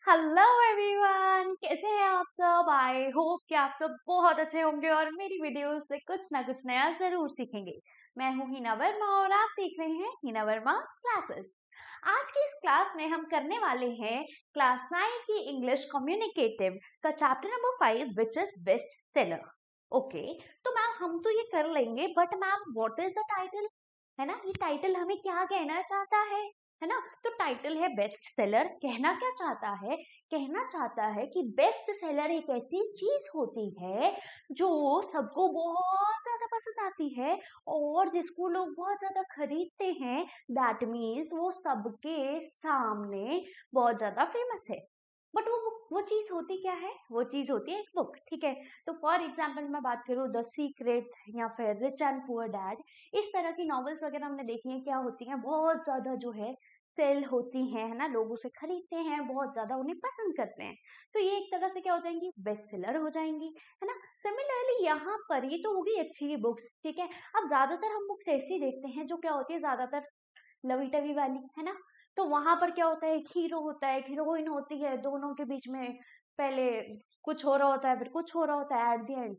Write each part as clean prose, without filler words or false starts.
Hello everyone, कैसे हैं आप सब। आई होप कि आप सब बहुत अच्छे होंगे और मेरी वीडियो से कुछ ना कुछ नया जरूर सीखेंगे। मैं हूँ हिना वर्मा और आप देख रहे हैं हिना वर्मा क्लासेस। आज की इस क्लास में हम करने वाले हैं क्लास 9 की इंग्लिश कम्युनिकेटिव का chapter number 5 which is best seller. Okay, तो मैम हम तो ये कर लेंगे, but ma'am what is the title, है ना। ये टाइटल हमें क्या कहना चाहता है ना। तो टाइटल है बेस्ट सेलर। कहना क्या चाहता है, कहना चाहता है कि बेस्ट सेलर एक ऐसी चीज होती है जो सबको बहुत ज्यादा पसंद आती है और जिसको लोग बहुत ज्यादा खरीदते हैं। दैट मीन्स वो सबके सामने बहुत ज्यादा फेमस है। बट वो चीज होती क्या है, वो चीज होती है एक बुक। ठीक है, तो फॉर एग्जाम्पल मैं बात करूँ द सीक्रेट या फिर रिच एंड पुअर डैड, इस तरह की नॉवेल्स वगैरह हमने देखी हैं, क्या होती हैं, बहुत ज्यादा जो है सेल होती हैं, है ना। लोग उसे खरीदते हैं, बहुत ज्यादा उन्हें पसंद करते हैं। तो ये एक तरह से क्या हो जाएंगी, बेस्ट सेलर हो जाएंगी, है ना। सिमिलरली यहाँ पर ये तो होगी अच्छी बुक्स, ठीक है। अब ज्यादातर हम बुक्स ऐसी देखते हैं जो क्या होती है, ज्यादातर लवी टवी वाली, है ना। तो वहां पर क्या होता है, एक हीरो होता है, एक हीरोइन होती है, दोनों के बीच में पहले कुछ हो रहा होता है, फिर कुछ हो रहा होता है, एट द एंड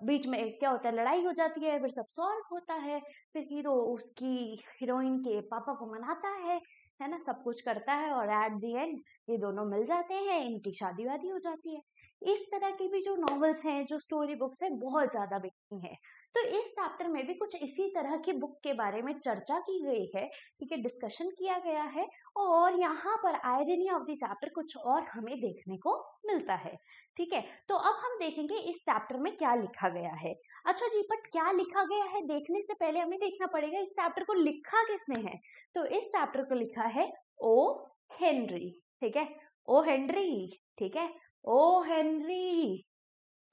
बीच में क्या होता है, लड़ाई हो जाती है, फिर सब सॉल्व होता है। फिर हीरो उसकी हीरोइन के पापा को मनाता है ना, सब कुछ करता है और एट द एंड ये दोनों मिल जाते हैं, इनकी शादी वादी हो जाती है। इस तरह की भी जो नॉवेल्स हैं, जो स्टोरी बुक्स हैं, बहुत ज्यादा बिकती हैं। तो इस चैप्टर में भी कुछ इसी तरह की बुक के बारे में चर्चा की गई है, ठीक है, डिस्कशन किया गया है। और यहाँ पर आयरनी ऑफ द चैप्टर कुछ और हमें देखने को मिलता है। ठीक है, तो अब हम देखेंगे इस चैप्टर में क्या लिखा गया है। अच्छा जी, बट क्या लिखा गया है देखने से पहले हमें देखना पड़ेगा इस चैप्टर को लिखा किसने है। तो इस चैप्टर को लिखा है ओ हेनरी। ठीक है, ओ हेनरी, ठीक है, ओ हेनरी,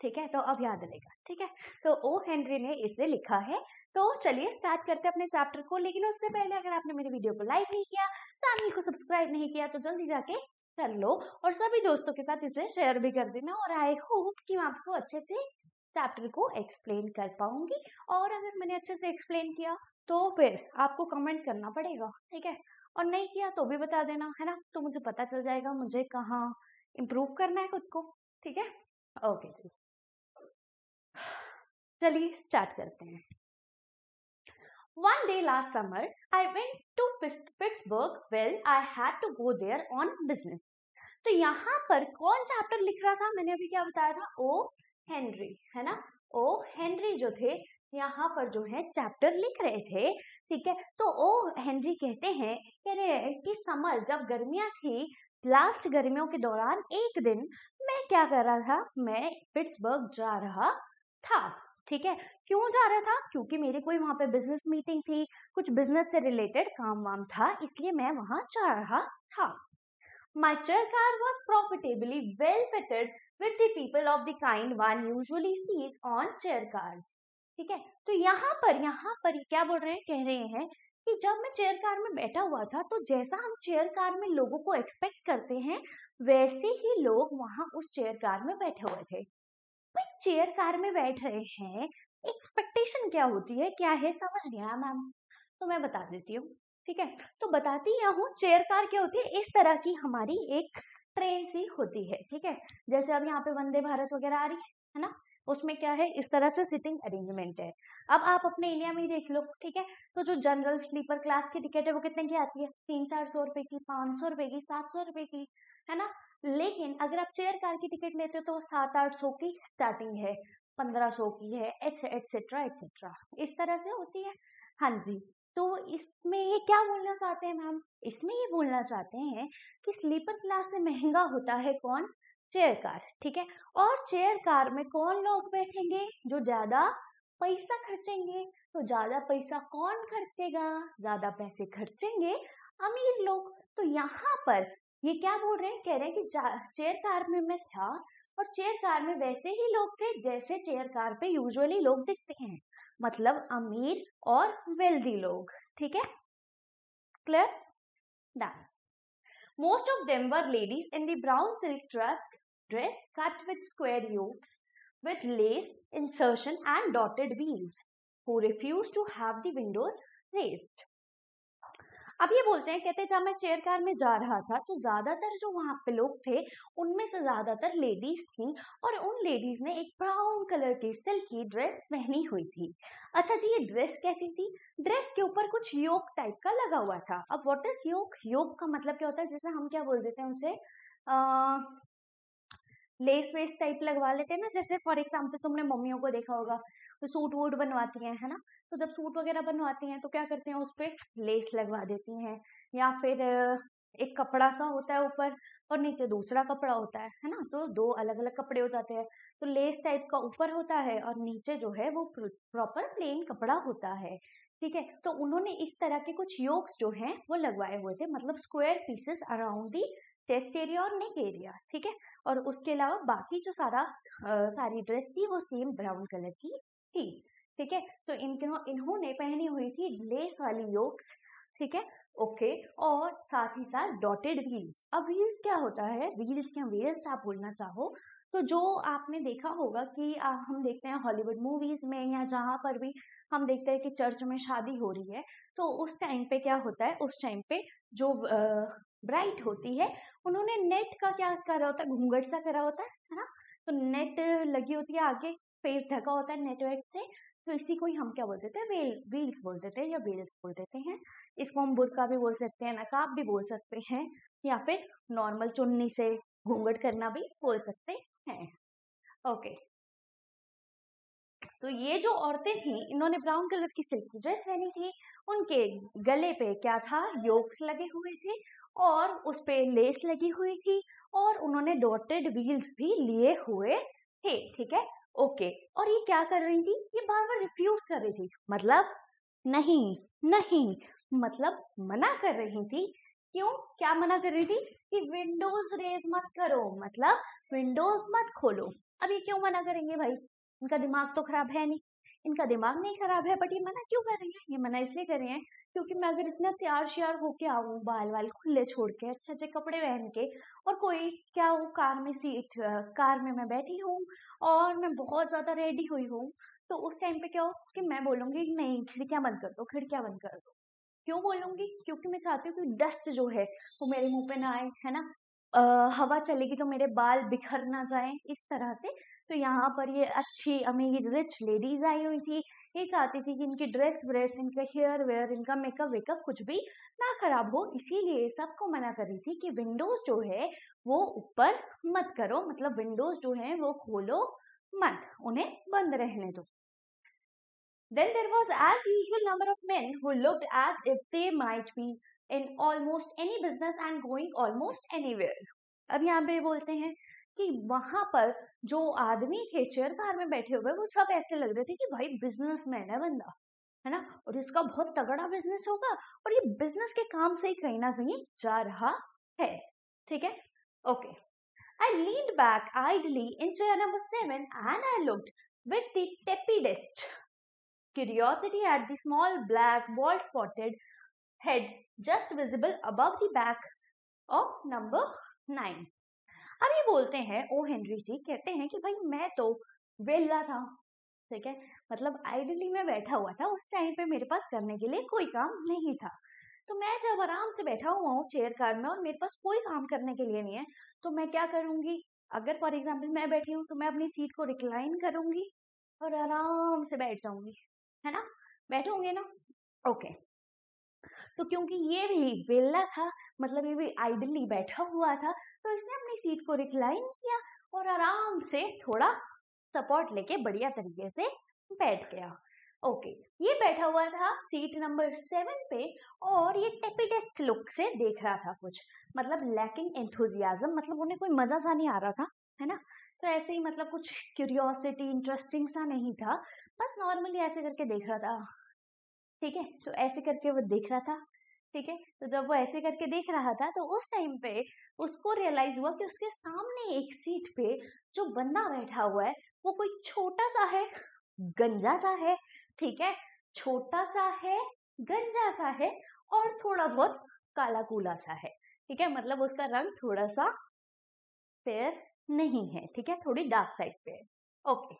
ठीक है। तो अब याद रहेगा, ठीक है। तो ओ हेनरी ने इसे लिखा है। तो चलिए स्टार्ट करते हैं अपने चैप्टर को। लेकिन उससे पहले अगर आपने मेरी वीडियो को लाइक नहीं किया, चैनल को सब्सक्राइब नहीं किया, तो जल्दी जाके कर लो और सभी दोस्तों के साथ इसे शेयर भी कर देना। और आई होप कि मैं आपको अच्छे से चैप्टर को एक्सप्लेन कर पाऊंगी। और अगर मैंने अच्छे से एक्सप्लेन किया तो फिर आपको कमेंट करना पड़ेगा, ठीक है। और नहीं किया तो भी बता देना, है ना, तो मुझे पता चल जाएगा मुझे कहाँ इम्प्रूव करना है खुद को, ठीक है। ओके जी, चलिए स्टार्ट करते हैं। One day last summer, I went to Pittsburgh. Well, I had to go there on business. तो यहाँ पर कौन चैप्टर लिख रहा था, मैंने अभी क्या बताया था, ओ हेनरी, है ना। ओ हेनरी जो थे यहाँ पर जो है चैप्टर लिख रहे थे, ठीक है। तो ओ हेनरी कहते हैं, कह रहे हैं कि समर जब गर्मियां थी, लास्ट गर्मियों के दौरान एक दिन मैं क्या कर रहा था, मैं पिट्सबर्ग जा रहा था, ठीक है। क्यों जा रहा था, क्योंकि मेरी कोई वहां पे बिजनेस मीटिंग थी, कुछ बिजनेस से रिलेटेड काम वाम था, इसलिए मैं वहां जा रहा था। My chair car was profitably well fitted with the people of the kind one usually sees on chair cars. ठीक है, तो यहाँ पर क्या बोल रहे हैं, कह रहे हैं कि जब मैं चेयर कार में बैठा हुआ था तो जैसा हम चेयर कार में लोगों को एक्सपेक्ट करते हैं वैसे ही लोग वहां उस चेयर कार में बैठे हुए थे। भाई चेयर कार में बैठ रहे हैं, एक्सपेक्टेशन क्या होती है, क्या है, समझ नहीं आया मैम। तो मैं बता देती हूँ, ठीक है। तो बताती क्या हूँ, चेयर कार क्या होती है, इस तरह की हमारी एक ट्रेन सी होती है, ठीक है। जैसे अब यहाँ पे वंदे भारत वगैरह आ रही है ना, उसमें क्या है, इस तरह से सिटिंग अरेंजमेंट है। अब आप अपने इंडिया में ही देख लो, ठीक है। तो जो जनरल स्लीपर क्लास की टिकट है वो कितने की आती है, 300-400 की, 500 की, 700 की, है ना। लेकिन अगर आप चेयर कार की टिकट लेते हो तो 700-800 की स्टार्टिंग है, 1500 की है, एटसेट्रा एटसेट्रा, इस तरह से होती है। हाँ जी, तो इसमें ये क्या बोलना चाहते हैं मैम, इसमें ये बोलना चाहते हैं कि स्लीपर क्लास से महंगा होता है कौन, चेयर कार, ठीक है। और चेयर कार में कौन लोग बैठेंगे, जो ज्यादा पैसा खर्चेंगे। तो ज्यादा पैसा कौन खर्चेगा, ज्यादा पैसे खर्चेंगे अमीर लोग। तो यहाँ पर ये क्या बोल रहे हैं, कह रहे हैं कि चेयर कार में मैं था और चेयर कार में वैसे ही लोग थे जैसे चेयर कार पे यूजुअली लोग दिखते हैं, मतलब अमीर और वेल्दी लोग, ठीक है, clear, done. Most of them were ladies in the brown silk dress cut with square yokes, with lace insertion and dotted wheels, who refused to have the windows raised. अब ये बोलते हैं, कहते हैं जब मैं चेयर कार में जा रहा था तो ज्यादातर जो वहां पे लोग थे उनमें से ज्यादातर लेडीज थी और उन लेडीज ने एक ब्राउन कलर की सिल्की ड्रेस पहनी हुई थी। अच्छा जी, ये ड्रेस कैसी थी? ड्रेस के ऊपर कुछ योक टाइप का लगा हुआ था। अब व्हाट इज योक? योक का मतलब क्या होता है? जैसे हम क्या बोल देते हैं उसे, लेस वेस टाइप लगवा लेते हैं ना। जैसे फॉर एग्जाम्पल तुमने मम्मियों को देखा होगा तो सूट वूट बनवाती हैं, है ना। तो जब सूट वगैरह बनवाती हैं तो क्या करते हैं, उस पर लेस लगवा देती हैं, या फिर एक कपड़ा सा होता है ऊपर और नीचे दूसरा कपड़ा होता है ना। तो दो अलग अलग कपड़े हो जाते हैं। तो लेस टाइप का ऊपर होता है और नीचे जो है वो प्रॉपर प्लेन कपड़ा होता है। ठीक है, तो उन्होंने इस तरह के कुछ योक्स जो हैं वो लगवाए हुए थे, मतलब square pieces around the chest area और नेक एरिया। ठीक है, और उसके अलावा बाकी जो सारी ड्रेस थी वो सेम ब्राउन कलर की थी। ठीक है, तो इन्होंने पहनी हुई थी लेस वाली योक्स। ठीक है, ओके, और साथ ही साथ डॉटेड व्हील्स। अब व्हील्स क्या होता है? व्हील्स या व्हील्स आप बोलना चाहो तो जो आपने देखा होगा कि हम देखते हैं हॉलीवुड मूवीज में या जहाँ पर भी हम देखते हैं कि चर्च में शादी हो रही है, तो उस टाइम पे क्या होता है, उस टाइम पे जो ब्राइट होती है उन्होंने नेट का क्या करा होता है, घूंघट सा करा होता है ना। तो नेट लगी होती है आगे, फेस ढका होता है नेटवर्क से। तो इसी को ही हम क्या बोल देते हैं, व्हील्स बोल देते हैं या वेल्स बोल देते हैं। इसको हम बुर्का भी बोल सकते हैं, नकाब भी बोल सकते हैं, या फिर नॉर्मल चुन्नी से घूंघट करना भी बोल सकते हैं। ओके, तो ये जो औरतें थी इन्होंने ब्राउन कलर की सिल्क ड्रेस पहनी थी। उनके गले पे क्या था, योक्स लगे हुए थे और उस पे लेस लगी हुई थी और उन्होंने डॉटेड व्हील्स भी लिए हुए थे। ठीक है, ओके। और ये क्या कर रही थी? ये बार बार रिफ्यूज कर रही थी, मतलब नहीं नहीं, मतलब मना कर रही थी। क्यों? क्या मना कर रही थी? कि विंडोज रेज मत करो, मतलब विंडोज मत खोलो। अब ये क्यों मना करेंगे भाई? इनका दिमाग तो खराब है नहीं। इनका दिमाग नहीं खराब है, बट ये मना क्यों कर रही है? ये मना इसलिए कर रही है क्योंकि मैं अगर इतना तैयार श्यार होके आऊं, बाल वाल खुले छोड़ के, अच्छे अच्छे कपड़े पहन के, और कोई क्या वो कार में मैं बैठी हूँ और मैं बहुत ज्यादा रेडी हुई हूँ, तो उस टाइम पे क्या हो कि मैं बोलूंगी नहीं, खिड़कियां बंद कर दो, खिड़कियां बंद कर दो। क्यों बोलूंगी? क्योंकि मैं चाहती हूँ कि डस्ट जो है वो मेरे मुंह पे ना आए, है ना। हवा चलेगी तो मेरे बाल बिखर ना जाए इस तरह से। तो यहाँ पर ये अच्छी अमीर रिच लेडीज आई हुई थी। ये चाहती थी कि इनकी ड्रेस व्रेस, इनका हेयर वेयर, इनका मेकअप वेकअप कुछ भी ना खराब हो, इसीलिए सबको मना कर रही थी कि विंडोज जो है वो ऊपर मत करो, मतलब विंडोज जो है वो खोलो मत, उन्हें बंद रहने दो। Then there was as usual number of men who looked as if they might be in almost any business and going almost anywhere. अब यहाँ पे बोलते हैं कि वहां पर जो आदमी थे चेयर कार में बैठे हुए वो सब ऐसे लग रहे थे कि भाई बिजनेसमैन है बंदा, है ना, और इसका बहुत तगड़ा बिजनेस होगा और ये बिजनेस के काम से ही कहीं ना कहीं जा रहा है। ठीक है, okay. I leaned back idly in chair number 7 and I looked with the tepidest curiosity at the small black bald spotted head just visible above the back of number 9. अब ये बोलते हैं, ओ हेनरी जी कहते हैं कि भाई मैं तो वेला था, ठीक है, मतलब आइडली में बैठा हुआ था, उस टाइम पे मेरे पास करने के लिए कोई काम नहीं था। तो मैं जब आराम से बैठा हुआ हूँ चेयर कार में और मेरे पास कोई काम करने के लिए नहीं है, तो मैं क्या करूंगी? अगर फॉर एग्जाम्पल मैं बैठी हूँ तो मैं अपनी सीट को रिक्लाइन करूंगी और आराम से बैठ जाऊंगी, है ना, बैठूंगी ना। ओके, तो क्योंकि ये भी वेला था, मतलब ये भी आइडली बैठा हुआ था, तो इसने अपनी सीट को रिक्लाइन किया और आराम से थोड़ा सपोर्ट लेके बढ़िया तरीके से बैठ गया। ओके, ये बैठा हुआ था सीट नंबर 7 पे और ये टेपिडेस्ट लुक से देख रहा था कुछ, मतलब लैकिंग एंथुजियाज्म, मतलब उन्हें कोई मजा सा नहीं आ रहा था, है ना। तो ऐसे ही मतलब कुछ क्यूरियोसिटी इंटरेस्टिंग सा नहीं था, बस नॉर्मली ऐसे करके देख रहा था। ठीक है, तो ऐसे करके वो देख रहा था। ठीक है, तो जब वो ऐसे करके देख रहा था तो उस टाइम पे उसको रियलाइज हुआ कि उसके सामने एक सीट पे जो बंदा बैठा हुआ है वो कोई छोटा सा है, गंजा सा है। ठीक है, छोटा सा है, गंजा सा है और थोड़ा बहुत काला कूला सा है। ठीक है, मतलब उसका रंग थोड़ा सा फेयर नहीं है, ठीक है, थोड़ी डार्क साइड पे है। Okay,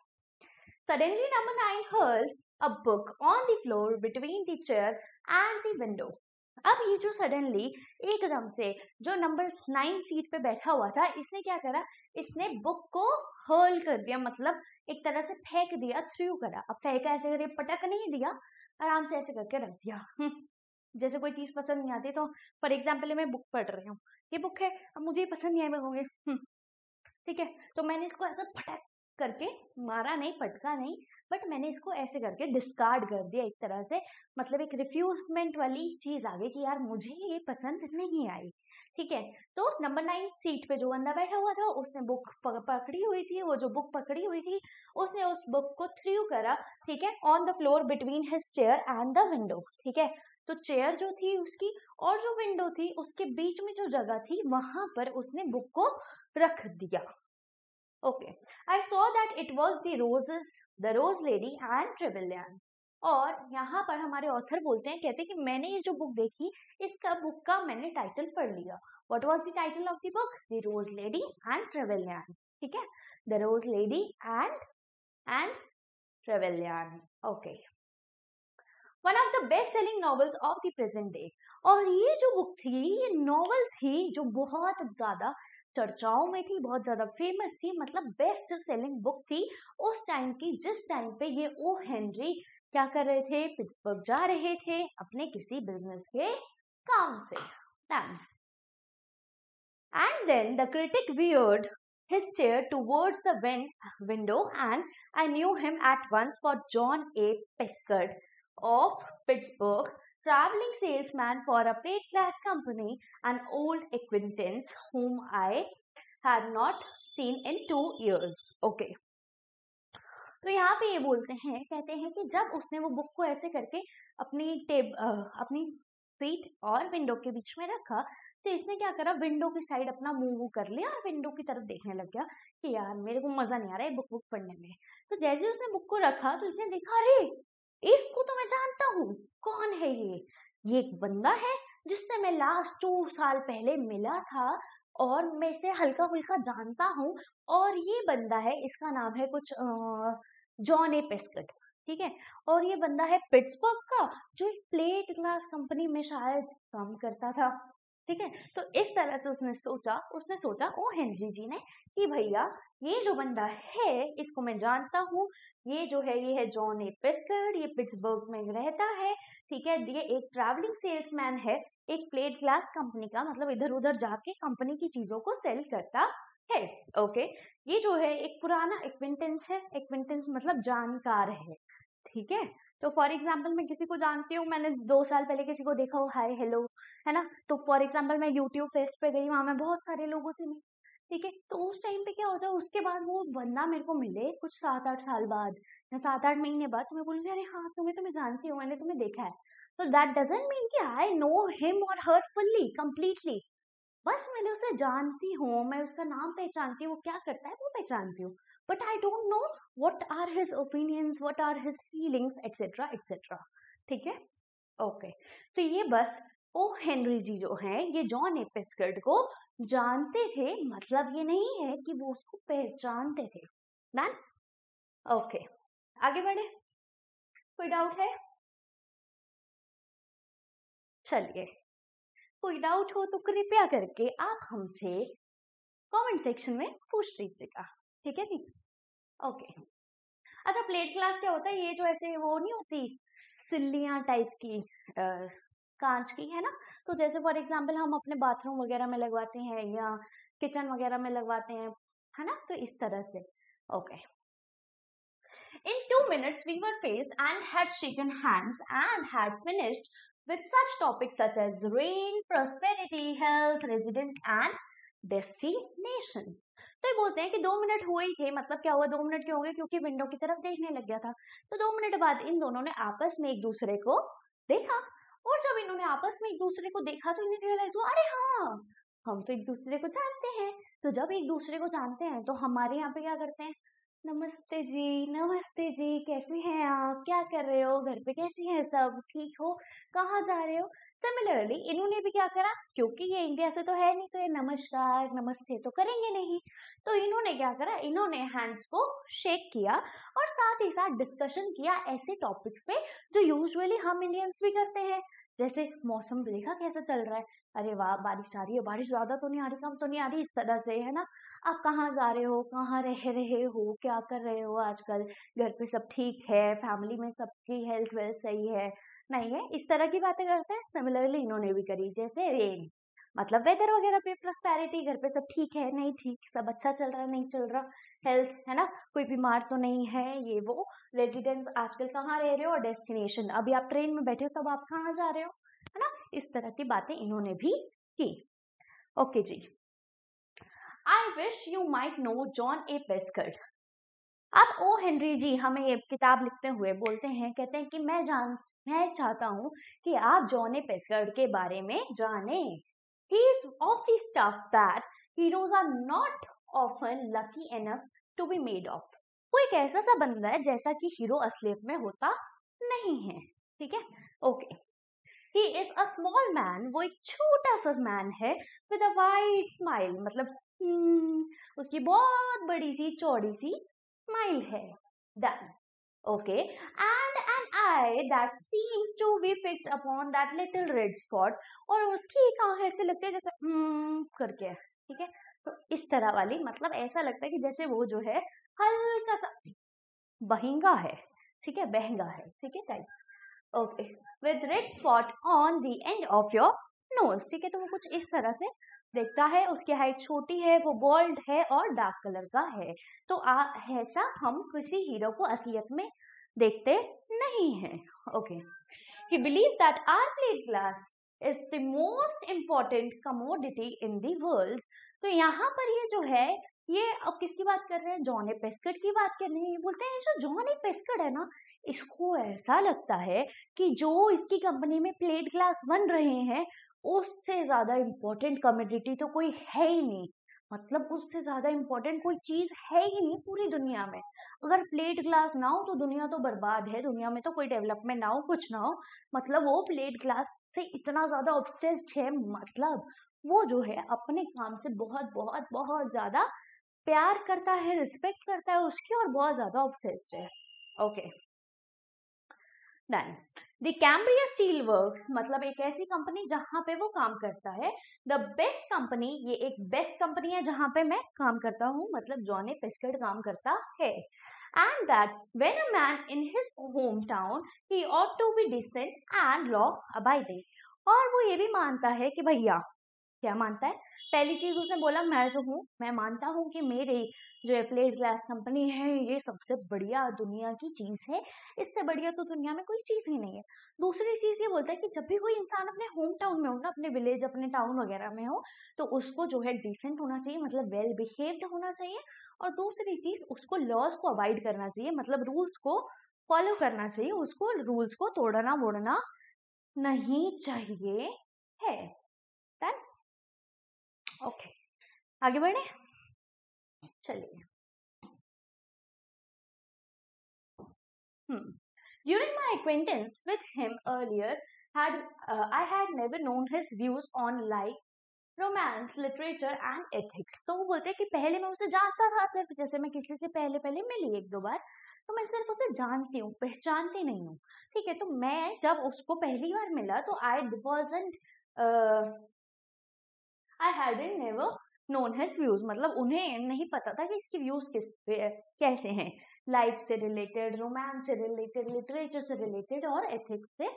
suddenly number 9 hurled a book on the floor between the chair and the window. अब ये जो सडनली एकदम से जो नंबर 9 सीट पे बैठा हुआ था, इसने क्या करा, इसने बुक को हर्ल कर दिया, मतलब एक तरह से फेंक दिया, थ्रू करा। अब फेंका ऐसे करके पटक नहीं दिया, आराम से ऐसे करके रख दिया। जैसे कोई चीज पसंद नहीं आती तो फॉर एग्जाम्पल मैं बुक पढ़ रही हूँ, ये बुक है, अब मुझे ये पसंद नहीं आई, मैं कहूँगी ठीक है, तो मैंने इसको ऐसा फटक करके मारा नहीं, पटका नहीं, बट मैंने इसको ऐसे करके डिस्कार्ड कर दिया एक तरह से, मतलब एक रिफ्यूजमेंट वाली चीज आ गई कि यार मुझे ये पसंद नहीं आई। ठीक है, तो नंबर 9 सीट पे जो बंदा बैठा हुआ था, उसने बुक पकड़ी हुई थी, वो जो बुक पकड़ी हुई थी उसने उस बुक को थ्रू करा, ठीक है, on the floor between his chair and the window. ठीक है, तो चेयर जो थी उसकी और जो विंडो थी उसके बीच में जो जगह थी वहां पर उसने बुक को रख दिया। Okay, I saw that it was the rose lady and Trevelyan. और यहाँ पर हमारे ऑथर बोलते हैं, कहते हैं कि मैंने ये जो बुक देखी, इसका बुक का मैंने टाइटल पढ़ लिया। What was the title of the book? The rose lady and Trevelyan. ठीक है, the rose lady and Trevelyan. Okay, one of the best selling novels of the present day. और ये जो बुक थी, ये नॉवल थी जो बहुत ज्यादा चर्चाओं में थी, बहुत ज्यादा फेमस थी, मतलब बेस्ट सेलिंग बुक थी उस टाइम की, जिस टाइम पे ये ओ हेनरी क्या कर रहे थे, पिट्सबर्ग जा रहे थे अपने किसी बिजनेस के काम से। And then the critic veered his chair towards the window, and I knew him at once for John A. Pescud of Pittsburgh, traveling salesman for a plate glass company, an old acquaintance whom I had not seen in 2 years. Okay. तो यहाँ पे ये बोलते हैं, कहते हैं कि जब उसने वो बुक को ऐसे करके अपनी फीट और विंडो के बीच में रखा, तो इसने क्या करा, विंडो की साइड अपना मुंह कर लिया और विंडो की तरफ देखने लग गया कि यार मेरे को मजा नहीं आ रहा है बुक पढ़ने में। तो जैसे उसने बुक को रखा तो इसने देखा, अरे इसको तो मैं जानता हूँ, कौन है ये एक बंदा है जिससे मैं लास्ट 2 साल पहले मिला था और मैं इसे हल्का फुल्का जानता हूँ, और ये बंदा है, इसका नाम है कुछ जॉन ए पेस्कट। ठीक है, और ये बंदा है पिट्सबर्ग का, जो एक प्लेट ग्लास कंपनी में शायद काम करता था। ठीक है, तो इस तरह से उसने सोचा ओ हेनरी जी ने कि भैया ये जो बंदा है इसको मैं जानता हूँ, ये जो है ये है जॉन ए पेस्कट, ये पिट्सबर्ग में रहता है। ठीक है, ये एक ट्रैवलिंग सेल्समैन है, एक प्लेट ग्लास कंपनी का, मतलब इधर उधर जाके कंपनी की चीजों को सेल करता है। ओके, ये जो है एक पुराना एक्विंटेंस है, एक्विंटेंस मतलब जानकार है। ठीक है, तो फॉर एग्जाम्पल मैं किसी को जानती हूँ, मैंने 2 साल पहले किसी को देखा हो, हाय हेलो, है ना, तो फॉर एग्जाम्पल मैं यूट्यूब फेस्ट पे गई, वहां मैं बहुत सारे लोगों से मिली। ठीक है, तो उस टाइम पे क्या होता है, उसके बाद वो बंदा मेरे को मिले कुछ 7-8 साल बाद या 7-8 महीने बाद, तो मैं बोलूंगी अरे हाँ तुम्हें तो मैं जानती हूँ, मैंने तुम्हें देखा है। तो दैट डजंट मीन कि आई नो हिम और हर फुल्ली कंप्लीटली, बस मैंने उसे जानती हूँ, मैं उसका नाम पहचानती हूँ, वो क्या करता है वो पहचानती हूँ, but I don't know what are his opinions, what are his feelings, etcetera etcetera. ठीक है, ओके, तो ये बस ओ हेनरी जी जो हैं ये जॉन ए पेस्कट को जानते थे, मतलब ये नहीं है कि वो उसको पहचानते थे। डन, ओके, आगे बढ़े, कोई डाउट है? चलिए, कोई डाउट हो तो कृपया करके आप हमसे कमेंट सेक्शन में पूछ लीजिएगा। ठीक है जी, ओके। अच्छा, प्लेट ग्लास क्या होता है, ये जो ऐसे वो नहीं होती सिल्लियां टाइप की, कांच की, है ना, तो जैसे फॉर एग्जांपल हम अपने बाथरूम वगैरह में लगवाते हैं या किचन वगैरह में लगवाते हैं, है ना, तो इस तरह से। Okay, in 2 minutes we were faced and had shaken hands and had finished with such topics such as rain, prosperity, health, residence and destination. तो ये बोलते हैं कि 2 मिनट हुए ही थे, मतलब क्या हुआ 2 मिनट क्यों हो गए, क्योंकि विंडो की तरफ देखने लग गया था। तो 2 मिनट बाद इन दोनों ने आपस में एक दूसरे को देखा, और जब इन्होंने आपस में एक दूसरे को देखा तो इन्हें रियलाइज हुआ, अरे हाँ हम तो एक दूसरे को जानते हैं। तो जब एक दूसरे को जानते हैं तो हमारे यहाँ पे क्या करते हैं, नमस्ते जी, कैसे हैं आप, क्या कर रहे हो, घर पे कैसे हैं सब, ठीक हो, कहाँ जा रहे हो। सिमिलरली इन्होंने भी क्या करा, क्योंकि ये इंडिया से तो है नहीं, तो ये नमस्कार नमस्ते तो करेंगे नहीं, तो इन्होंने क्या करा, इन्होंने हैंड्स को शेक किया और साथ ही साथ डिस्कशन किया ऐसे टॉपिक्स पे जो यूजुअली हम इंडियंस भी करते हैं, जैसे मौसम देखा कैसा चल रहा है, अरे वाह बारिश आ रही है, बारिश ज्यादा तो नहीं आ रही, कम तो नहीं आ रही, इस तरह से है ना। आप कहाँ जा रहे हो, कहाँ रह रहे हो, क्या कर रहे हो आजकल, घर पे सब ठीक है, फैमिली में सबकी हेल्थ वेल्थ सही है, नहीं है, इस तरह की बातें करते हैं। सिमिलरली इन्होंने भी करी, जैसे रेन मतलब वेदर वगैरह पे प्रॉस्पेरिटी, घर पे सब ठीक है नहीं ठीक, सब अच्छा चल रहा है नहीं चल रहा, हेल्थ है ना, कोई बीमार तो नहीं है, ये वो। रेजिडेंस आजकल कहाँ रह रहे हो, और डेस्टिनेशन अभी आप ट्रेन में बैठे हो तब आप कहाँ जा रहे हो, है ना। इस तरह की बातें इन्होंने भी की। ओके जी। I wish you might know John A Pescud. अब ओ हेनरी जी हमें ये किताब लिखते हुए बोलते हैं, कहते हैं कि मैं चाहता हूँ कि आप जॉन ए पेस्कर्ड के बारे में जाने। He is of the stuff that heroes are not often lucky enough to be made of. वो एक ऐसा सा बंदा है जैसा कि हीरो असलियत में होता नहीं है, ठीक है। Okay. He is a small man, वो एक छोटा सा मैन है, with a wide smile, मतलब उसकी बहुत बड़ी सी चौड़ी सी स्माइल है। Done. Okay, and an eye that seems to be fixed upon that little red spot, और उसकी एक आंख ऐसे लगती है जैसे करके, ठीक है। तो इस तरह वाली, मतलब ऐसा लगता है कि जैसे वो जो है हल्का सा बहिंगा है, ठीक है, बहंगा है, ठीक है type. Okay, with red spot on the end of your nose, ठीक है। तो वो कुछ इस तरह से देखता है, उसकी हाइट छोटी है, वो बॉल्ड है और डार्क कलर का है। तो ऐसा हम किसी हीरो को असलियत में देखते नहीं हैं। Okay, he believes that our plate glass is the most important commodity in the world. तो यहाँ पर ये जो है, ये अब किसकी बात कर रहे हैं, जॉन ए पेस्कर्ड की बात कर रहे हैं। बोलते हैं जो जॉन ए पेस्कर्ड है ना, इसको ऐसा लगता है कि जो इसकी कंपनी में प्लेट ग्लास बन रहे हैं उससे ज्यादा इम्पोर्टेंट कमोडिटी तो कोई है ही नहीं, मतलब उससे ज्यादा इम्पोर्टेंट कोई चीज है ही नहीं पूरी दुनिया में। अगर प्लेट ग्लास ना हो तो दुनिया तो बर्बाद है, दुनिया में तो कोई डेवलपमेंट ना हो, कुछ ना हो, मतलब वो प्लेट ग्लास से इतना ज्यादा ऑब्सेस्ड है, मतलब वो जो है अपने काम से बहुत बहुत बहुत ज्यादा प्यार करता है, रिस्पेक्ट करता है उसकी, और बहुत ज्यादा ऑब्सेस्ड है। Okay, done. The Cambria steel works, मतलब एक ऐसी कंपनी जहां पे वो काम करता है। द बेस्ट कंपनी, ये एक बेस्ट कंपनी है जहां पे मैं काम करता हूँ, मतलब जॉन ए पेस्कर्ड काम करता है। And that when a man in his hometown, he ought to be decent and law abiding. और वो ये भी मानता है कि भैया, क्या मानता है, पहली चीज उसने बोला मैं जो हूँ, मैं मानता हूँ कि मेरी जो प्लेट ग्लास कंपनी है ये सबसे बढ़िया दुनिया की चीज है, इससे बढ़िया तो दुनिया में कोई चीज ही नहीं है। दूसरी चीज ये बोलता है कि जब भी कोई इंसान अपने होम टाउन में हो ना, अपने विलेज अपने टाउन वगैरह में हो, तो उसको जो है डिसेंट होना चाहिए, मतलब वेल बिहेव्ड होना चाहिए। और दूसरी चीज उसको लॉज को अवॉइड करना चाहिए, मतलब रूल्स को फॉलो करना चाहिए, उसको रूल्स को तोड़ना मोड़ना नहीं चाहिए है। ओके, आगे बढ़े, चलिए। During my acquaintance with him earlier, I had never known his views on life, romance, literature and ethics. तो वो बोलते हैं कि पहले मैं उसे जानता था, सिर्फ जैसे मैं किसी से पहले पहले मिली एक दो बार, तो मैं सिर्फ उसे जानती हूँ, पहचानती नहीं हूँ, ठीक है। तो मैं जब उसको पहली बार मिला तो I hadn't never known his views, मतलब उन्हें नहीं पता था कि इसके व्यूज कैसे हैं, लाइफ से रिलेटेड, रोमांस से रिलेटेड, लिटरेचर से रिलेटेड और एथिक्स से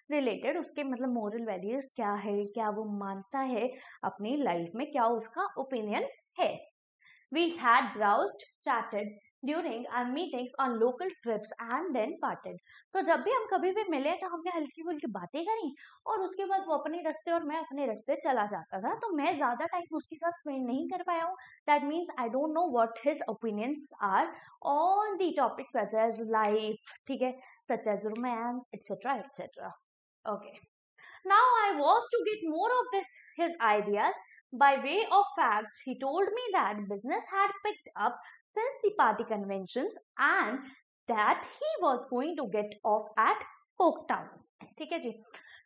रिलेटेड, उसके मतलब मोरल वैल्यूज क्या है, क्या वो मानता है अपनी लाइफ में, क्या उसका ओपिनियन है। We had browsed, chatted during our meetings on local trips and then parted. तो जब भी हम कभी भी मिले तो हमने हल्की फुल्की बातें करी और उसके बाद वो अपने रास्ते और मैं अपने रास्ते चला जाता था। तो मैं ज्यादा टाइम उसके साथ स्पेंड नहीं कर पाया हूँ। That means I don't know what his opinions are on the topics such as life, ठीक है, such as romance, etc., etc. Okay. Now I was to get more of his ideas. By way of facts, he told me that business had picked up since the party conventions and that he was going to get off at Coketown. ठीक है जी।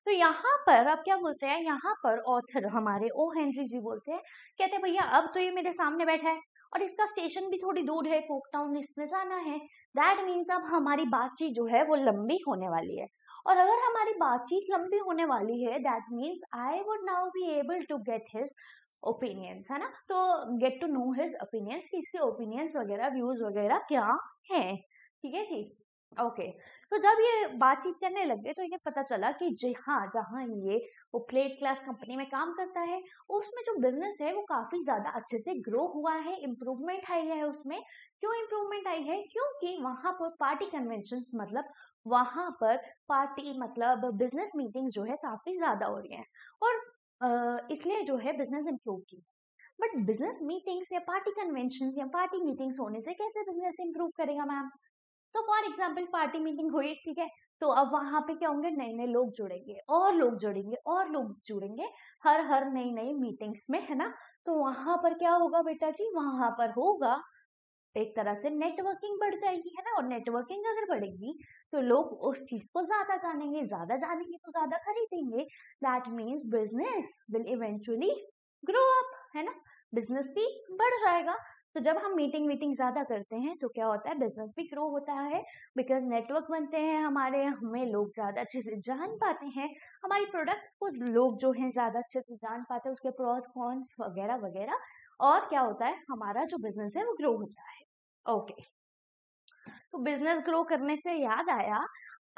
तो यहाँ पर अब क्या बोलते हैं, यहाँ पर ऑथर हमारे ओ हेनरी जी बोलते हैं, कहते हैं भैया अब तो ये मेरे सामने बैठा है और इसका स्टेशन भी थोड़ी दूर है, कोकटाउन इसमें जाना है। दैट मीन्स अब हमारी बातचीत जो है वो लंबी होने वाली है और अगर हमारी बातचीत लंबी होने वाली है, that means I would now be able to get his opinions, है ना। तो get to know his opinions, इसके ओपिनियंस वगैरह, व्यूज वगैरह क्या है, ठीक है जी। ओके, तो जब ये बातचीत करने लग गए तो इन्हें पता चला कि जहाँ ये वो प्लेट क्लास कंपनी में काम करता है, उसमें जो बिजनेस है वो काफी ज्यादा अच्छे से ग्रो हुआ है, इम्प्रूवमेंट आई है उसमें। क्यों इम्प्रूवमेंट आई है? क्योंकि वहां पर पार्टी कन्वेंशन, मतलब वहां पर पार्टी मतलब बिजनेस मीटिंग जो है काफी ज्यादा हो रही है, और इसलिए जो है बिजनेस इम्प्रूव की। बट बिजनेस मीटिंग्स या पार्टी कन्वेंशन या पार्टी मीटिंग्स होने से कैसे बिजनेस इंप्रूव करेगा मैम? तो फॉर एग्जाम्पल पार्टी मीटिंग हुई, ठीक है, तो अब वहां पे क्या होंगे, नए नए लोग जुड़ेंगे और लोग जुड़ेंगे और लोग जुड़ेंगे हर नई नई मीटिंग्स में, है ना। तो वहां पर क्या होगा बेटा जी, वहां पर होगा एक तरह से नेटवर्किंग बढ़ जाएगी, है ना। और नेटवर्किंग अगर बढ़ेगी तो लोग उस चीज को ज्यादा जानेंगे, ज्यादा जानेंगे तो ज्यादा खरीदेंगे, that means business will eventually grow up, है ना, बिजनेस भी बढ़ जाएगा। तो जब हम मीटिंग ज्यादा करते हैं तो क्या होता है, बिजनेस भी ग्रो होता है, बिकॉज नेटवर्क बनते हैं हमारे, हमें लोग ज्यादा अच्छे से जान पाते हैं, हमारी प्रोडक्ट को लोग जो है ज्यादा अच्छे से जान पाते हैं, उसके प्रोस कॉन्स वगैरह वगैरह, और क्या होता है, हमारा जो बिजनेस है वो ग्रो होता है। ओके, तो बिजनेस ग्रो करने से याद आया,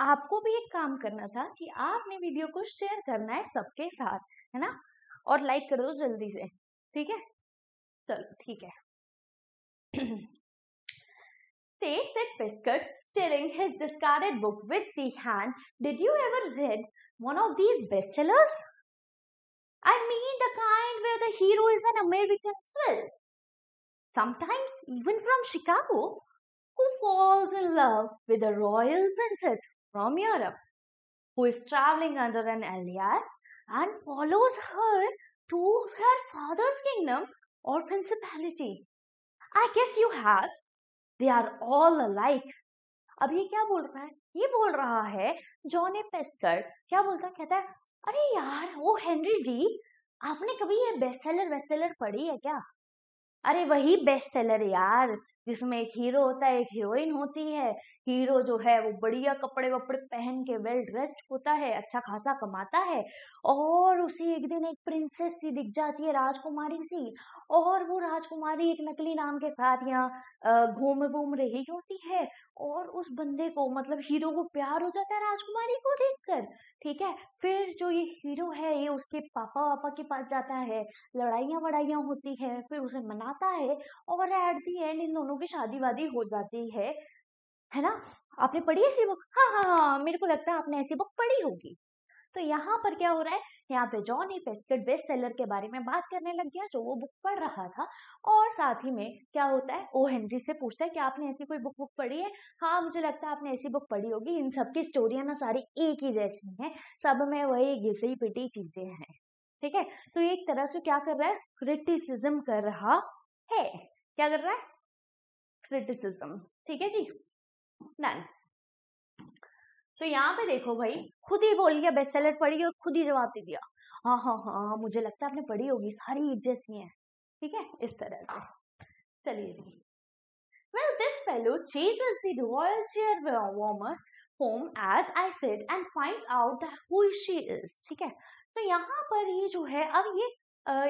आपको भी एक काम करना था कि आपने वीडियो को शेयर करना है सबके साथ, है ना, और लाइक कर दो जल्दी से, ठीक है, चलो ठीक है। Say said Biscuit, stirring his discarded book with the hand, did you ever read one of these bestsellers? I mean the kind where the hero is an American film, sometimes even from Chicago, who falls in love with a royal princess from Europe, who is traveling under an alias and follows her to her father's kingdom or principality. I guess you have. They are all alike. अब ये क्या बोल रहा है? ये बोल रहा है जॉनी पेस्कर, क्या बोलता है, कहता है अरे यार वो हेनरी जी, आपने कभी ये बेस्टसेलर पढ़ी है क्या? अरे वही बेस्ट सेलर यार, जिसमें एक हीरो होता है, एक हीरोइन होती है। हीरो जो है वो बढ़िया कपड़े वपड़े पहन के वेल ड्रेस्ड होता है, अच्छा खासा कमाता है, और उसे एक दिन एक प्रिंसेस सी दिख जाती है, राजकुमारी सी, और वो राजकुमारी एक नकली नाम के साथ यहाँ घूम रही होती है, और उस बंदे को मतलब हीरो को प्यार हो जाता है राजकुमारी को देखकर, ठीक है। फिर जो ये हीरो है ये उसके पापा वापा के पास जाता है, लड़ाइयाँ वड़ाइयाँ होती है, फिर उसे मनाता है, और एट दी एंड इन दोनों की शादी वादी हो जाती है ना। आपने पढ़ी ऐसी बुक? हाँ, मेरे को लगता है आपने ऐसी बुक पढ़ी होगी। तो यहाँ पर क्या हो रहा है, यहाँ पे जॉनी पेस्केट बेस्ट सेलर के बारे में बात करने लग गया जो वो बुक पढ़ रहा था, और साथ ही में क्या होता है, ओ हेनरी से पूछता है कि आपने ऐसी कोई बुक पढ़ी है? हाँ, मुझे लगता है आपने ऐसी बुक पढ़ी होगी, इन सब की स्टोरियां ना सारी एक ही जैसी हैं, सब में वही घिसी पिटी चीजें हैं, ठीक है। तो ये एक तरह से क्या कर रहा है, क्रिटिसिज्म कर रहा है। क्या कर रहा है? क्रिटिसिज्म, ठीक है जी, डन। तो यहाँ पे देखो भाई, खुद ही बोल गया बेस्ट सेलर पढ़ी और खुद ही जवाब दे दिया, हाँ हाँ हाँ मुझे लगता है आपने पढ़ी होगी, सारी एक जैसी हैं, ठीक है, इस तरह से। चलिए जी। Well, this fellow chases the royal chairwoman home as I said and finds out that who she is, ठीक है। तो यहाँ पर ये जो है, अब ये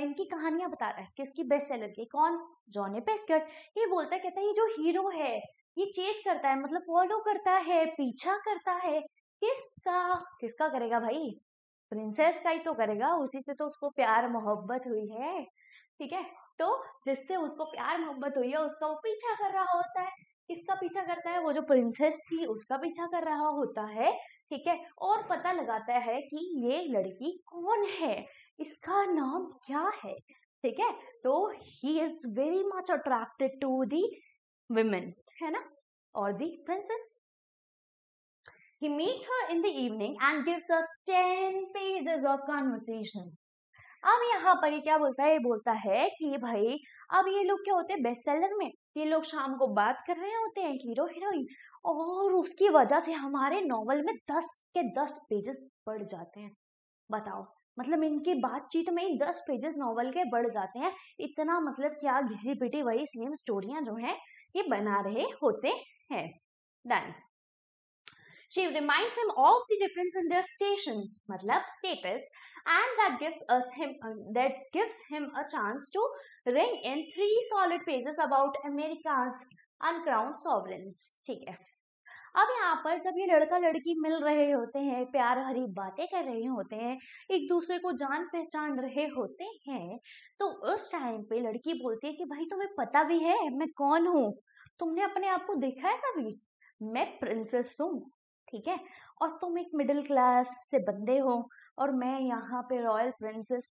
इनकी कहानियां बता रहा है, किसकी, बेस्ट सेलर की। कौन? जॉनी पेस्केट। ये बोलता है, कहता है ये जो हीरो है ये चेस करता है, मतलब फॉलो करता है, पीछा करता है, किसका करेगा भाई? प्रिंसेस का ही तो करेगा, उसी से तो उसको प्यार मोहब्बत हुई है, ठीक है। तो जिससे उसको प्यार मोहब्बत हुई है उसका वो पीछा कर रहा होता है। किसका पीछा करता है? वो जो प्रिंसेस थी उसका पीछा कर रहा होता है, ठीक है। और पता लगाता है कि ये लड़की कौन है, इसका नाम क्या है, ठीक है। तो he is very much attracted to the women, है ना, और the princess. He meets her in the evening and gives us 10 pages of conversation. अब यहाँ पर ये क्या बोलता है? ये बोलता है कि भाई अब ये लोग क्या होते हैं, बेस्ट सेलर में ये लोग शाम को बात कर रहे होते हैं, हीरो हीरोइन, और उसकी वजह से हमारे नॉवल में 10 के 10 पेजेस बढ़ जाते हैं। बताओ, मतलब इनकी बातचीत में ही 10 पेजेस नॉवल के बढ़ जाते हैं। इतना मतलब क्या घिसी पिटी वही सेम स्टोरियां जो हैं ये बना रहे होते हैं। Done. She reminds him of the difference in their stations, मतलब status, and that gives him a chance to ring in 3 solid pages about America's uncrowned sovereigns. ठीक है, अब यहाँ पर जब ये लड़का लड़की मिल रहे होते हैं, प्यार भरी बातें कर रहे होते हैं, एक दूसरे को जान पहचान रहे होते हैं, तो उस टाइम पे लड़की बोलती है कि भाई तुम्हें पता भी है मैं कौन हूँ, तुमने अपने आप को देखा है कभी? मैं प्रिंसेस हूँ, ठीक है, और तुम एक मिडिल क्लास से बंदे हो और मैं यहाँ पे रॉयल प्रिंसेस,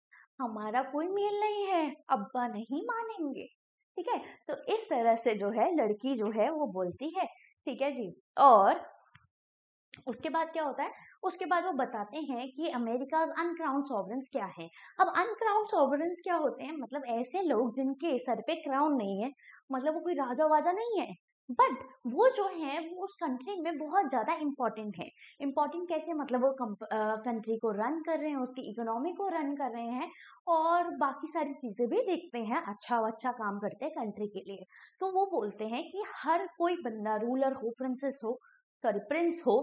हमारा कोई मेल नहीं है, अब्बा नहीं मानेंगे, ठीक है। तो इस तरह से जो है लड़की जो है वो बोलती है, ठीक है जी। और उसके बाद क्या होता है, उसके बाद वो बताते हैं कि अमेरिका अनक्राउन सॉवरेन्स क्या है। अब अनक्राउन सॉवरेन्स क्या होते हैं, मतलब ऐसे लोग जिनके सर पे क्राउन नहीं है, मतलब वो कोई राजा वाजा नहीं है, बट वो जो है वो उस कंट्री में बहुत ज्यादा इम्पोर्टेंट है। इम्पोर्टेंट कैसे, मतलब वो कंट्री को रन कर रहे हैं, उसकी इकोनॉमी को रन कर रहे हैं और बाकी सारी चीजें भी देखते हैं, अच्छा काम करते हैं कंट्री के लिए। तो वो बोलते हैं कि हर कोई बंदा, रूलर हो, प्रिंसेस हो, सॉरी प्रिंस हो,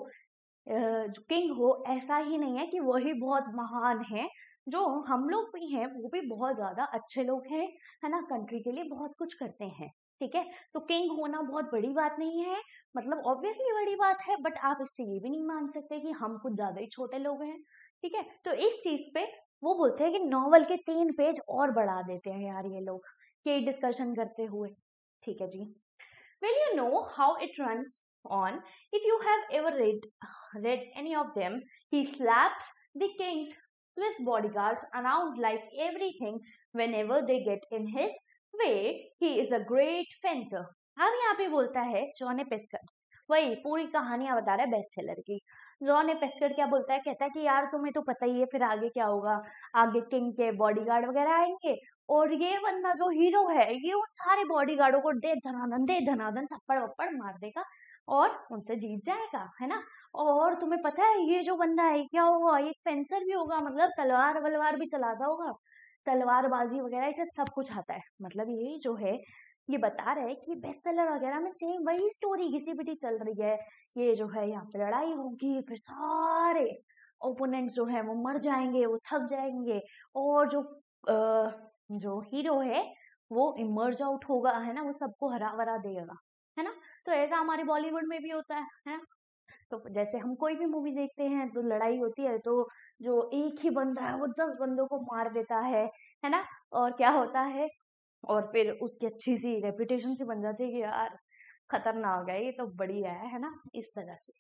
जो किंग हो, ऐसा ही नहीं है कि वही बहुत महान है, जो हम लोग भी हैं वो भी बहुत ज्यादा अच्छे लोग हैं, है ना, कंट्री के लिए बहुत कुछ करते हैं, ठीक है। तो किंग होना बहुत बड़ी बात नहीं है, मतलब ऑब्वियसली बड़ी बात है, बट आप इससे ये भी नहीं मान सकते कि हम कुछ ज्यादा ही छोटे लोग हैं, ठीक है। तो इस चीज पे वो बोलते हैं कि नॉवल के 3 पेज और बढ़ा देते हैं यार ये लोग, ये डिस्कशन करते हुए, ठीक है जी। Well, you know how it runs on. If you have ever read any of them, he slaps the king's Swiss bodyguards around like everything whenever they get in his way. He is a great fencer. अब यहाँ पे बोलता है John पेस्कर, वही पूरी कहानियां बता रहा है बेस्ट सेलर की। जॉन पेस्कर क्या बोलता है, कहता है कि यार तुम्हें तो पता ही है फिर आगे क्या होगा, आगे किंग के बॉडीगार्ड वगैरह आएंगे और ये बंदा जो हीरो है ये उन सारे बॉडीगार्डों को दे धनाधन थप्पड़ वप्पड़ मार देगा और उनसे जीत जाएगा, है ना। और तुम्हें पता है ये जो बंदा है क्या होगा, ये फेंसर भी होगा, मतलब तलवार वलवार भी चलाता होगा, तलवारबाजी वगैरह इसे सब कुछ आता है। मतलब यही जो है ये बता रहे हैं कि बेस्ट सेलर वगैरह में सेम वही स्टोरी घिसी पिटी चल रही है। ये जो है यहाँ पे लड़ाई होगी, फिर सारे ओपोनेंट्स जो है वो मर जाएंगे, वो थक जाएंगे और जो हीरो है वो इमर्ज आउट होगा, है ना, वो सबको हरा वरा देगा, है ना। तो ऐसा हमारे बॉलीवुड में भी होता है ना। तो जैसे हम कोई भी मूवी देखते हैं तो लड़ाई होती है तो जो एक ही बंदा है वो 10 बंदों को मार देता है ना। और क्या होता है, और फिर उसकी अच्छी सी रेपुटेशन से बन जाती है कि यार खतरनाक है ये तो, बढ़िया है ना, इस तरह से।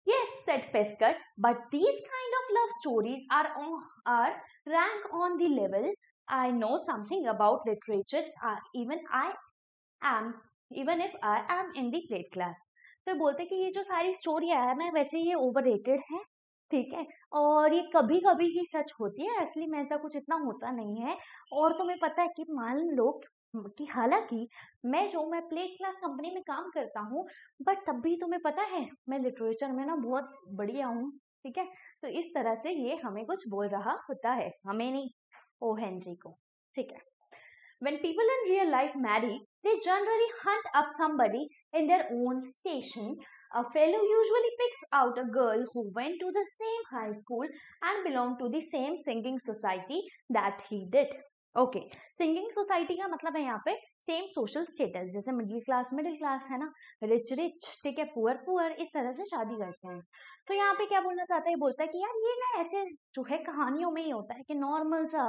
Yes, said Pescar, but these kind of love stories are rank on the level. I know something about literature, even if I am in the grade class. तो बोलते कि ये जो सारी स्टोरी है ना, वैसे ये ओवररेटेड है, ठीक है, और ये कभी कभी ही सच होती है, असली में ऐसा कुछ इतना होता नहीं है। और तुम्हें पता है कि मान लो कि हालांकि मैं प्ले क्लास कंपनी में काम करता हूँ, बट तब भी तुम्हें पता है मैं लिटरेचर में ना बहुत बढ़िया हूँ, ठीक है। तो इस तरह से ये हमें कुछ बोल रहा होता है, हमें नहीं, ओ हेनरी को, ठीक है। When people in real life marry, they generally hunt up somebody in their own station. A fellow usually picks out a girl who went to the same high school and belonged to the same singing society that he did. Okay, singing society का मतलब है यहाँ पे same social status, जैसे middle class है ना, rich, ठीक है, पुअर, इस तरह से शादी करते हैं। तो यहाँ पे क्या बोलना चाहता है, बोलता है कि यार ये ना ऐसे जो है कहानियों में ही होता है कि नॉर्मल सा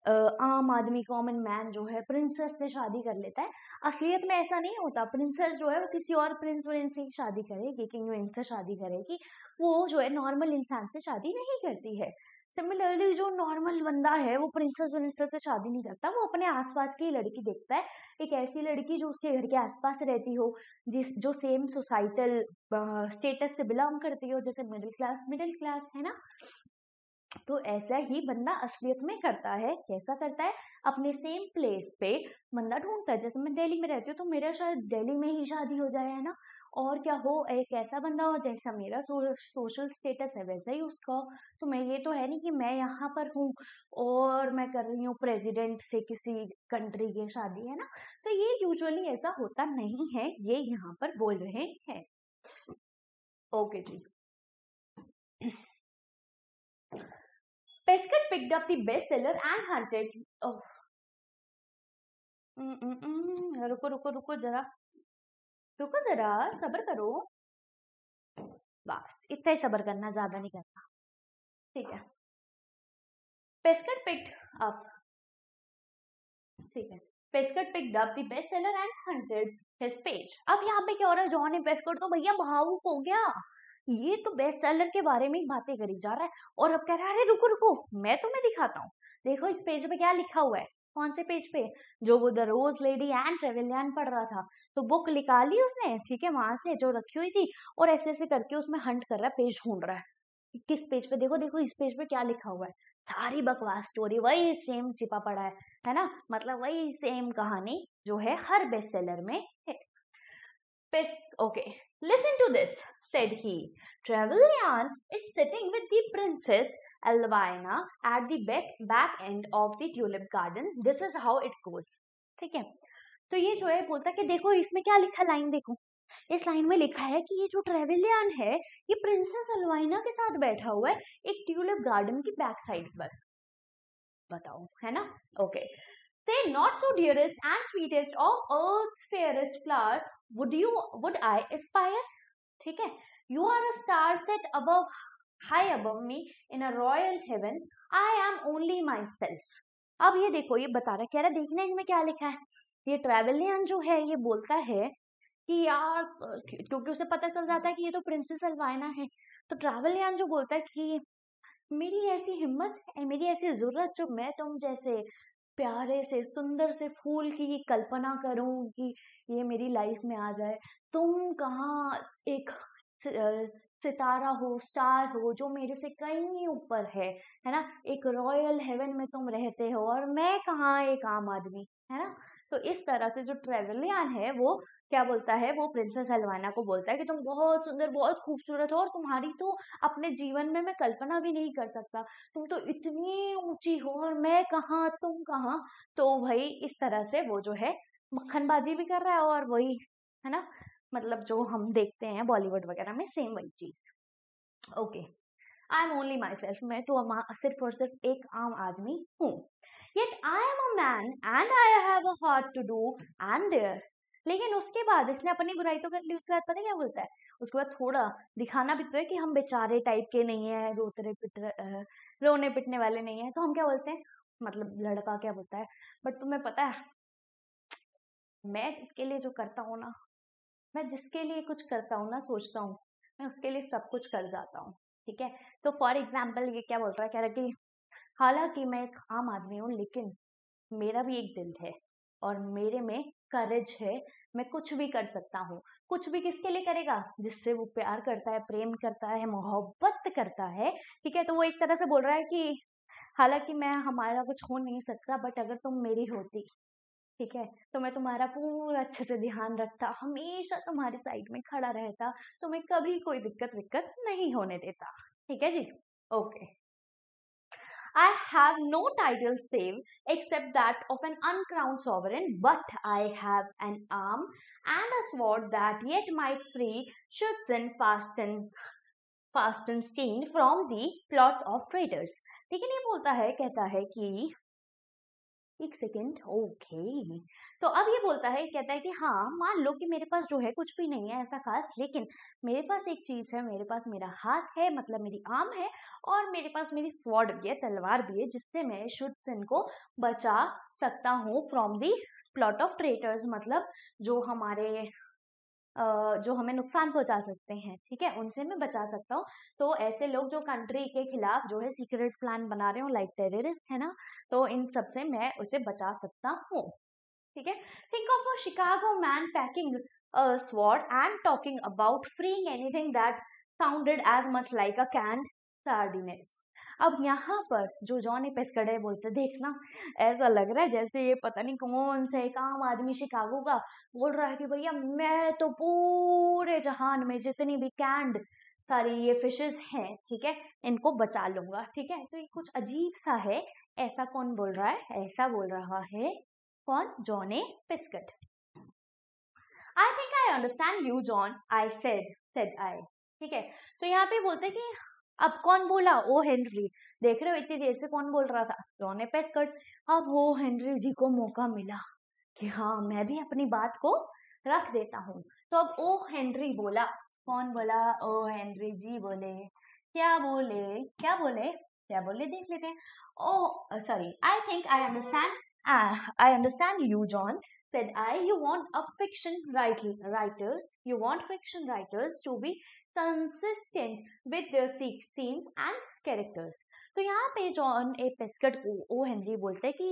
आम आदमी, कॉमन मैन जो है प्रिंसेस से शादी कर लेता है। असलियत में ऐसा नहीं होता, प्रिंसेस जो है वो किसी और प्रिंस से शादी करेगी, किंग से शादी करेगी, वो जो है नॉर्मल इंसान से शादी नहीं करती है। सिमिलरली जो नॉर्मल बंदा है वो प्रिंसेस से शादी नहीं करता, वो अपने आसपास की लड़की देखता है, एक ऐसी लड़की जो उसके घर के आसपास रहती हो, जो सेम सोसाइटल स्टेटस से बिलोंग करती हो, जैसे मिडिल क्लास है ना। तो ऐसा ही बंदा असलियत में करता है, कैसा करता है, अपने सेम प्लेस पे बंदा ढूंढता है। जैसे मैं दिल्ली में रहती हूँ तो मेरा शायद दिल्ली में ही शादी हो जाए, है ना, और क्या हो, एक ऐसा बंदा हो जैसा मेरा सोशल स्टेटस है वैसा ही उसका हो। तो मैं, ये तो है नहीं कि मैं यहाँ पर हूँ और मैं कर रही हूँ प्रेसिडेंट से किसी कंट्री की शादी, है ना। तो ये यूजुअली ऐसा होता नहीं है, ये यहाँ पर बोल रहे हैं। Okay ji. Pescott picked up the bestseller and hunted. Oh. रुको रुको रुको जरा, रुको जरा, सब्र करो, बस इतना ही सब्र करना, ज्यादा नहीं करना, ठीक है। Pescott picked up, ठीक है, Pescott picked up the bestseller and hunted his page. अब यहाँ पे क्या हो रहा है, जॉनी पेस्कॉट तो भैया भावुक हो गया, ये तो बेस्ट सेलर के बारे में ही बातें करी जा रहा है, और अब कह रहा है अरे रुको रुको, मैं तुम्हें दिखाता हूँ, देखो इस पेज पे क्या लिखा हुआ है। कौन से पेज पे? जो वो the rose lady and Trevelyan पढ़ रहा था, तो बुक निकाली उसने, ठीक है, वहां से जो रखी हुई थी, और ऐसे ऐसे करके उसमें हंट कर रहा है, पेज ढूंढ रहा है, किस पेज पे, देखो देखो इस पेज पे क्या लिखा हुआ है। सारी बकवास स्टोरी वही सेम छिपा पड़ा है ना, मतलब वही सेम कहानी जो है हर बेस्ट सेलर में है। Okay, listen to this, said he. Trevelyan is sitting with the princess Elvina at the back end of the tulip garden. This is how it goes. ठीक है, तो ये जो है बोलता है कि देखो इसमें क्या लिखा, लाइन देखो, इस लाइन में लिखा है कि ये जो ट्रेवेलियन है ये प्रिंसेस एल्वाइना के साथ बैठा हुआ है एक ट्यूलिप गार्डन की बैक साइड पर। बताओ, है ना? Okay, say not so dearest and sweetest of earth's fairest flower, would I aspire? ठीक है, you are a star set above, high above me in a royal heaven, I am only myself. अब ये देखो, ये बता रहा, कह रहा देखना इनमें क्या लिखा है। ये ट्रेवेलियन जो है ये बोलता है कि यार, क्योंकि उसे पता चल जाता है कि ये तो प्रिंसेस एल्वाइना है, तो ट्रेवेलियन जो बोलता है कि मेरी ऐसी हिम्मत है, मेरी ऐसी जरूरत जो मैं तुम जैसे प्यारे से सुंदर से फूल की कल्पना करूं कि ये मेरी लाइफ में आ जाए, तुम कहाँ एक सितारा हो, स्टार हो जो मेरे से कहीं ऊपर है ना, एक रॉयल हेवन में तुम रहते हो और मैं कहाँ एक आम आदमी, है ना। तो इस तरह से जो ट्रेवेलियन है वो क्या बोलता है, वो प्रिंसेस एल्वाना को बोलता है कि तुम बहुत सुंदर, बहुत खूबसूरत हो, और तुम्हारी तो अपने जीवन में मैं कल्पना भी नहीं कर सकता, तुम तो इतनी ऊंची हो और मैं कहाँ, तुम कहाँ। तो भाई इस तरह से वो जो है मक्खनबाजी भी कर रहा है, और वही है ना, मतलब जो हम देखते हैं बॉलीवुड वगैरह में, सेम वही चीज। Okay, I am only myself, मैं तो सिर्फ और सिर्फ एक आम आदमी हूँ। Yet I am a man and I have a heart to do and there. लेकिन उसके बाद इसने अपनी बुराई तो कर ली, उसके बाद पता क्या बोलता है, उसके बाद थोड़ा दिखाना भी तो है कि हम बेचारे टाइप के नहीं है, रोने पिटने वाले नहीं है, तो हम क्या बोलते हैं, मतलब लड़का क्या बोलता है, बट तुम्हें पता है मैं इसके लिए जो करता हूँ ना, मैं जिसके लिए कुछ करता हूँ ना, सोचता हूँ, मैं उसके लिए सब कुछ कर जाता हूँ, ठीक है। तो फॉर एग्जाम्पल ये क्या बोल रहा है, कह रहा है कि हालांकि मैं एक आम आदमी हूँ, लेकिन मेरा भी एक दिल है और मेरे में करेज है, मैं कुछ भी कर सकता हूँ। कुछ भी किसके लिए करेगा, जिससे वो प्यार करता है, प्रेम करता है, मोहब्बत करता है, ठीक है। तो वो एक तरह से बोल रहा है कि हालांकि मैं, हमारा कुछ हो नहीं सकता, बट अगर तुम मेरी होती, ठीक है, तो मैं तुम्हारा पूरा अच्छे से ध्यान रखता, हमेशा तुम्हारी साइड में खड़ा रहता, तुम्हें कभी कोई दिक्कत नहीं होने देता, ठीक है जी। Okay, I have no title save except that of an uncrowned sovereign, but I have an arm and a sword that yet might free Schutzen Fastenstein from the plots of traitors. लेकिन ये बोलता है, कहता है कि एक second, okay, तो अब ये बोलता है, कहता है कि हाँ मान लो कि मेरे पास जो है कुछ भी नहीं है ऐसा खास, लेकिन मेरे पास एक चीज है, मेरे पास मेरा हाथ है, मतलब मेरी आर्म है, और मेरे पास मेरी स्वॉर्ड भी है, तलवार भी है, जिससे मैं शुद्धसेन को बचा सकता हूँ from the plot of traitors, मतलब जो हमारे जो हमें नुकसान पहुंचा सकते हैं, ठीक है, उनसे मैं बचा सकता हूँ। तो ऐसे लोग जो कंट्री के खिलाफ जो है सीक्रेट प्लान बना रहे हो, लाइक टेररिस्ट, है ना, तो इन सब से मैं उसे बचा सकता हूँ, ठीक है। Think of a Chicago man packing a sword and talking about freeing anything that sounded as much like a canned sardines. अब यहाँ पर जो जॉनी पेस्कड़े बोलते, देखना ऐसा लग रहा है जैसे ये पता नहीं कौन सा एक आम आदमी शिकागो का बोल रहा है कि भैया मैं तो पूरे जहान में जितनी भी कैंड सारी ये फिशेस हैं, ठीक है, इनको बचा लूंगा, ठीक है। तो ये कुछ अजीब सा है, ऐसा कौन बोल रहा है, ऐसा बोल रहा है कौन, Johnny पेस्कट। I think I understand you, John, I said I. ठीक है। तो यहाँ पे बोलते हैं कि अब कौन बोला, ओ हेनरी। देख रहे हो इतनी देर से कौन बोल रहा था, जॉन पेस्कर्ट। अब ओ हेनरी जी को मौका मिला कि हाँ मैं भी अपनी बात को रख देता हूँ। तो अब ओ हेनरी बोला। कौन बोला, ओ हेनरी जी बोले। क्या बोले, क्या बोले, क्या बोले, देख लेते हैं। Oh sorry, I think I understand you, John, said I. You want fiction writers to be consistent with their scenes and characters. तो यहाँ पे जॉन ए पेस्कट को ओ हेनरी बोलते हैं कि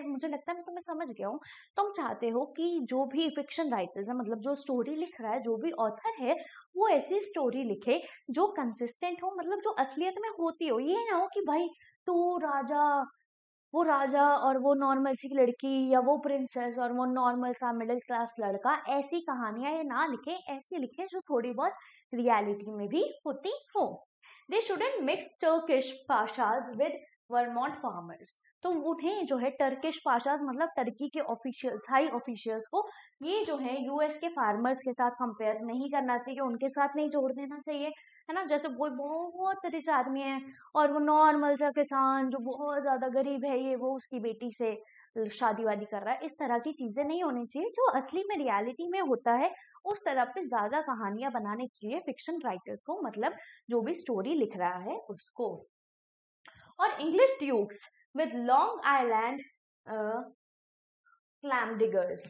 मुझे लगता है मैं तुम्हें समझ गया हूँ। तुम चाहते हो कि जो भी फिक्शन राइटर्स है, मतलब जो स्टोरी लिख रहा है, जो भी ऑथर है, वो ऐसी स्टोरी लिखे जो कंसिस्टेंट हो, मतलब जो असलियत में होती हो। ये ना हो कि भाई तू वो राजा और वो नॉर्मल सी लड़की, या वो प्रिंसेस और वो नॉर्मल सा मिडिल क्लास लड़का, ऐसी कहानियां ये ना लिखे, ऐसी लिखे जो थोड़ी बहुत रियलिटी में भी होती हो। They shouldn't mix Turkish pashas with Vermont farmers. तो उन्हें जो है टर्किश पाशाज मतलब टर्की के ऑफिशियल्स, हाई ऑफिशियल्स को ये जो है यूएस के फार्मर्स के साथ कंपेयर नहीं करना चाहिए, उनके साथ नहीं जोड़ देना चाहिए, है ना। जैसे वो बहुत रिच आदमी है और वो नॉर्मल सा किसान जो बहुत ज्यादा गरीब है, ये वो उसकी बेटी से शादी वादी कर रहा है, इस तरह की चीजें नहीं होनी चाहिए। जो असली में रियलिटी में होता है उस तरह पे ज्यादा कहानियां बनानी चाहिए फिक्शन राइटर्स को, मतलब जो भी स्टोरी लिख रहा है उसको। और English dukes with Long Island clam diggers,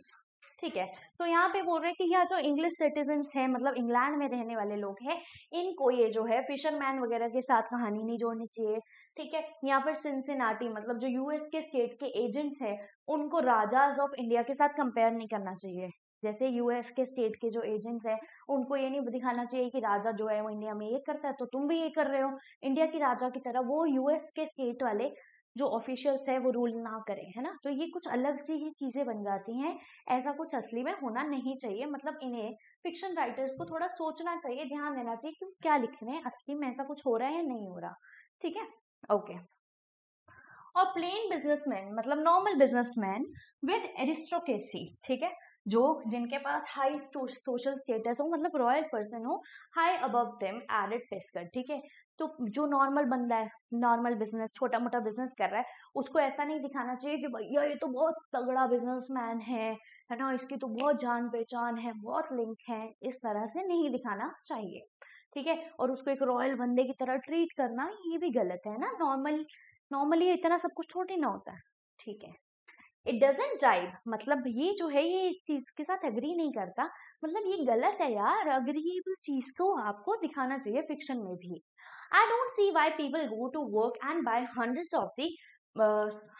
ठीक है। तो यहाँ पे बोल रहे हैं कि यह जो इंग्लिश सिटीजन्स हैं, मतलब इंग्लैंड में रहने वाले लोग हैं, इनको ये जो है फिशरमैन वगैरह के साथ कहानी नहीं जोड़नी चाहिए, ठीक है। यहाँ पर सिंसिनाटी मतलब जो यूएस के स्टेट के एजेंट्स हैं, उनको राजाज ऑफ इंडिया के साथ कंपेयर नहीं करना चाहिए। जैसे यूएस के स्टेट के जो एजेंट्स हैं, उनको ये नहीं दिखाना चाहिए कि राजा जो है वो इंडिया में ये करता है तो तुम भी ये कर रहे हो इंडिया की राजा की तरह। वो यूएस के स्टेट वाले जो ऑफिशियल्स है वो रूल ना करें, है ना। तो ये कुछ अलग सी ही चीजें बन जाती हैं, ऐसा कुछ असली में होना नहीं चाहिए। मतलब इन्हें फिक्शन राइटर्स को थोड़ा सोचना चाहिए, ध्यान देना चाहिए कि क्या लिख रहे हैं, असली में ऐसा कुछ हो रहा है या नहीं हो रहा, ठीक है। ओके। और प्लेन बिजनेसमैन मतलब नॉर्मल बिजनेसमैन विद एरिस्टोक्रेसी, ठीक है, जो जिनके पास हाई सोशल स्टेटस हो, मतलब रॉयल पर्सन हो, हाई अबव देम एडेड पेस्कर, ठीक है। तो जो नॉर्मल बंदा है, नॉर्मल बिजनेस, छोटा मोटा बिजनेस कर रहा है, उसको ऐसा नहीं दिखाना चाहिए कि भैया ये तो बहुत तगड़ा बिजनेसमैन है ना, इसकी तो बहुत जान पहचान है, बहुत लिंक है, इस तरह से नहीं दिखाना चाहिए, ठीक है। और उसको एक रॉयल बंदे की तरह ट्रीट करना ये भी गलत है ना। नॉर्मली इतना सब कुछ थोड़ी ना होता है, ठीक है। इट डजेंट जाइब मतलब ये जो है ये इस चीज के साथ एग्री नहीं करता, मतलब ये गलत है यार। अग्रीएबल चीज को आपको दिखाना चाहिए फिक्शन में भी। I don't see why people go to work and by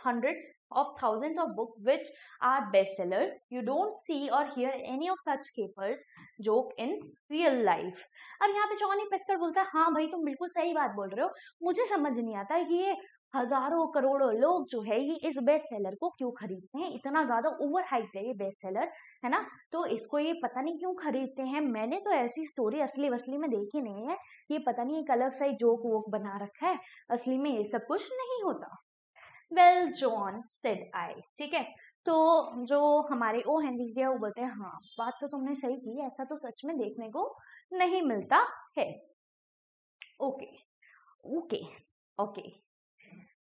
hundreds of thousands of books which are bestsellers. You don't see or hear any of such capers joke in real life. अब यहाँ पे Johnny पेस्कर बोलता है, हाँ भाई तुम बिल्कुल सही बात बोल रहे हो, मुझे समझ नहीं आता कि ये हजारों करोड़ों लोग जो है ये इस बेस्ट सेलर को क्यों खरीदते हैं, इतना ज्यादा ओवर हाइप है ये बेस्ट सेलर, है ना। तो इसको ये पता नहीं क्यों खरीदते हैं, मैंने तो ऐसी स्टोरी असली वसली में देखी नहीं है, ये पता नहीं एक अलग सा जोक वोक बना रखा है, असली में ये सब कुछ नहीं होता। वेल जॉन सेड आई, ठीक है। तो जो हमारे ओ हेनरी जी है वो बोलते हैं, हाँ बात तो तुमने सही की, ऐसा तो सच में देखने को नहीं मिलता है। Okay okay okay,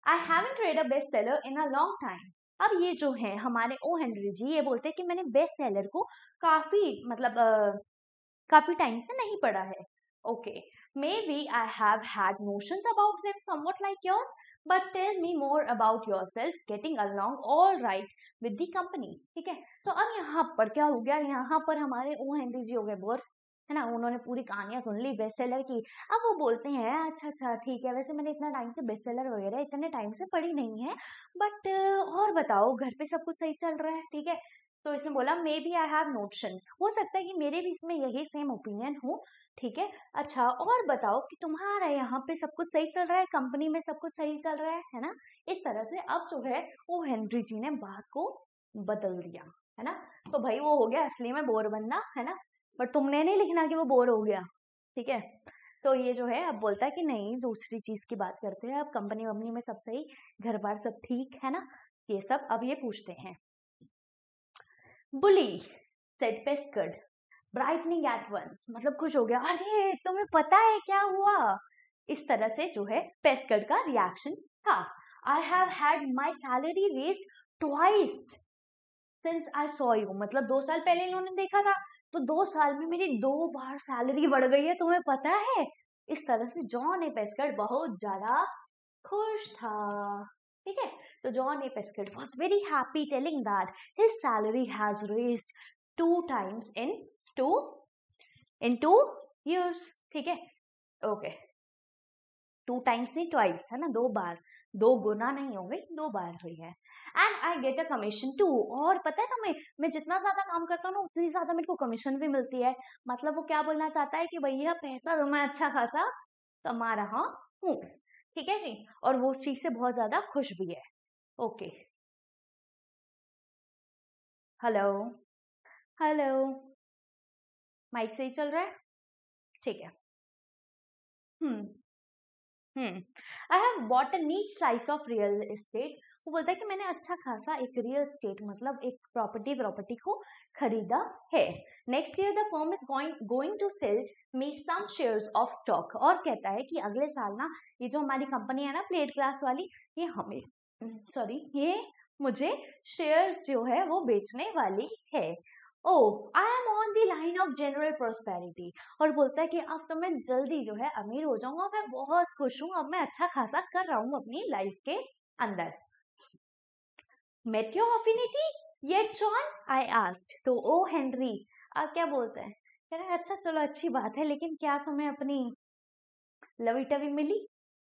I haven't red a best seller in a long time. अब ये जो है हमारे ओ हेनरी जी ये बोलते हैं कि मैंने बेस्ट सेलर को काफी मतलब काफी टाइम से नहीं पढ़ा है। Okay, maybe I have had notions about them somewhat like yours, but tell me more about yourself, getting along all right with the company, ठीक है। तो अब यहाँ पर क्या हो गया, यहाँ पर हमारे ओ हेनरी जी हो गए बोर, है ना, उन्होंने पूरी कहानियां सुन ली बेस्ट सेलर की। अब वो बोलते हैं अच्छा अच्छा ठीक है, वैसे मैंने इतना टाइम से बेस्ट सेलर वगैरह इतने टाइम से पढ़ी नहीं है, बट और बताओ घर पे सब कुछ सही चल रहा है, ठीक है। तो इसने बोला maybe I have notions, हो सकता है कि मेरे भी इसमें यही सेम ओपिनियन हो, ठीक है। अच्छा और बताओ कि तुम्हारा यहाँ पे सब कुछ सही चल रहा है, कंपनी में सब कुछ सही चल रहा है ना। इस तरह से अब जो है वो हेनरी जी ने बात को बदल दिया, है ना। तो भाई वो हो गया असली में बोर बनना, है ना, बट तुमने नहीं लिखना कि वो बोर हो गया, ठीक है। तो ये जो है अब बोलता है कि नहीं दूसरी चीज की बात करते हैं, अब कंपनी वंपनी में सब सही, घर बार सब ठीक है ना, ये सब अब ये पूछते हैं। बुली सेड पेस्कर्ड, ब्राइटनिंग एट वंस, मतलब खुश हो गया, अरे तुम्हें पता है क्या हुआ। इस तरह से जो है पेस्कट का रिएक्शन था। आई have had my salary raised twice since I saw you, मतलब 2 साल पहले इन्होंने देखा था, तो 2 साल में मेरी 2 बार सैलरी बढ़ गई है, तुम्हें पता है। इस तरह से जॉन ए पेस्कट बहुत ज्यादा खुश था। ठीक है, तो John A Pescud was very happy telling that his salary has raised 2 times two in 2 years. ठीक है, ओके, 2 times नहीं ट्वाइस है ना, 2 बार, 2 गुना नहीं हो गई, 2 बार हुई है। And I get a commission too, और पता है तुम्हें, मैं जितना ज्यादा काम करता हूँ ना उतनी ज्यादा मेरे को कमीशन भी मिलती है। मतलब वो क्या बोलना चाहता है कि भैया पैसा तो मैं अच्छा खासा कमा रहा हूँ। ठीक है जी, और वो उस चीज से बहुत ज्यादा खुश भी है। ओके, हेलो हेलो, माइक सही चल रहा है? ठीक है। Hmm I have bought a neat slice of real estate. वो बोलता है कि मैंने अच्छा खासा एक रियल एस्टेट, मतलब एक प्रॉपर्टी को खरीदा है। Next year the firm is going to sell me some shares of stock, और कहता है कि अगले साल ना ये जो हमारी कंपनी है ना प्लेट ग्लास वाली, ये हमें ये मुझे शेयर्स जो है वो बेचने वाली है। Oh, I am on the line of general prosperity, और बोलता है कि अब तो मैं जल्दी जो है अमीर हो जाऊंगा, मैं बहुत खुश हूँ, अब मैं अच्छा खासा कर रहा हूँ अपनी लाइफ के अंदर। Met your affinity yet John, I asked, तो ओ हेनरी क्या बोलते हैं, कह रहे हैं अच्छा चलो अच्छी बात है, लेकिन क्या तुम्हें अपनी लवी टवी मिली,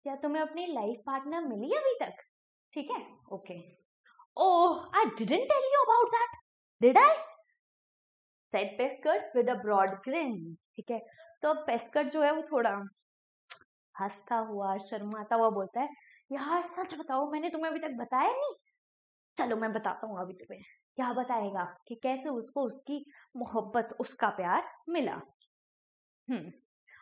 क्या तुम्हें अपनी लाइफ पार्टनर मिली अभी तक? ठीक है, okay. Oh, I didn't tell you about that, did I? said Pescud with a broad grin। ठीक है, तो अब पेस्कट जो है वो थोड़ा हंसता हुआ शर्माता हुआ बोलता है, यार सच बताओ, मैंने तुम्हें अभी तक बताया नहीं। चलो मैं बताता हूँ अभी तुम्हें। क्या बताएगा कि कैसे उसको उसकी मोहब्बत, उसका प्यार मिला।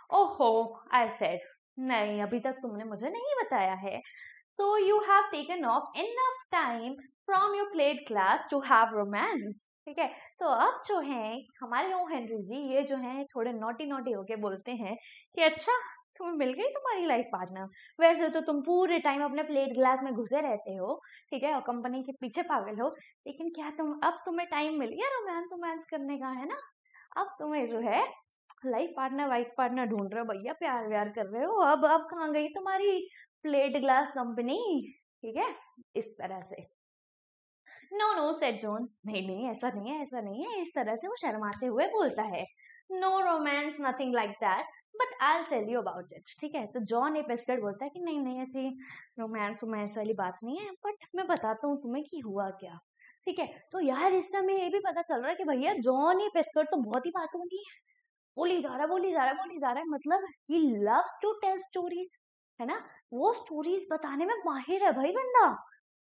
ओहो, आई सेड, नहीं अभी तक तुमने मुझे नहीं बताया है। So you have taken off enough time from your plate class to have romance। ठीक है, तो अब जो है हमारे ओ हेनरी जी ये जो है थोड़े नोटी नोटी होके बोलते हैं कि अच्छा तुम्हें मिल गई तुम्हारी लाइफ पार्टनर, वैसे तो तुम पूरे टाइम अपने प्लेट ग्लास में घुसे रहते हो, ठीक है, और कंपनी के पीछे पागल हो, लेकिन क्या अब तुम्हें टाइम मिल गया रोमांस रोमांस करने का, है ना। अब तुम्हें जो है लाइफ पार्टनर वाइफ पार्टनर ढूंढ रहे हो भैया, प्यार व्यार कर रहे हो, अब कहाँ गई तुम्हारी प्लेट ग्लास कंपनी? ठीक है, इस तरह से। नो नो सेड जॉन, नहीं नहीं ऐसा नहीं है, ऐसा नहीं है, इस तरह से वो शर्माते हुए बोलता है। No romance, nothing like that, but I tell you about it. ठीक है, तो जॉन ए पेस्कट बोलता है कि नहीं नहीं ऐसी रोमांस रोमांस वाली बात नहीं है, बट मैं बताता हूँ तुम्हें कि हुआ क्या। ठीक है, तो यार इस समय ये भी पता चल रहा है कि भैया जॉन ए पेस्कट तो बहुत ही बातों की है, बोली जा रहा है बोली जा रहा है बोली जा रहा है, मतलब he loves to tell stories, है ना। वो स्टोरीज बताने में माहिर है भाई बंदा।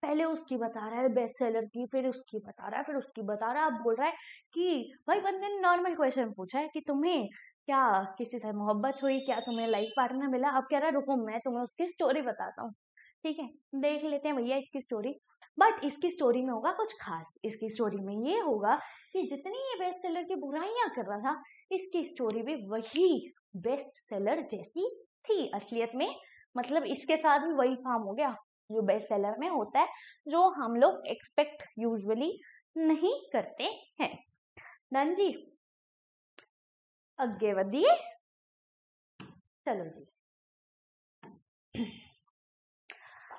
पहले उसकी बता रहा है बेस्ट सेलर की, फिर उसकी बता रहा है, फिर उसकी बता रहा है, अब बोल रहा है कि भाई बंदे ने नॉर्मल क्वेश्चन पूछा है कि तुम्हें क्या किसी से मोहब्बत हुई, क्या तुम्हें लाइफ पार्टनर मिला, अब कह रहा है रुको मैं तुम्हें उसकी स्टोरी बताता हूँ। ठीक है, देख लेते हैं भैया इसकी स्टोरी। बट इसकी स्टोरी में होगा कुछ खास, इसकी स्टोरी में ये होगा कि जितनी ये बेस्ट सेलर की बुराइयां कर रहा था, इसकी स्टोरी भी वही बेस्ट सेलर जैसी थी असलियत में। मतलब इसके साथ भी वही काम हो गया जो बेस्ट सेलर में होता है, जो हम लोग एक्सपेक्ट यूजुअली नहीं करते हैं। डन जी, आगे बढ़िए, चलो जी।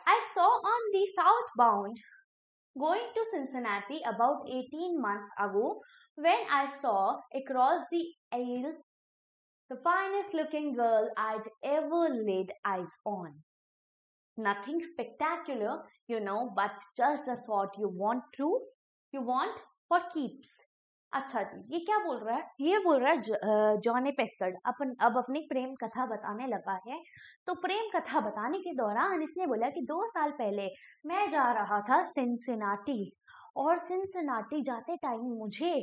I saw on the southbound going to Cincinnati about 18 months ago when I saw across the aisle the finest looking girl I'd ever laid eyes on. Nothing spectacular, you know, but just the sort you want for keeps. अच्छा जी, ये क्या बोल रहा है? ये बोल रहा है जॉन ए पेस्कट अब अपनी प्रेम कथा बताने लगा है। तो प्रेम कथा बताने के दौरान इसने बोला कि 2 साल पहले मैं जा रहा था सिंसिनाटी, और सिंसिनाटी जाते टाइम मुझे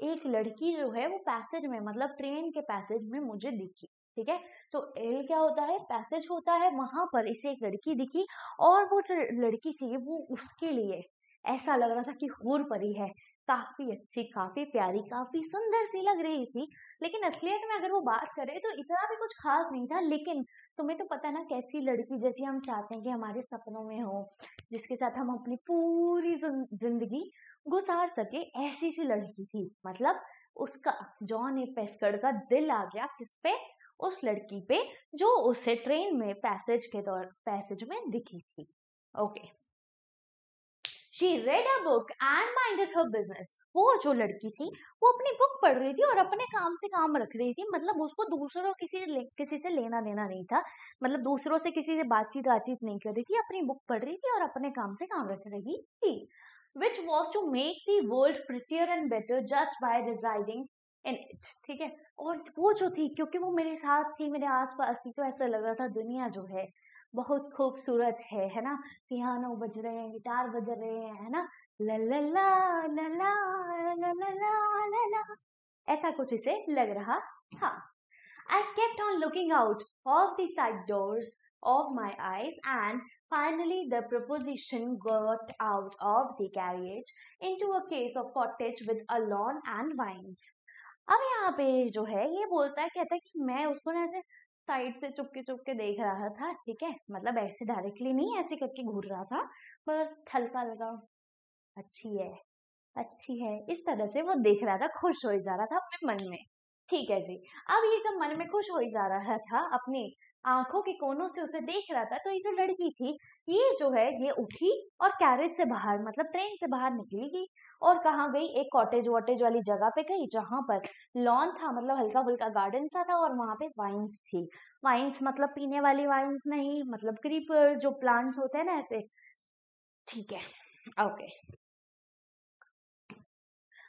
एक लड़की जो है वो पैसेज में, मतलब ट्रेन के पैसेज में मुझे दिखी। ठीक है, तो एल क्या होता है, पैसेज होता है, वहां पर इसे एक लड़की दिखी, और वो जो लड़की थी वो उसके लिए ऐसा लग रहा था कि हूर परी है, काफी अच्छी, काफी प्यारी, काफी सुंदर सी लग रही थी। लेकिन असलियत में अगर वो बात करे तो इतना भी कुछ खास नहीं था। लेकिन तुम्हें तो पता ना कैसी लड़की जैसी हम चाहते हैं कि हमारे सपनों में हो, जिसके साथ हम अपनी पूरी जिंदगी गुजार सके, ऐसी सी लड़की थी। मतलब उसका जॉन ए पेस्कड़ का दिल आ गया किस पे? उस लड़की पे जो उसे ट्रेन में पैसेज में दिखी थी। Okay, she red a book and minded her business. वो जो लड़की थी वो अपनी बुक पढ़ रही थी और अपने काम से काम रख रही थी। मतलब उसको दूसरों किसी से लेना देना नहीं था। मतलब दूसरों से किसी से बातचीत नहीं कर रही थी, अपनी बुक पढ़ रही थी और अपने काम से काम रख रही थी। Which was to make the world prettier and better just by residing in it. ठीक है, और वो जो थी, क्योंकि वो मेरे साथ थी, मेरे आसपास थी, तो ऐसा लग रहा था दुनिया जो है बहुत खूबसूरत है ना। पियानो बज रहे हैं, गिटार बज रहे हैं, है ना, ला ला ला ला ला ला ला ला ला ला, ऐसा कुछ इसे लग रहा था। I kept on looking out of the side doors of my eyes, and finally the proposition got out of the carriage into a case of cottage with a lawn and vines. अब यहाँ पे जो है ये बोलता है, कहता है कि मैं उसको ना ऐसे साइड से चुपके देख रहा था। ठीक है, मतलब ऐसे डायरेक्टली नहीं, ऐसे करके घूर रहा था, बस हल्का हल्का, अच्छी है अच्छी है, इस तरह से वो देख रहा था, खुश हो जा रहा था अपने मन में। ठीक है जी। अब ये जब मन में खुश हो जा रहा था, अपनी आंखों के कोनों से उसे देख रहा था, तो ये जो लड़की थी ये जो है ये उठी और कैरेज से बाहर, मतलब ट्रेन से बाहर निकली और कहाँ गई? एक कॉटेज वॉटेज वाली जगह पे गई जहां पर लॉन था, मतलब हल्का फुल्का गार्डन सा था, और वहां पे वाइन्स थी। वाइन्स मतलब पीने वाली वाइन्स नहीं, मतलब क्रीपर जो प्लांट्स होते हैं ना ऐसे। ठीक है, okay.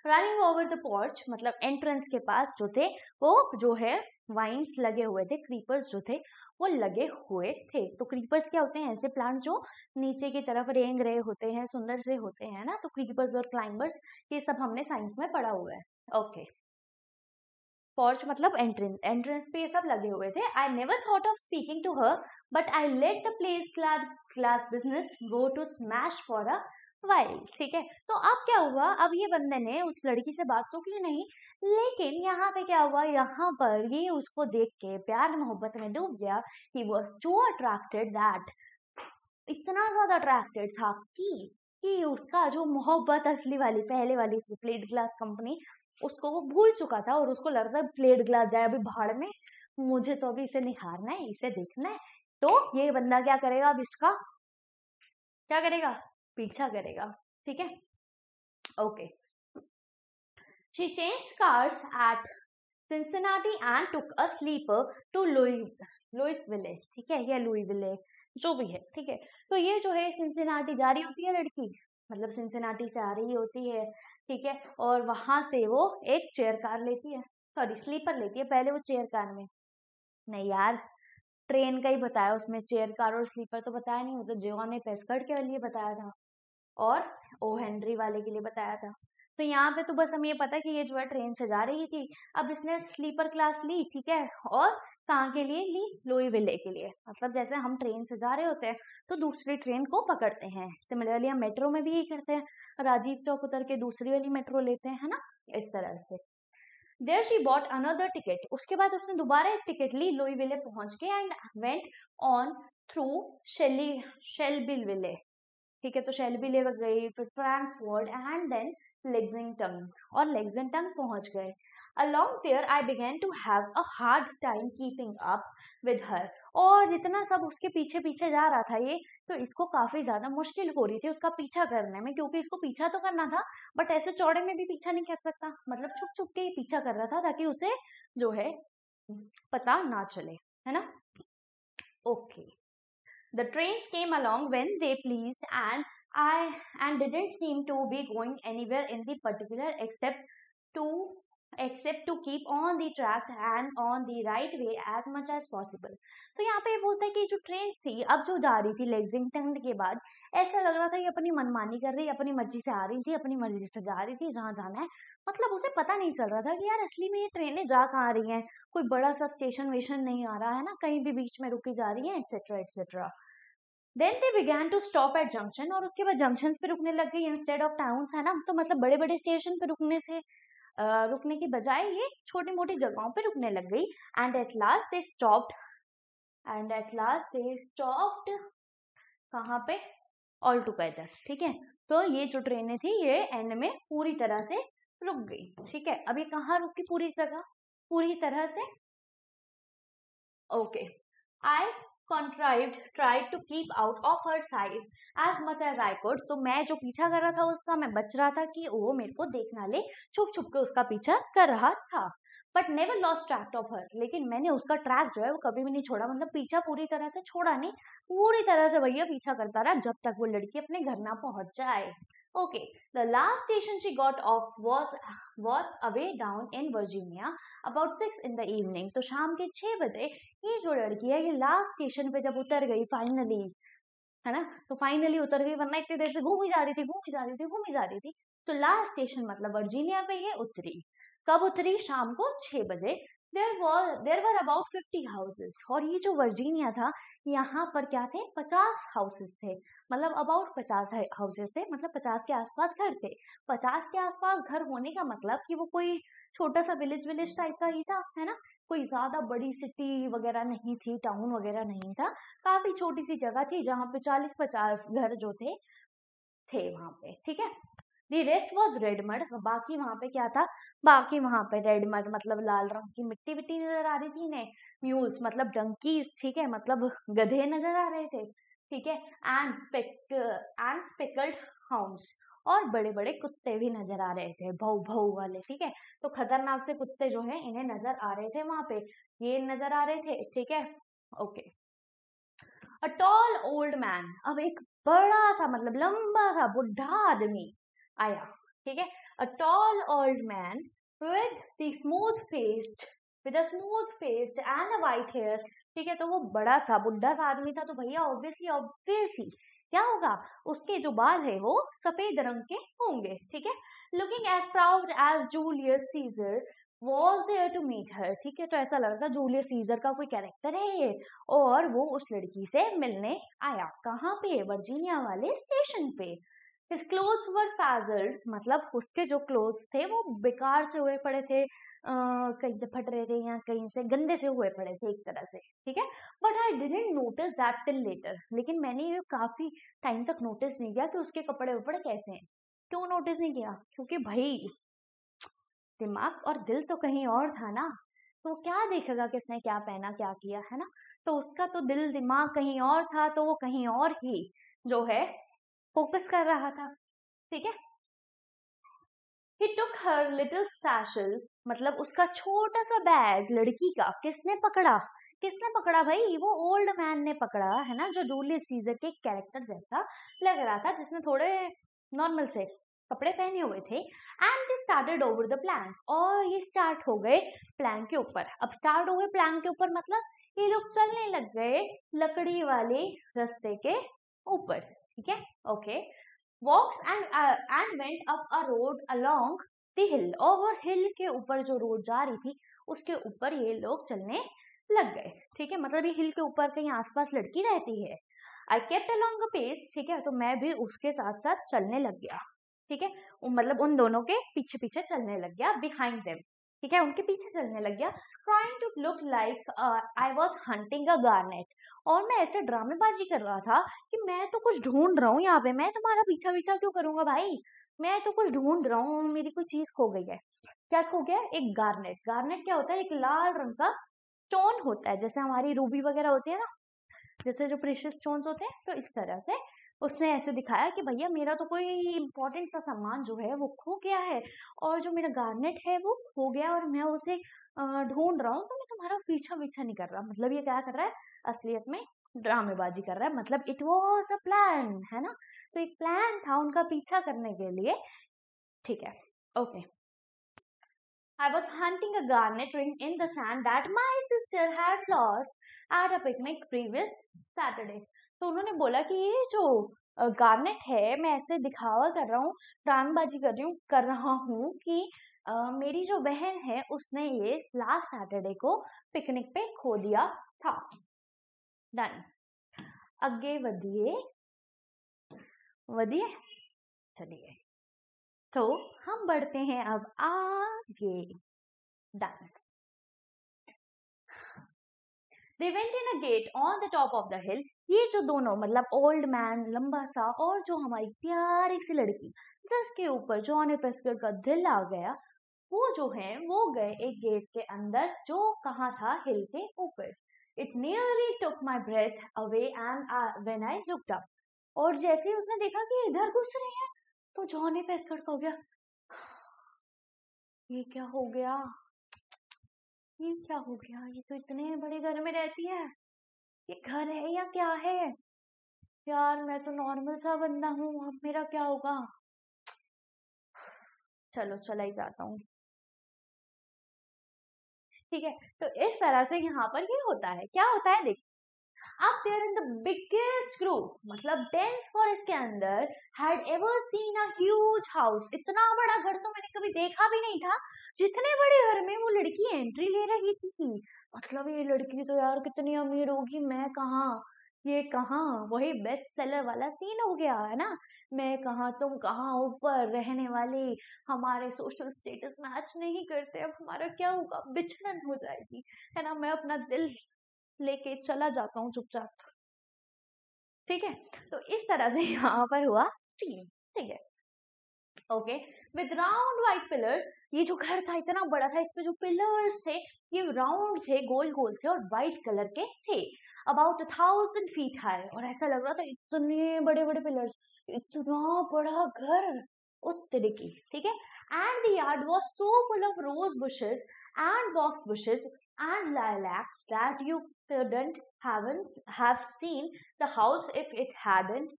Running over the porch, मतलब एंट्रेंस के पास जो थे वो जो है वाइन्स लगे हुए थे, क्रीपर्स जो थे वो लगे हुए थे। तो क्रीपर्स क्या होते हैं? ऐसे प्लांट्स जो नीचे की तरफ रेंग रहे होते हैं, सुंदर से होते हैं ना। तो क्रीपर्स और क्लाइंबर्स, ये सब हमने साइंस में पढ़ा हुआ है। ओके, पोर्च मतलब एंट्रेंस, एंट्रेंस पे ये सब लगे हुए थे। I never thought of speaking to her, but I let the plate glass business go to smash for a while. ठीक है, तो अब क्या हुआ? अब ये बंदे ने उस लड़की से बात तो की नहीं, लेकिन यहाँ पे क्या हुआ? यहाँ पर ये उसको देख के प्यार मोहब्बत में डूब गया। He was too attracted that, इतना ज्यादा अट्रैक्टेड था कि उसका जो मोहब्बत असली वाली, पहले वाली प्लेट ग्लास कंपनी, उसको वो भूल चुका था। और उसको लगता है प्लेट ग्लास जाए अभी भाड़ में, मुझे तो अभी इसे निखारना है, इसे देखना है। तो ये बंदा क्या करेगा? अब इसका क्या करेगा? पीछा करेगा। ठीक है, okay. She changed cars at Cincinnati and took a sleeper to Louisville. ठीक है, या लुइविले जो भी है। ठीक है, तो ये जो है सिंसिनाटी जा रही होती है लड़की, मतलब सिंसिनाटी से आ रही होती है। ठीक है, और वहां से वो एक चेयर कार लेती है, सॉरी स्लीपर लेती है। पहले वो चेयर कार में, नहीं यार, ट्रेन का ही बताया उसमें, चेयर कार और स्लीपर तो बताया नहीं, वो तो जॉन ए पेस्कड़ के लिए बताया था और ओ हेनरी वाले के लिए बताया था। तो यहाँ पे तो बस हमें ये पता कि ये जो है ट्रेन से जा रही थी। अब इसने स्लीपर क्लास ली, ठीक है, और कहाँ के लिए ली? लुइविले के लिए। मतलब जैसे हम ट्रेन से जा रहे होते हैं तो दूसरी ट्रेन को पकड़ते हैं, सिमिलरली हम मेट्रो में भी यही करते हैं, राजीव चौक उतर के दूसरी वाली मेट्रो लेते हैं, है ना, इस तरह से। There she bought another ticket, उसके बाद उसने दोबारा एक टिकट ली लुइविले पहुंच के, एंड वेंट ऑन थ्रू शेल्बिलविले। ठीक है, तो शेल्बी ले गई, फिर फ्रैंकफर्ट एंड देन लेक्सिंगटन, और लेक्सिंगटन पहुंच गए। Along there, I began to have a hard time keeping up with her. और जितना सब उसके पीछे पीछे जा रहा था ये, तो इसको काफी ज्यादा मुश्किल हो रही थी उसका पीछा करने में, क्योंकि इसको पीछा तो करना था बट ऐसे चौड़े में भी पीछा नहीं कर सकता, मतलब छुप छुप के ही पीछा कर रहा था ताकि उसे जो है पता ना चले, है ना। Okay, the trains came along when they pleased, and didn't seem to be going anywhere in the particular except to keep on the track and on the right way as much as possible. तो यहाँ पे बोलता है कि जो train थी अब जो जा रही थी लेक्सिंगटन के बाद, ऐसा लग रहा था कि अपनी मनमानी कर रही, अपनी मर्जी से आ रही थी, अपनी मर्जी से जा रही थी जहाँ जाना है। मतलब उसे पता नहीं चल रहा था कि यार असली में ये ट्रेनें जा कहाँ रही हैं, कोई बड़ा सा स्टेशन वेशन नहीं आ रहा है ना, कहीं भी बीच में रुकी जा रही है, etcetera etcetera. Then they began to stop at junction, और उसके बाद जंक्शन पे रुकने लग गई इंस्टेड ऑफ टाउन्स, है ना। तो मतलब बड़े बड़े स्टेशन पे रुकने की बजाय ये छोटी मोटी जगहों पे रुकने लग गई। And at last they stopped कहाँ पे, ऑल टुगेदर, ठीक है। तो ये जो ट्रेनें थी ये एंड में पूरी तरह से रुक गई, ठीक है। अब ये कहाँ रुकी पूरी तरह से, okay. I tried to keep out of her sight as much as I could, तो मैं जो पीछा कर रहा था उसका, मैं बच रहा था कि वो मेरे को देख ना ले, छुप छुप के उसका पीछा कर रहा था। But never lost track of her, लेकिन मैंने उसका ट्रैक जो है वो कभी भी नहीं छोड़ा, मतलब पीछा पूरी तरह से छोड़ा नहीं, पूरी तरह से भैया पीछा करता रहा जब तक वो लड़की अपने घर ना पहुंच जाए। Okay, the last station she got off was away down in Virginia about 6 in the evening, तो शाम के 6 बजे ये जो लड़की है ये लास्ट स्टेशन पे जब उतर गई फाइनली, है ना, तो फाइनली उतर गई, वरना इतनी देर से घूमी जा रही थी। तो लास्ट स्टेशन मतलब वर्जीनिया पे ये उतरी। कब उतरी? शाम को 6 बजे। देर वर अबाउट 50 हाउसेस, और ये जो वर्जीनिया था यहाँ पर क्या थे, 50 हाउसेस थे, मतलब अबाउट 50 हाउसेस थे, मतलब 50 के आसपास घर थे। 50 के आसपास घर होने का मतलब कि वो कोई छोटा सा विलेज टाइप का ही था, है ना, कोई ज्यादा बड़ी सिटी वगैरह नहीं थी, टाउन वगैरह नहीं था, काफी छोटी सी जगह थी जहाँ पे 40-50 घर जो थे वहां पे, ठीक है। The rest was red mud, बाकी वहां पे क्या था, बाकी वहां पे रेड मड मतलब लाल रंग की मिट्टी विट्टी नजर आ रही थी इन्हें, म्यूल्स मतलब डंकीज, ठीक है, मतलब गधे नजर आ रहे थे, ठीक है, एंड स्पेकल्ड हाउंड्स, और बड़े बड़े कुत्ते भी नजर आ रहे थे, भौ भौ वाले, ठीक है। तो खतरनाक से कुत्ते जो है इन्हें नजर आ रहे थे वहां पे, ये नजर आ रहे थे, ठीक है, ओके। अ टॉल ओल्ड मैन, अब एक बड़ा सा मतलब लंबा सा बुढ़ा आदमी आया, ठीक है। A tall old man with a smooth faced and a white hair, ठीक है। तो वो बड़ा सा बुढ़ा सा आदमी था, तो भैया ऑब्वियसली क्या होगा, उसके जो बाल है वो सफेद रंग के होंगे, ठीक है। Looking as proud as Julius Caesar was there to meet her, ठीक है। तो ऐसा लग रहा था जूलियस सीजर का कोई कैरेक्टर है ये, और वो उस लड़की से मिलने आया, कहाँ पे, वर्जीनिया वाले स्टेशन पे। His clothes were frazzled, मतलब उसके जो क्लोथ्स थे वो बेकार से हुए पड़े थे, कहीं से फट रहे थे या कहीं से गंदे से हुए पड़े थे एक तरह से, ठीक है। But I didn't notice that till later, लेकिन मैंने ये काफी टाइम तक नोटिस नहीं किया कि उसके कपड़े वपड़े कैसे हैं। क्यों नोटिस नहीं किया? क्योंकि भाई दिमाग और दिल तो कहीं और था ना, तो क्या देखेगा किसने क्या पहना क्या किया, है ना। तो उसका तो दिल दिमाग कहीं और था, तो वो कहीं और ही जो है फोकस कर रहा था, ठीक है। He took her little satchel, मतलब उसका छोटा सा बैग लड़की का किसने पकड़ा भाई, वो ओल्ड मैन ने पकड़ा, है ना, जो जूलियस सीजर के कैरेक्टर जैसा लग रहा था, जिसने थोड़े नॉर्मल से कपड़े पहने हुए थे। And they started over the plank, और ये स्टार्ट हो गए प्लैंक के ऊपर। अब स्टार्ट हो गए प्लैंक के ऊपर मतलब ये लोग चलने लग गए लकड़ी वाले रास्ते के ऊपर, ठीक है, okay. Walks and went up a road along the hill, और हिल के ऊपर जो रोड जा रही थी उसके ऊपर ये लोग चलने लग गए, ठीक है। मतलब ये हिल के ऊपर कहीं आसपास लड़की रहती है। I kept along a pace, ठीक है, तो मैं भी उसके साथ साथ चलने लग गया, ठीक है, मतलब उन दोनों के पीछे पीछे चलने लग गया, behind them, ठीक है, उनके पीछे चलने लग गया। Trying to look like I was hunting a garnet, और मैं ऐसे ड्रामेबाजी कर रहा था कि मैं तो कुछ ढूंढ रहा हूँ यहाँ पे, मैं तुम्हारा पीछा पीछा क्यों करूंगा भाई, मैं तो कुछ ढूंढ रहा हूँ, मेरी कोई चीज खो गई है। क्या खो गया? एक गार्नेट। गार्नेट क्या होता है? एक लाल रंग का स्टोन होता है, जैसे हमारी रूबी वगैरह होती है ना, जैसे जो प्रेशियस स्टोन्स होते हैं, तो इस तरह से उसने ऐसे दिखाया कि भैया मेरा तो कोई इंपॉर्टेंट सा सामान जो है वो खो गया है, और जो मेरा गार्नेट है वो खो गया, और मैं उसे ढूंढ रहा हूँ, तो मैं तुम्हारा पीछा नहीं कर रहा। मतलब ये क्या कर रहा है? असलियत में ड्रामेबाजी कर रहा है, मतलब इट वॉज अ प्लान, है ना। तो एक प्लान था उनका पीछा करने के लिए, ठीक है, okay. I was hunting a garnet ring in the sand that my sister had lost at a picnic previous Saturday. तो उन्होंने बोला कि ये जो गार्नेट है, मैं ऐसे दिखावा कर रहा हूँ, ड्रामेबाजी कर रहा हूँ कि मेरी जो बहन है उसने ये लास्ट सैटरडे को पिकनिक पे खो दिया था। डन। आगे बढ़िए बढ़िए, चलिए तो हम बढ़ते हैं अब आगे। Done. They went in a gate on the top of the hill. ये जो दोनों मतलब ओल्ड मैन लंबा सा और जो हमारी प्यारी सी लड़की जिसके ऊपर जॉनी पेस्कर का दिल आ गया, वो जो है वो गए एक गेट के अंदर जो कहाँ था, हिल के ऊपर। It nearly took my breath away and when I looked up. और जैसे ही उसने देखा कि इधर घुस रहे हैं तो जॉनी पेस्कर का हो गया, ये क्या हो गया, ये क्या हो गया, ये तो इतने बड़े घर में रहती है, ये घर है या क्या है यार, मैं तो नॉर्मल सा बंदा हूँ, अब मेरा क्या होगा। चलो चला ही जाता हूँ, ठीक है। तो इस तरह से यहाँ पर ये होता है, क्या होता है, देख up there in the biggest group, मतलब डेंस फॉरेस्ट के अंदर had ever seen a huge house, इतना बड़ा घर तो मैंने कभी देखा भी नहीं था। जितने बड़े घर में वो लड़की एंट्री ले रही थी, मतलब ये लड़की तो यार कितनी अमीर होगी, मैं कहाँ, ये कहाँ, वही बेस्ट सेलर वाला सीन हो गया है ना, मैं कहाँ तुम कहाँ, ऊपर रहने वाले, हमारे सोशल स्टेटस मैच नहीं करते, अब हमारा क्या होगा, बिछड़न हो जाएगी, है ना, मैं अपना दिल लेके चला जाता हूँ चुपचाप, ठीक है। तो इस तरह से यहाँ पर हुआ सीन, ठीक है, okay. With round white pillar, ये जो घर था इतना बड़ा था, इसमें जो पिलर्स थे ये राउंड थे, गोल गोल थे और वाइट कलर के थे, अबाउट 1000 फीट हाई, और ऐसा लग रहा था इतने बड़े बड़े पिलर्स, इतना बड़ा घर उस तरीके, ठीक है। And the yard was so full of rose bushes and box bushes and lilacs that you have seen the house if it hadn't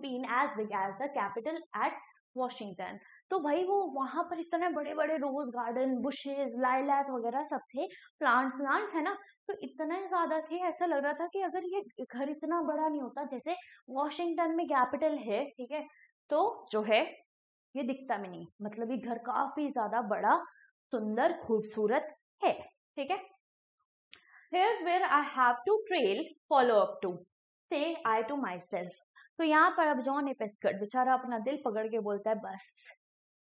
been as big as the Capitol at Washington. तो भाई वो वहां पर इतने बड़े बड़े रोज garden, bushes, lilac वगैरह सब थे, प्लांट्स है ना, तो इतने ज्यादा थे, ऐसा लग रहा था कि अगर ये घर इतना बड़ा नहीं होता, जैसे वॉशिंगटन में कैपिटल है, ठीक है, तो जो है ये दिखता भी नहीं, मतलब ये घर काफी ज्यादा बड़ा, सुंदर, खूबसूरत है, ठीक है। Here's where I have to trail follow up to, say I to myself. तो यहाँ पर अब जॉन पेस्कट बेचारा अपना दिल पकड़ के बोलता है, बस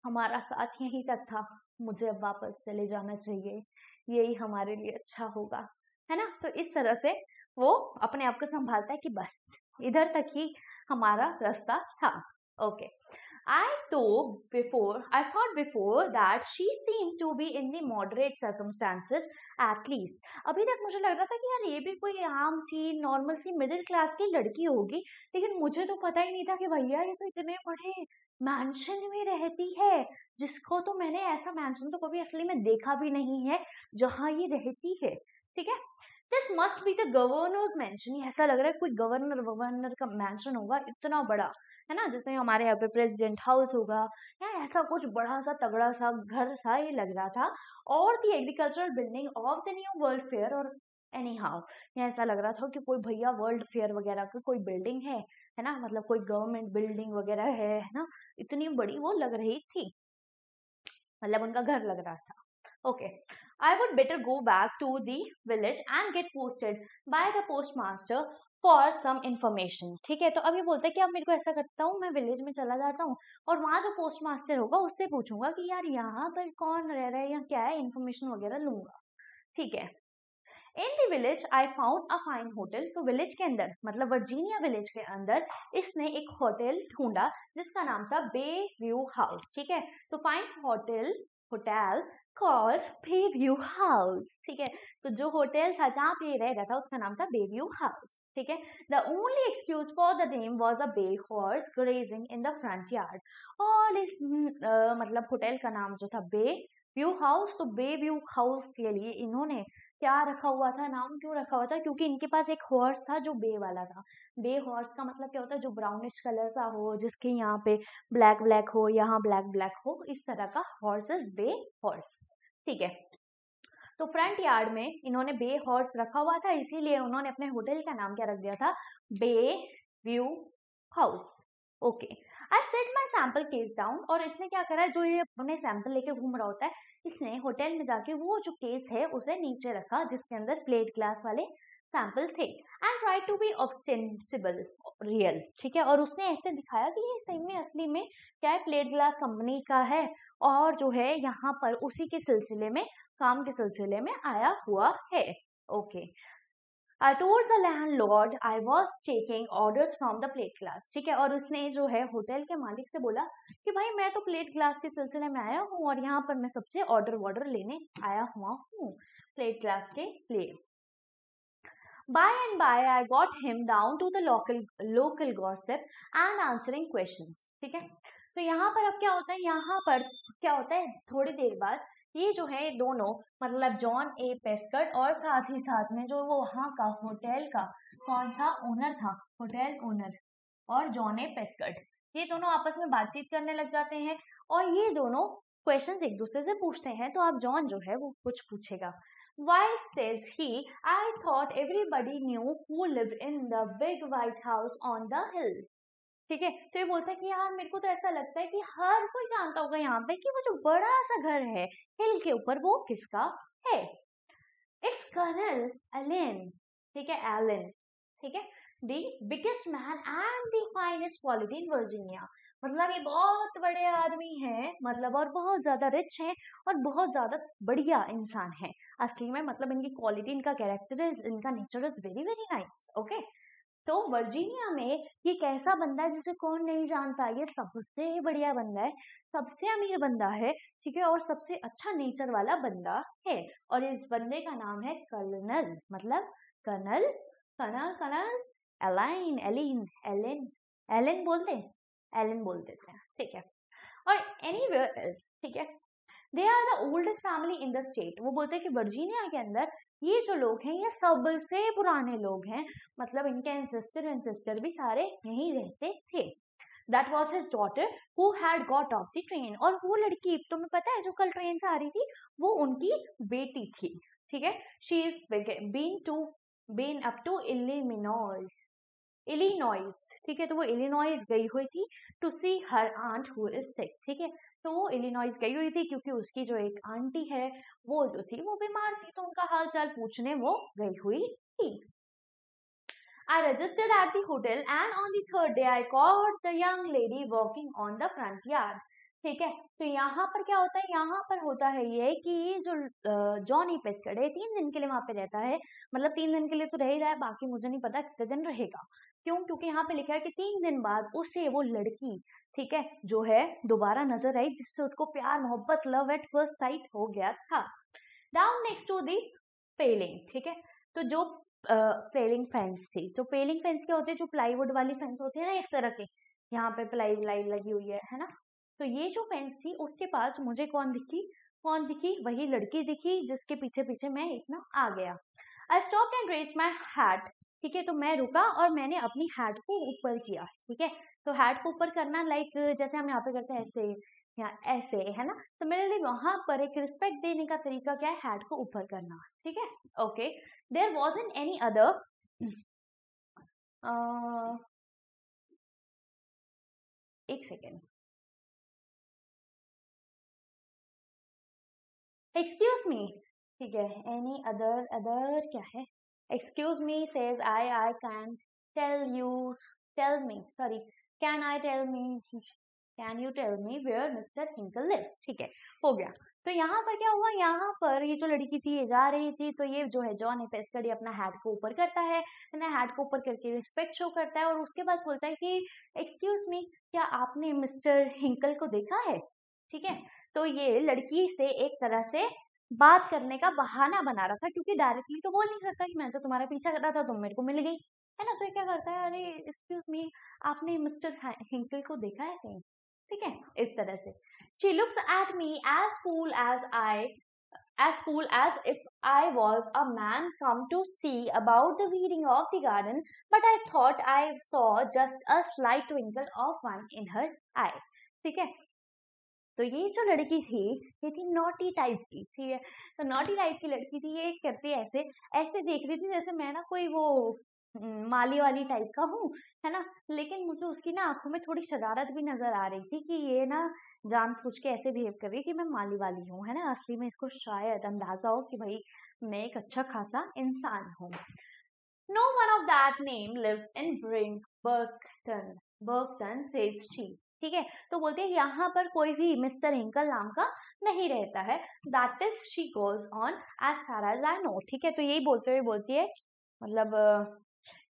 हमारा साथ यहीं तक था, मुझे अब वापस चले जाना चाहिए, यही हमारे लिए अच्छा होगा, है ना। तो इस तरह से वो अपने आप को संभालता है कि बस इधर तक ही हमारा रास्ता था, okay. I thought before that she seemed to be in the moderate circumstances at least. अभी तक मुझे लग रहा था कि यार ये भी कोई आम सी नॉर्मल सी मिडिल क्लास की लड़की होगी, लेकिन मुझे तो पता ही नहीं था कि भैया ये तो इतने बड़े मैंशन में रहती है, जिसको तो मैंने ऐसा मैंशन तो कभी असली में देखा भी नहीं है जहाँ ये रहती है, ठीक है। This must be the governor's mansion, ऐसा लग रहा है कोई गवर्नर का मैंशन होगा इतना बड़ा, है ना, जैसे हमारे यहाँ पे प्रेसिडेंट हाउस होगा या ऐसा कुछ बड़ा सा तगड़ा सा घर सा ये लग रहा था, और the agricultural building of the new world fair, और एनी हाउ ऐसा लग रहा था कि कोई भैया वर्ल्ड फेयर वगैरह की कोई बिल्डिंग है ना, मतलब कोई गवर्नमेंट बिल्डिंग वगैरह है ना, इतनी बड़ी वो लग रही थी, मतलब उनका घर लग रहा था, okay. I would better go back to the village and get posted by the postmaster for some information, ठीक है। तो अभी बोलते हैं कि अब मेरे को ऐसा करता हूँ, मैं विलेज में चला जाता हूँ और वहाँ जो पोस्ट मास्टर होगा उससे पूछूंगा कि यार यहाँ पर कौन रह रहा है या क्या है, इन्फॉर्मेशन वगैरह लूंगा, ठीक है। In the village I found a fine hotel, तो विलेज के अंदर मतलब वर्जीनिया विलेज के अंदर इसने एक होटल ढूंढा जिसका नाम था बे व्यू हाउस, ठीक है। तो fine hotel called Bay View House, ठीक है। तो जो होटल था जहाँ पे रह रहा था उसका नाम था बे व्यू हाउस, ठीक है। The only excuse for the name was a bay horse grazing in the front yard, और इस मतलब होटल का नाम जो था बे व्यू हाउस, तो बे व्यू हाउस के लिए इन्होंने क्या रखा हुआ था, नाम क्यों रखा हुआ था, क्योंकि इनके पास एक हॉर्स था जो बे वाला था। बे हॉर्स का मतलब क्या होता है, जो ब्राउनिश कलर का हो, जिसके यहाँ पे ब्लैक ब्लैक हो, यहाँ ब्लैक ब्लैक हो, इस तरह का हॉर्स इज बे हॉर्स, ठीक है। तो फ्रंट यार्ड में इन्होंने बे हॉर्स रखा हुआ था, इसीलिए उन्होंने अपने होटल का नाम क्या रख दिया था, बे व्यू हाउस, ओके। आई सेट माई सैंपल केस डाउन, और इसने क्या करा, जो ये अपने सैंपल लेके घूम रहा होता है, इसने होटल में जाके वो जो केस है उसे नीचे रखा जिसके अंदर प्लेट ग्लास वाले सैंपल थे and try to be ostensible real, ठीक है, और उसने ऐसे दिखाया कि ये सही में असली में क्या है, प्लेट ग्लास कंपनी का है और जो है यहाँ पर उसी के सिलसिले में, काम के सिलसिले में आया हुआ है। Okay, I told the landlord I was taking orders from the plate glass, ठीक है, और उसने जो है होटल के मालिक से बोला कि भाई मैं तो प्लेट ग्लास के सिलसिले में आया हूँ और यहाँ पर मैं सबसे ऑर्डर लेने आया हुआ हूँ प्लेट ग्लास के लिए। By and by I got him down to the local gossip and answering questions, ठीक है। तो यहाँ पर अब क्या होता है, यहाँ पर क्या होता है, थोड़ी देर बाद ये जो है दोनों, मतलब जॉन ए पेस्कट और साथ ही साथ में जो वो वहाँ का होटल का कौन सा ओनर था, होटल ओनर और जॉन ए पेस्कट, ये दोनों आपस में बातचीत करने लग जाते हैं और ये दोनों क्वेश्चंस एक दूसरे से पूछते हैं। तो अब जॉन जो है वो कुछ पूछेगा। Why, says he, I thought everybody knew who lived in the big white house on the hill, ठीक है। तो ये बोलता है कि यार मेरे को तो ऐसा लगता है कि हर कोई जानता होगा यहाँ पे कि वो जो बड़ा सा घर है हिल के ऊपर वो किसका है। इट्स कर्नल एलन, ठीक है, एलन, ठीक है, the biggest man and the finest quality in Virginia, मतलब ये बहुत बड़े आदमी हैं, मतलब और बहुत ज्यादा रिच हैं और बहुत ज्यादा बढ़िया इंसान है असली में, मतलब इनकी क्वालिटी, इनका कैरेक्टर, इनका nature is very very nice. Okay, तो वर्जीनिया में ये कैसा बंदा है जिसे कौन नहीं जानता, ये सबसे बढ़िया बंदा है, सबसे अमीर बंदा है, ठीक है, और सबसे अच्छा नेचर वाला बंदा है, और इस बंदे का नाम है कर्नल, मतलब colonel, colonel, colonel Allyn, Allyn, Allyn, Allyn बोलते हैं, एलिन बोल देते हैं, ठीक है। और एनीवेयर एल्स, ठीक है, they are the oldest family in the state, वो बोलते हैं कि वर्जीनिया के अंदर ये जो लोग हैं ये सबसे पुराने लोग हैं, मतलब इनके एंसेस्टर भी सारे यहीं रहते थे। That was his daughter who had got off the train, और वो लड़की तुम्हें पता है जो कल ट्रेन से आ रही थी वो उनकी बेटी थी, ठीक है। She is been up to Illinois, ठीक है, तो वो इलिनॉइस गई हुई थी to see her aunt who is sick, ठीक है, तो वो इलिनॉइस गई हुई थी क्योंकि उसकी जो एक आंटी है वो जो थी वो बीमार थी, तो उनका हाल चाल पूछने वो गई हुई थी। I registered at the hotel and on the third day I caught the young lady walking on the front yard, ठीक है। तो यहाँ पर क्या होता है, यहाँ पर होता है ये कि ये जो जॉनी पेस्कट है 3 दिन के लिए वहां पे रहता है, मतलब 3 दिन के लिए तो रह ही रहा है, बाकी मुझे नहीं पता कितने दिन रहेगा, क्यों, क्योंकि यहाँ पे लिखा है कि 3 दिन बाद उसे वो लड़की, ठीक है, जो है दोबारा नजर आई जिससे उसको प्यार मोहब्बत लव एट फर्स्ट साइट हो गया था। डाउन नेक्स्ट टू दी पेलिंग, ठीक है, तो जो पेलिंग फेंस थी, तो पेलिंग फेंस क्या होते हैं, जो प्लाईवुड वाली फेंस होती है ना इस तरह के, यहाँ पे प्लाई लगी हुई है ना, तो ये जो फेंस थी उसके पास मुझे कौन दिखी, वही लड़की दिखी जिसके पीछे पीछे मैं इतना आ गया। I stop and raise my hat, ठीक है, तो मैं रुका और मैंने अपनी हैट को ऊपर किया, ठीक है, तो हैट को ऊपर करना लाइक जैसे हम यहाँ पे करते हैं ऐसे या ऐसे, है ना, तो मेरे लिए वहां पर एक रिस्पेक्ट देने का तरीका क्या है, हैट को ऊपर करना, ठीक है। Okay, there wasn't any other एक सेकेंड, एक्सक्यूज मी, ठीक है, एनी अदर क्या है, excuse me says I can tell me sorry can I tell me can you tell me where mister Hinkle lives, ठीक है, हो गया। तो यहाँ पर क्या हुआ, यहाँ पर ये जो लड़की थी ये जा रही थी, तो ये जो है जॉन पेस्कट अपना हैट को ऊपर करता है ना, हैट को ऊपर करके रिस्पेक्ट शो करता है और उसके बाद बोलता है कि एक्सक्यूज मी क्या आपने मिस्टर हिंकल को देखा है, ठीक है। तो ये लड़की से एक तरह से बात करने का बहाना बना रहा था, क्योंकि डायरेक्टली तो बोल नहीं सकता कि मैं तो तुम्हारा पीछा कर रहा था, तुम मेरे को मिल गई, है ना, तो ये क्या करता है, अरे एक्सक्यूज मी आपने मिस्टर हिंकल को देखा है कहीं, ठीक है, इस तरह से। She looks at me as cool as if I was a man come to see about the weeding of the garden, but I thought I saw just a slight twinkle of fun in her eye, ठीक है। तो ये जो लड़की थी ये थी naughty type की, ठीक है, तो नॉटी टाइप की लड़की थी, ये करती ऐसे ऐसे देख रही थी जैसे मैं ना कोई वो माली वाली टाइप का हूँ, है ना, लेकिन मुझे उसकी ना आंखों में थोड़ी शरारत भी नजर आ रही थी कि ये ना जानबूझ के ऐसे बिहेव कर रही है कि मैं माली वाली हूँ, है ना, असली में इसको शायद अंदाजा हो कि भाई मैं एक अच्छा खासा इंसान हूँ। No one of that name lives in Berkton says she. ठीक है, तो बोलते हैं यहाँ पर कोई भी मिस्टर हिंकल नाम का नहीं रहता है। That is she goes on as far as I know. ठीक है, तो यही बोलते हुए बोलती है, मतलब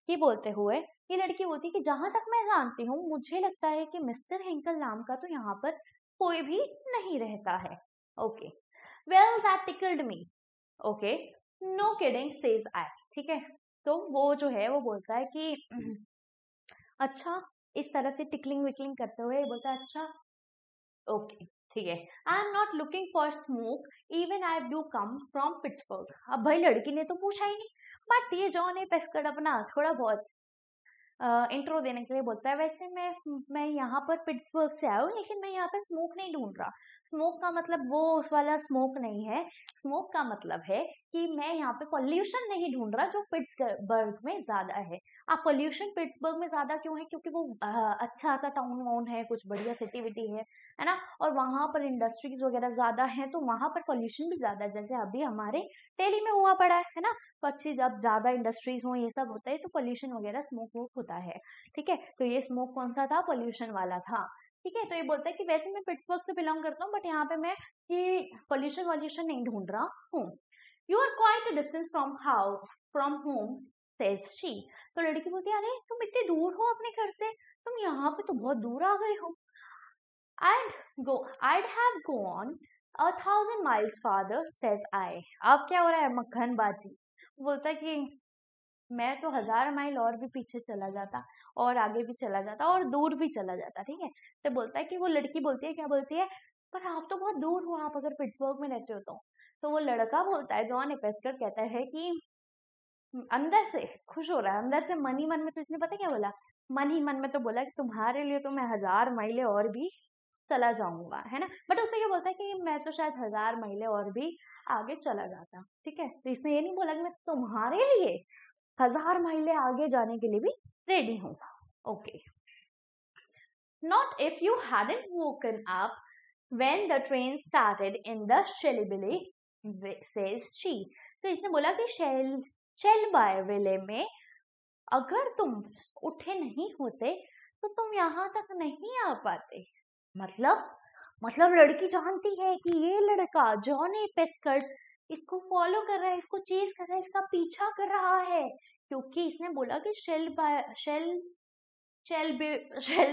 ये बोलते हुए ये लड़की बोलती है कि जहां तक मैं जानती हूँ मुझे लगता है कि मिस्टर हिंकल नाम का तो यहाँ पर कोई भी नहीं रहता है। Okay, well that tickled me. Okay, no kidding says I. ठीक है, तो वो जो है वो बोलता है कि अच्छा, इस तरह से टिकलिंग विकलिंग करते हुए बोलता है अच्छा ओके ठीक है, I am not looking for smoke even I do come from Pittsburgh. अब भाई लड़की ने तो पूछा ही नहीं, बट ये जॉन ए पेस्कट अपना थोड़ा बहुत इंट्रो देने के लिए बोलता है, वैसे मैं यहाँ पर पिट्सबर्ग से आया हूँ, लेकिन मैं यहाँ पे स्मोक नहीं ढूंढ रहा। स्मोक का मतलब वो उस वाला स्मोक नहीं है, स्मोक का मतलब है कि मैं यहाँ पे पॉल्यूशन नहीं ढूंढ रहा जो पिट्सबर्ग में ज्यादा है। अब पॉल्यूशन पिट्सबर्ग में ज्यादा क्यों है? क्योंकि वो अच्छा सा टाउन वाउन है, कुछ बढ़िया सिटी विटी है ना, और वहां पर इंडस्ट्रीज वगैरह ज्यादा है, तो वहां पर पॉल्यूशन भी ज्यादा है। जैसे अभी हमारे दिल्ली में हुआ पड़ा है ना, तो अच्छी जब ज्यादा इंडस्ट्रीज हो ये सब होता है तो पॉल्यूशन वगैरह स्मोक वोक होता है। ठीक है, तो ये स्मोक कौन सा था? पॉल्यूशन वाला था। ठीक है, तो ये बोलता है कि वैसे मैं पिट्सबर्ग से बिलोंग करता हूँ, बट यहाँ पे मैं ये पॉल्यूशन वॉल्यूशन नहीं ढूंढ रहा हूँ। You are quite a distance from home says she. तो लड़की बोलती है अरे तुम इतने दूर हो अपने घर से, तुम यहाँ पे तो बहुत दूर आ गए हो। I'd have gone 1,000 miles farther says I। अब क्या हो रहा है? मक्खन बाजी। बोलता है कि मैं तो 1000 माइल और भी पीछे चला जाता, और आगे भी चला जाता, और दूर भी चला जाता। ठीक है, तो बोलता है कि वो लड़की बोलती है, क्या बोलती है, पर आप तो बहुत दूर हो, आप अगर पिट्सबर्ग में रहते हो तो वो लड़का बोलता है, जॉन एपेस्कर कहता है कि अंदर से खुश हो रहा है, अंदर से मन ही मन में, तो इसने पता क्या बोला? मन ही मन में तो बोला कि तुम्हारे लिए तो मैं 1000 माइलें और भी चला जाऊंगा, है ना, बट उससे क्या बोलता है कि मैं तो शायद 1000 माइलें और भी आगे चला जाता। ठीक है, तो इसने ये नहीं बोला कि मैं तुम्हारे लिए 1000 माइलें आगे जाने के लिए भी रेडी हूँ। Okay, not if you hadn't woken up when the train started in the Shelley says she। तो इसने बोला कि शेल बाय विले में अगर तुम उठे नहीं होते तो तुम यहाँ तक नहीं आ पाते। मतलब लड़की जानती है कि ये लड़का जॉन ए पेस्कट इसको फॉलो कर रहा है, इसको चेज कर रहा है, इसका पीछा कर रहा है, क्योंकि इसने बोला कि शेल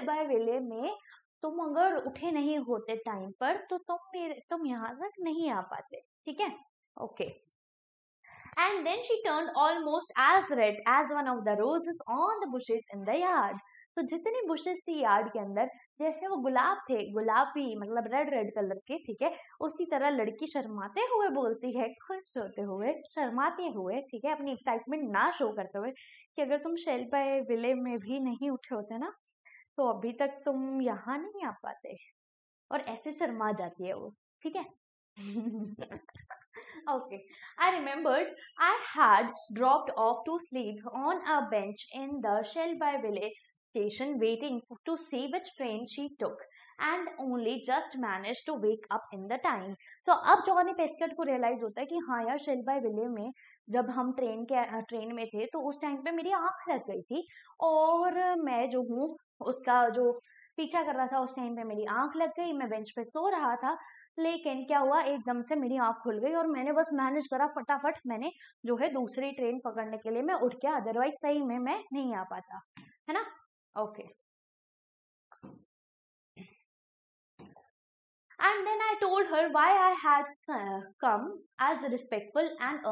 बाय विले में तुम अगर उठे नहीं होते टाइम पर तो तुम यहाँ तक नहीं आ पाते। ठीक है, okay. And then she turned almost as red as one of the roses on the bushes in the yard। तो जितनी बुशेस थी यार्ड के अंदर, जैसे वो गुलाब थे, गुलाबी मतलब रेड कलर के, ठीक है, उसी तरह लड़की शर्माते हुए बोलती है, खुश होते हुए, शर्माते हुए, ठीक है, अपनी एक्साइटमेंट ना शो करते हुए, कि अगर तुम शेल बाय विले में भी नहीं उठे होते ना तो अभी तक तुम यहाँ नहीं आ पाते, और ऐसे शर्मा जाती है वो। ठीक है Okay, I remembered I had dropped off to sleep on a bench in the Shelby village station waiting to see which train she took and only just managed to wake up in the time। तो अब Johnny पेस्कट को realise होता है कि हाँ यार, शेल्बाई विले में जब हम ट्रेन में थे तो उस टाइम पे मेरी आंख लग गई थी, और मैं जो हूँ उसका जो पीछा कर रहा था उस टाइम पे मेरी आंख लग गई, मैं बेंच पे सो रहा था, लेकिन क्या हुआ, एकदम से मेरी आंख खुल गई और मैंने बस मैनेज करा, फटाफट मैंने जो है दूसरी ट्रेन पकड़ने के लिए मैं उठ गया, अदरवाइज सही में मैं नहीं आ पाता, है ना। Okay, and then I told her why I had come as respectful and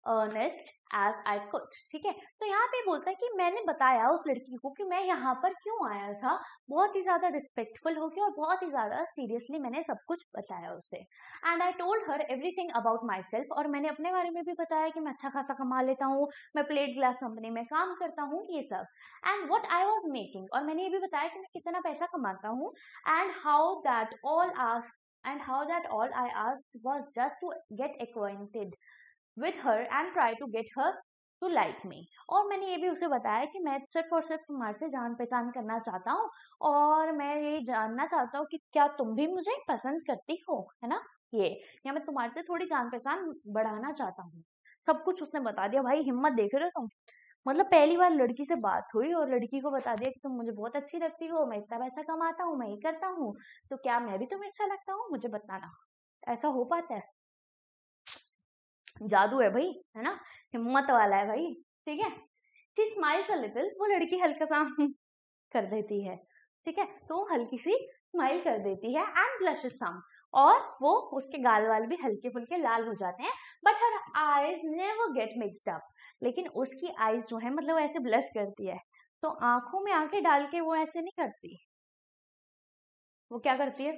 earnest as I could। ठीक है, तो यहाँ पे बोलता है कि मैंने बताया उस लड़की को कि मैं यहाँ पर क्यों आया था, बहुत ही ज्यादा रिस्पेक्टफुल होके और बहुत ही ज्यादा सीरियसली मैंने सब कुछ बताया उसे। And I told her everything about my self, और मैंने अपने बारे में भी बताया कि मैं अच्छा खासा कमा लेता हूँ, मैं प्लेट ग्लास कंपनी में काम करता हूँ, ये सब, and what I was making, और मैंने ये भी बताया कि मैं कितना पैसा कमाता हूँ, and how that all I asked was just to get acquainted with her and try to get her to like me। और मैंने ये भी उसे बताया कि मैं सिर्फ और सिर्फ तुम्हारे से जान पहचान करना चाहता हूँ, और मैं ये जानना चाहता हूँ कि क्या तुम भी मुझे पसंद करती हो, है ना, ये, या मैं तुम्हारे से थोड़ी जान पहचान बढ़ाना चाहता हूँ। सब कुछ उसने बता दिया। भाई हिम्मत देख रहे हो तुम, मतलब पहली बार लड़की से बात हुई और लड़की को बता दिया कि तुम मुझे बहुत अच्छी लगती हो, मैं इतना पैसा कमाता हूँ, मैं ये करता हूँ, तो क्या मैं भी तुम्हें अच्छा लगता हूँ, मुझे बताना। ऐसा हो पाता है? जादू है भाई, है ना, हिम्मत वाला है भाई, ठीक है। शी स्माइल्स अ लिटिल, वो लड़की हल्का सा कर देती है, ठीक है, तो हल्की सी स्माइल कर देती है एंड ब्लशेस सम, और वो उसके गाल वाल भी हल्के फुल्के लाल हो जाते हैं, but her eyes never get mixed up, लेकिन उसकी आईज जो है मतलब ऐसे ब्लश करती है, तो आंखों में आंखें डाल के वो ऐसे नहीं करती, वो क्या करती है,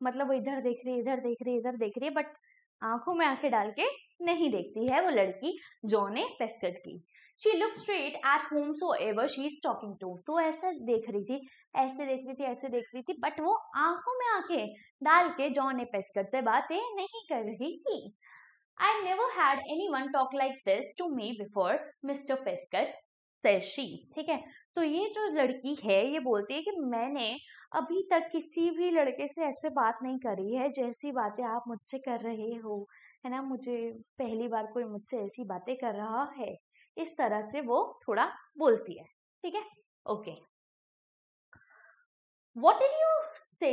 मतलब वो इधर देख रही है, इधर देख रही है, इधर देख रही है, बट आंखों में आंखें डाल के नहीं देखती है वो लड़की जॉने पेस्कट की। She look straight at whom so ever she is talking to, तो ऐसा देख रही थी, ऐसे देख रही थी, ऐसे देख रही थी, बट वो आंखों में आंखें डाल के जॉने पेस्कट से बातें नहीं कर रही थी। I never had anyone talk like this to me before, Mr. Pescott, says she, ठीक है। तो ये जो लड़की है ये बोलती है कि मैंने अभी तक किसी भी लड़के से ऐसे बात नहीं करी है जैसी बातें आप मुझसे कर रहे हो, है ना, मुझे पहली बार कोई मुझसे ऐसी बातें कर रहा है, इस तरह से वो थोड़ा बोलती है, ठीक है। ओके, व्हाट डिड यू से,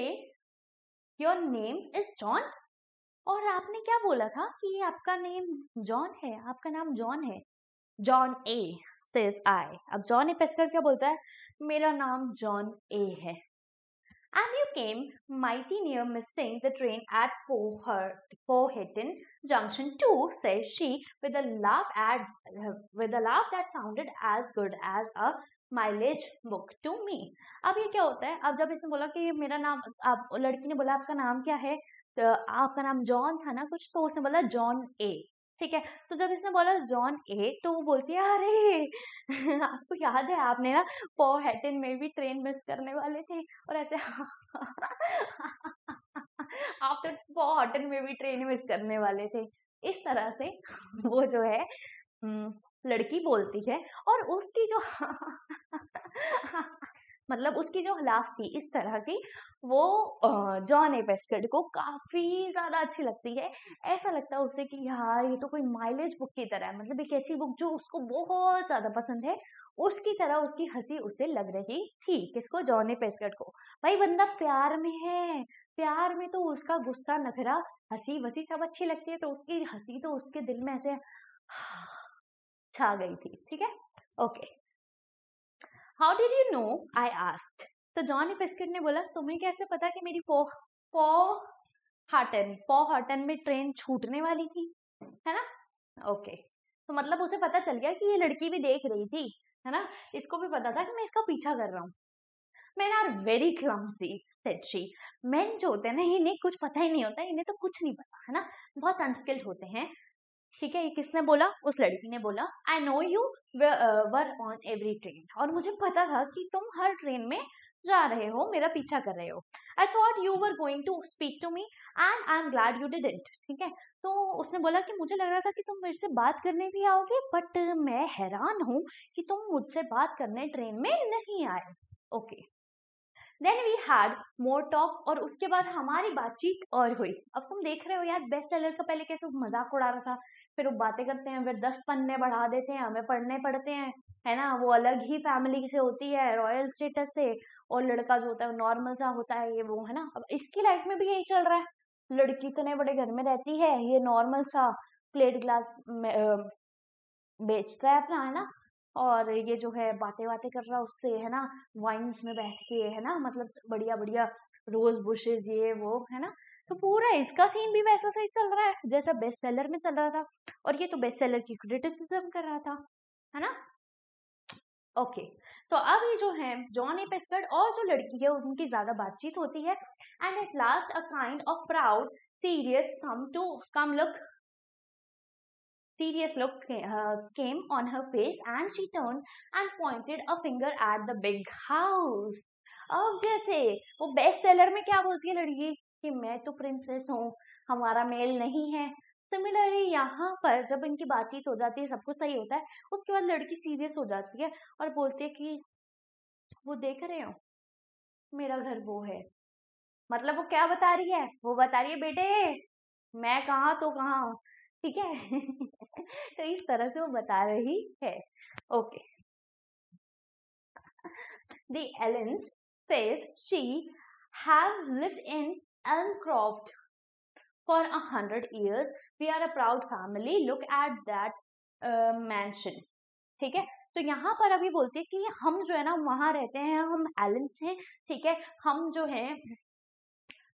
योर नेम इज जॉन, और आपने क्या बोला था कि आपका नेम जॉन है, आपका नाम जॉन है। जॉन ए, सेज आई, अब जॉन ए पेस्कर क्या बोलता है, मेरा नाम जॉन ए है। And you came mighty near missing the train at Powhatan Junction too, says she with a laugh that sounded as good as a mileage book to me. अब ये क्या होता है, अब जब इसने बोला कि मेरा नाम, आप लड़की ने बोला आपका नाम क्या है, तो आपका नाम जॉन था ना कुछ, तो उसने बोला जॉन ए, ठीक है। तो जब इसने बोला जॉन ए, तो वो बोलती है अरे आपको याद है आपने ना पोहैटन में भी ट्रेन मिस करने वाले थे, और ऐसे आप तो पोहैटन में भी ट्रेन मिस करने वाले थे, इस तरह से वो जो है लड़की बोलती है, और उसकी जो मतलब उसकी जो लाफ थी इस तरह की, वो जॉन ए पेस्कट को काफी ज्यादा अच्छी लगती है। ऐसा लगता है उसे कि यार ये तो कोई माइलेज बुक की तरह है, मतलब एक ऐसी बुक जो उसको बहुत ज्यादा पसंद है, उसकी तरह उसकी हंसी उसे लग रही थी। किसको? जॉन ए पेस्कट को। भाई बंदा प्यार में है, प्यार में तो उसका गुस्सा, नखरा, हंसी वसी सब अच्छी लगती है, तो उसकी हंसी तो उसके दिल में ऐसे छा गई थी, ठीक है। Okay, how did you know, I asked, तो जॉन पेस्कट ने बोला तुम्हें कैसे पता कि मेरी पॉहाटन में ट्रेन छूटने वाली थी, है ना। ओके, तो मतलब उसे पता चल गया कि ये लड़की भी देख रही थी, है ना, इसको भी पता था कि मैं इसका पीछा कर रहा हूँ। Men are very clumsy, said she. Men जो होते हैं ना, इन्हें कुछ पता ही नहीं होता, इन्हें तो कुछ नहीं पता, है ना, बहुत अनस्किल्ड होते हैं, ठीक है। ये किसने बोला? उस लड़की ने बोला, I know you were on every train, और मुझे पता था कि तुम हर ट्रेन में जा रहे हो, मेरा पीछा कर रहे हो। I thought you were going to speak to me and I am glad you didn't, ठीक है। तो उसने बोला कि मुझे लग रहा था कि तुम मेरे से बात करने भी आओगे, बट मैं हैरान हूं कि तुम मुझसे बात करने ट्रेन में नहीं आए। Okay, then we had more talk, और उसके बाद हमारी बातचीत और हुई। अब तुम देख रहे हो यार, बेस्ट सेलर का पहले कैसे मजाक उड़ा रहा था, फिर वो बातें करते हैं, फिर 10 पन्ने बढ़ा देते हैं, हमें पढ़ने पड़ते हैं, है ना, वो अलग ही फैमिली से होती है, रॉयल स्टेटस से, और लड़का जो होता है नॉर्मल सा होता है, ये वो, है ना। अब इसकी लाइफ में भी यही चल रहा है, लड़की इतने बड़े घर में रहती है, ये नॉर्मल सा प्लेट ग्लास बेचता है अपना, है ना, और ये जो है बातें बातें कर रहा उससे, है ना, वाइन्स में बैठ के, है ना, मतलब बढ़िया बढ़िया रोज बुशेस, ये वो, है ना। तो पूरा इसका सीन भी वैसा सही चल रहा है जैसा बेस्ट सेलर में चल रहा था, और ये तो बेस्ट सेलर की क्रिटिसिज्म कर रहा था, है ना। ओके, तो अब ये जो है जॉन ए पेस्कट और जो लड़की है उनकी ज्यादा बातचीत होती है, and at last a kind of proud serious come look serious look came on her face, and she turned and pointed a finger at the big house. अब जैसे वो बेस्ट सेलर में क्या बोलती है लड़की कि मैं तो प्रिंसेस हूँ, हमारा मेल नहीं है, सिमिलरली यहाँ पर जब इनकी बातचीत हो जाती है, सब कुछ सही होता है, उसके बाद लड़की सीरियस हो जाती है और बोलती है कि वो देख रहे हो, मेरा घर वो है। मतलब वो क्या बता रही है? वो बता रही है बेटे मैं कहाँ तो कहाँ हूँ, ठीक है। तो इस तरह से वो बता रही है। Okay, the Allyn says she have lived in Elmcroft for 100 years. We are a proud family. Look at that mansion. ठीक है, तो यहाँ पर अभी बोलती है कि हम जो है ना वहां रहते हैं, हम एलेंस हैं, ठीक है, हम जो है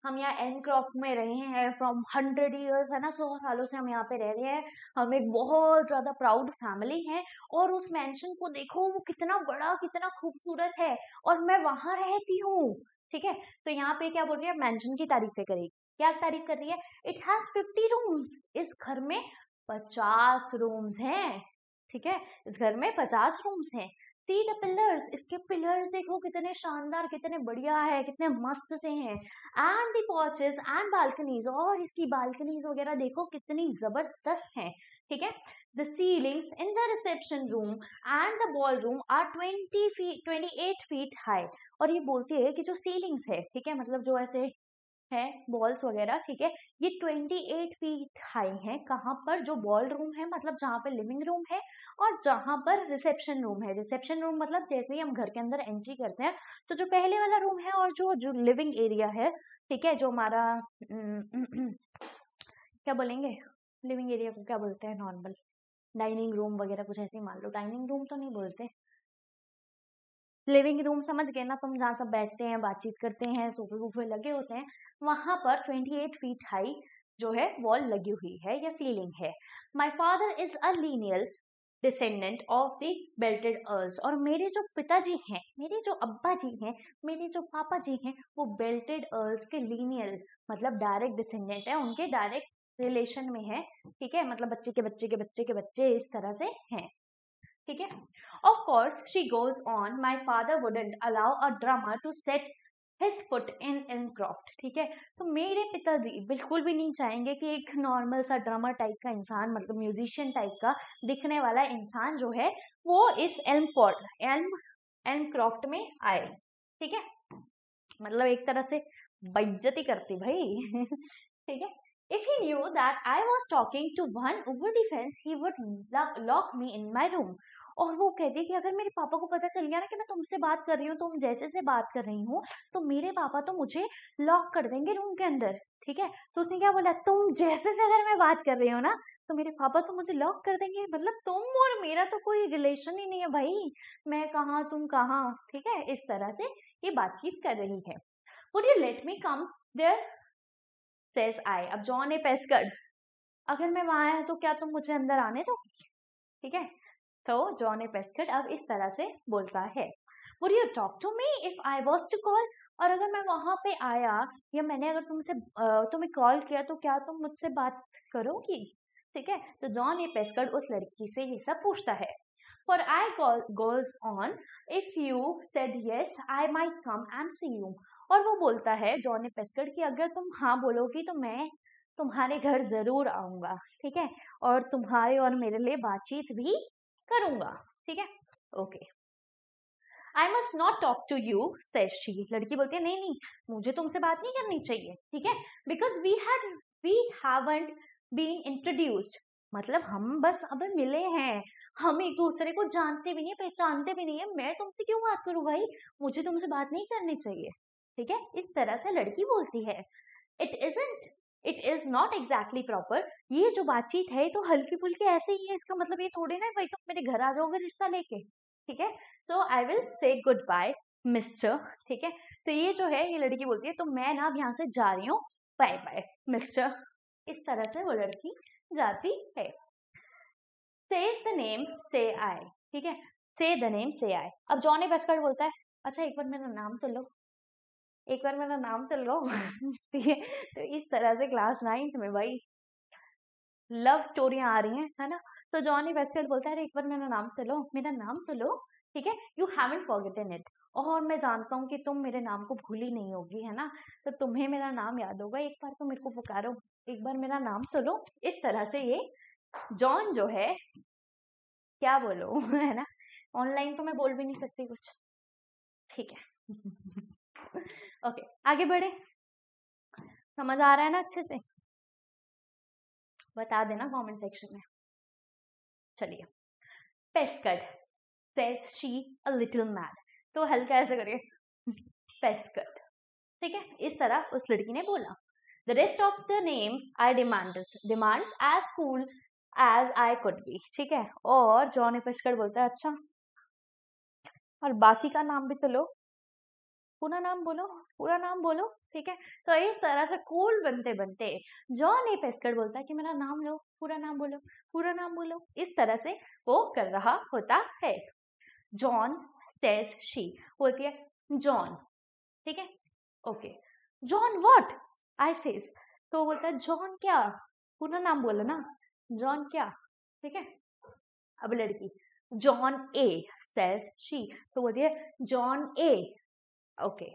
हम यहाँ एनक्रॉफ्ट में रहे हैं फ्रॉम 100 years, है ना, 100 सालों से हम यहाँ पे रह रहे हैं। हम एक बहुत ज्यादा प्राउड फैमिली है, और उस मेंशन को देखो वो कितना बड़ा, कितना खूबसूरत है, और मैं वहां रहती हूँ। ठीक है, तो यहाँ पे क्या बोल रही है, मेंशन की तारीफें करेगी। क्या तारीफ कर रही है? इट हैज 50 रूम्स, इस घर में 50 रूम्स हैं। ठीक है, इस घर में 50 रूम्स हैं। सी द पिलर्स, इसके पिलर्स देखो कितने शानदार, कितने बढ़िया है, कितने मस्त से हैं। एंड द पोर्चेस एंड बालकनीज, और इसकी बालकनीज वगैरह देखो कितनी जबरदस्त हैं। ठीक है, the ceilings in the reception room and the ballroom are 28 feet high. और ये बोलती है कि जो सीलिंग्स है, ठीक है, मतलब जो ऐसे है बॉल्स वगैरह, ठीक है, ये 28 फीट हाई है। कहाँ पर? जो बॉल रूम है, मतलब जहाँ पे लिविंग रूम है, और जहाँ पर रिसेप्शन रूम है। रिसेप्शन रूम मतलब जैसे ही हम घर के अंदर एंट्री करते हैं, तो जो पहले वाला रूम है और जो जो लिविंग एरिया है, ठीक है, जो हमारा क्या बोलेंगे, लिविंग एरिया को क्या बोलते हैं नॉर्मल? डाइनिंग रूम वगैरह कुछ ऐसे ही मान लो। डाइनिंग रूम तो नहीं बोलते, लिविंग रूम समझ गए ना तुम, जहाँ सब बैठते हैं, बातचीत करते हैं, सोफे वूफे लगे होते हैं, वहां पर 28 फीट हाई जो है वॉल लगी हुई है या सीलिंग है। My father is a lineal descendant of the belted earls, और मेरे जो पिताजी हैं, मेरे जो अब्बा जी हैं, मेरे जो पापा जी हैं, वो बेल्टेड अर्ल्स के लीनियल मतलब डायरेक्ट डिसेंडेंट है, उनके डायरेक्ट रिलेशन में है। ठीक है, मतलब बच्चे के बच्चे के बच्चे के बच्चे इस तरह से हैं। ठीक है, of course she goes on, my father wouldn't allow a drummer to set his foot in Elmcroft। ठीक है, तो मेरे पिताजी बिल्कुल भी नहीं चाहेंगे कि एक नॉर्मल सा ड्रमर टाइप का इंसान, मतलब म्यूजिशियन टाइप का दिखने वाला इंसान जो है वो इस एल्मक्रॉफ्ट में आए। ठीक है, मतलब एक तरह से बेइज्जती करती भाई। ठीक है, if he knew that I was talking to one over the fence, he would lock me in my room। और वो कहती कि अगर मेरे पापा को पता चल गया ना कि मैं तुमसे बात कर रही हूँ, तुम जैसे से बात कर रही हूँ, तो मेरे पापा तो मुझे लॉक कर देंगे रूम के अंदर। ठीक है, तो उसने क्या बोला, तुम जैसे से अगर मैं बात कर रही हूँ ना, तो मेरे पापा तो मुझे लॉक कर देंगे। मतलब तुम और मेरा तो कोई रिलेशन ही नहीं है भाई, मैं कहाँ तुम कहाँ। ठीक है, इस तरह से ये बातचीत कर रही है। Would you let me come there? says I। अब जॉन ए पेस्कर्ड, अगर मैं वहां आया तो क्या तुम मुझे अंदर आने दो? ठीक है, तो जॉन ए पेस्कर्ड अब इस तरह से बोलता है, Would you talk to me if I was to call? और अगर मैं वहां पे आया या मैंने अगर तुम्हें कॉल किया, तो क्या तुम मुझसे बात करोगी? ठीक है, तो जॉन ए पेस्कर्ड उस लड़की से ये सब पूछता है। For I goes on, if you said yes, I might come and see you। और वो बोलता है जॉन ए पेस्कर्ड कि अगर तुम हाँ बोलोगी तो मैं तुम्हारे घर जरूर आऊंगा। ठीक है, और तुम्हारे और मेरे लिए बातचीत भी करूंगा। ठीक है, okay. I must not talk to you, says she। लड़की बोलती है नहीं नहीं, मुझे तुमसे बात नहीं करनी चाहिए। ठीक है, because we haven't been introduced, मतलब हम बस अब मिले हैं, हम एक दूसरे को जानते भी नहीं, पहचानते भी नहीं है, मैं तुमसे क्यों बात करूं भाई, मुझे तुमसे बात नहीं करनी चाहिए। ठीक है, इस तरह से लड़की बोलती है। It is not exactly proper, ये जो बातचीत है तो हल्की फुल्की ऐसे ही है, इसका मतलब ये थोड़ी ना भाई तुम मेरे घर आ जाओगे रिश्ता लेके। ठीक है, so I will say goodbye mister. ठीक है, तो ये जो है ये लड़की बोलती है, तो मैं ना अब यहाँ से जा रही हूँ, बाय बाय मिस्टर। इस तरह से वो लड़की जाती है। से द नेम से आई। ठीक है, से द नेम से आई। अब जॉनी बेस्कर्ट बोलता है, अच्छा एक बार मेरा नाम तो लो, एक बार मेरा नाम तो लो। ठीक है, तो इस तरह से क्लास 9th में भाई लव स्टोरियां आ रही हैं, है ना। तो जॉनी वेस्टर्ड बोलता है, एक बार मेरा नाम तो लो, मेरा नाम तो लो। ठीक है, यू हैवंट फॉरगेटन इट, और मैं जानता हूँ कि तुम मेरे नाम को भूली नहीं होगी, है ना, तो तुम्हें मेरा नाम याद होगा, एक बार तो मेरे को पुकारो, एक बार मेरा नाम तो लो। इस तरह से ये जॉन जो है, क्या बोलो, है ना, ऑनलाइन तो मैं बोल भी नहीं सकती कुछ। ठीक है। ओके, आगे बढ़े, समझ आ रहा है ना अच्छे से? बता देना कमेंट सेक्शन में। चलिए, पेस्कट says she a little mad, तो हल्का ऐसे करिए पेस्कट, ठीक है, इस तरह उस लड़की ने बोला। The rest of the name I demands as cool as I could be, ठीक है। और जॉन पेस्कट बोलता है अच्छा, और बाकी का नाम भी तो लो, पूरा नाम बोलो, पूरा नाम बोलो, ठीक है। तो इस तरह से कूल बनते बनते जॉन पेस्कट बोलता है कि मेरा नाम लो, पूरा नाम बोलो, पूरा नाम बोलो, इस तरह से वो कर रहा होता है। जॉन सेज शी बोलती है जॉन, ठीक है, okay. John what I says, तो बोलता है जॉन क्या, पूरा नाम बोलो ना, जॉन क्या, ठीक है। अब लड़की जॉन ए सेज शी, तो बोलती है John A, okay,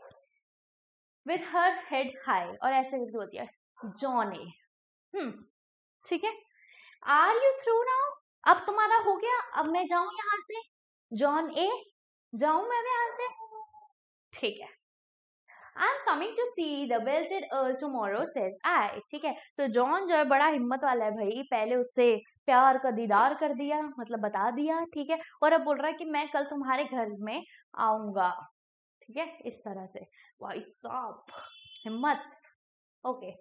with her head high, और ऐसे करके बोलती है जॉन ए, ठीक है। आर यू थ्रू नाउ, अब तुम्हारा हो गया, अब मैं जाऊं यहाँ से, जॉन ए, जाऊं मैं यहाँ से, ठीक है। I am coming to see the belted earl tomorrow says I, ठीक है। तो जॉन जो है बड़ा हिम्मत वाला है भाई, पहले उससे प्यार का दीदार कर दिया, मतलब बता दिया, ठीक है, और अब बोल रहा है कि मैं कल तुम्हारे घर में आऊंगा, ठीक है, इस तरह से। भाई साहब हिम्मत, okay.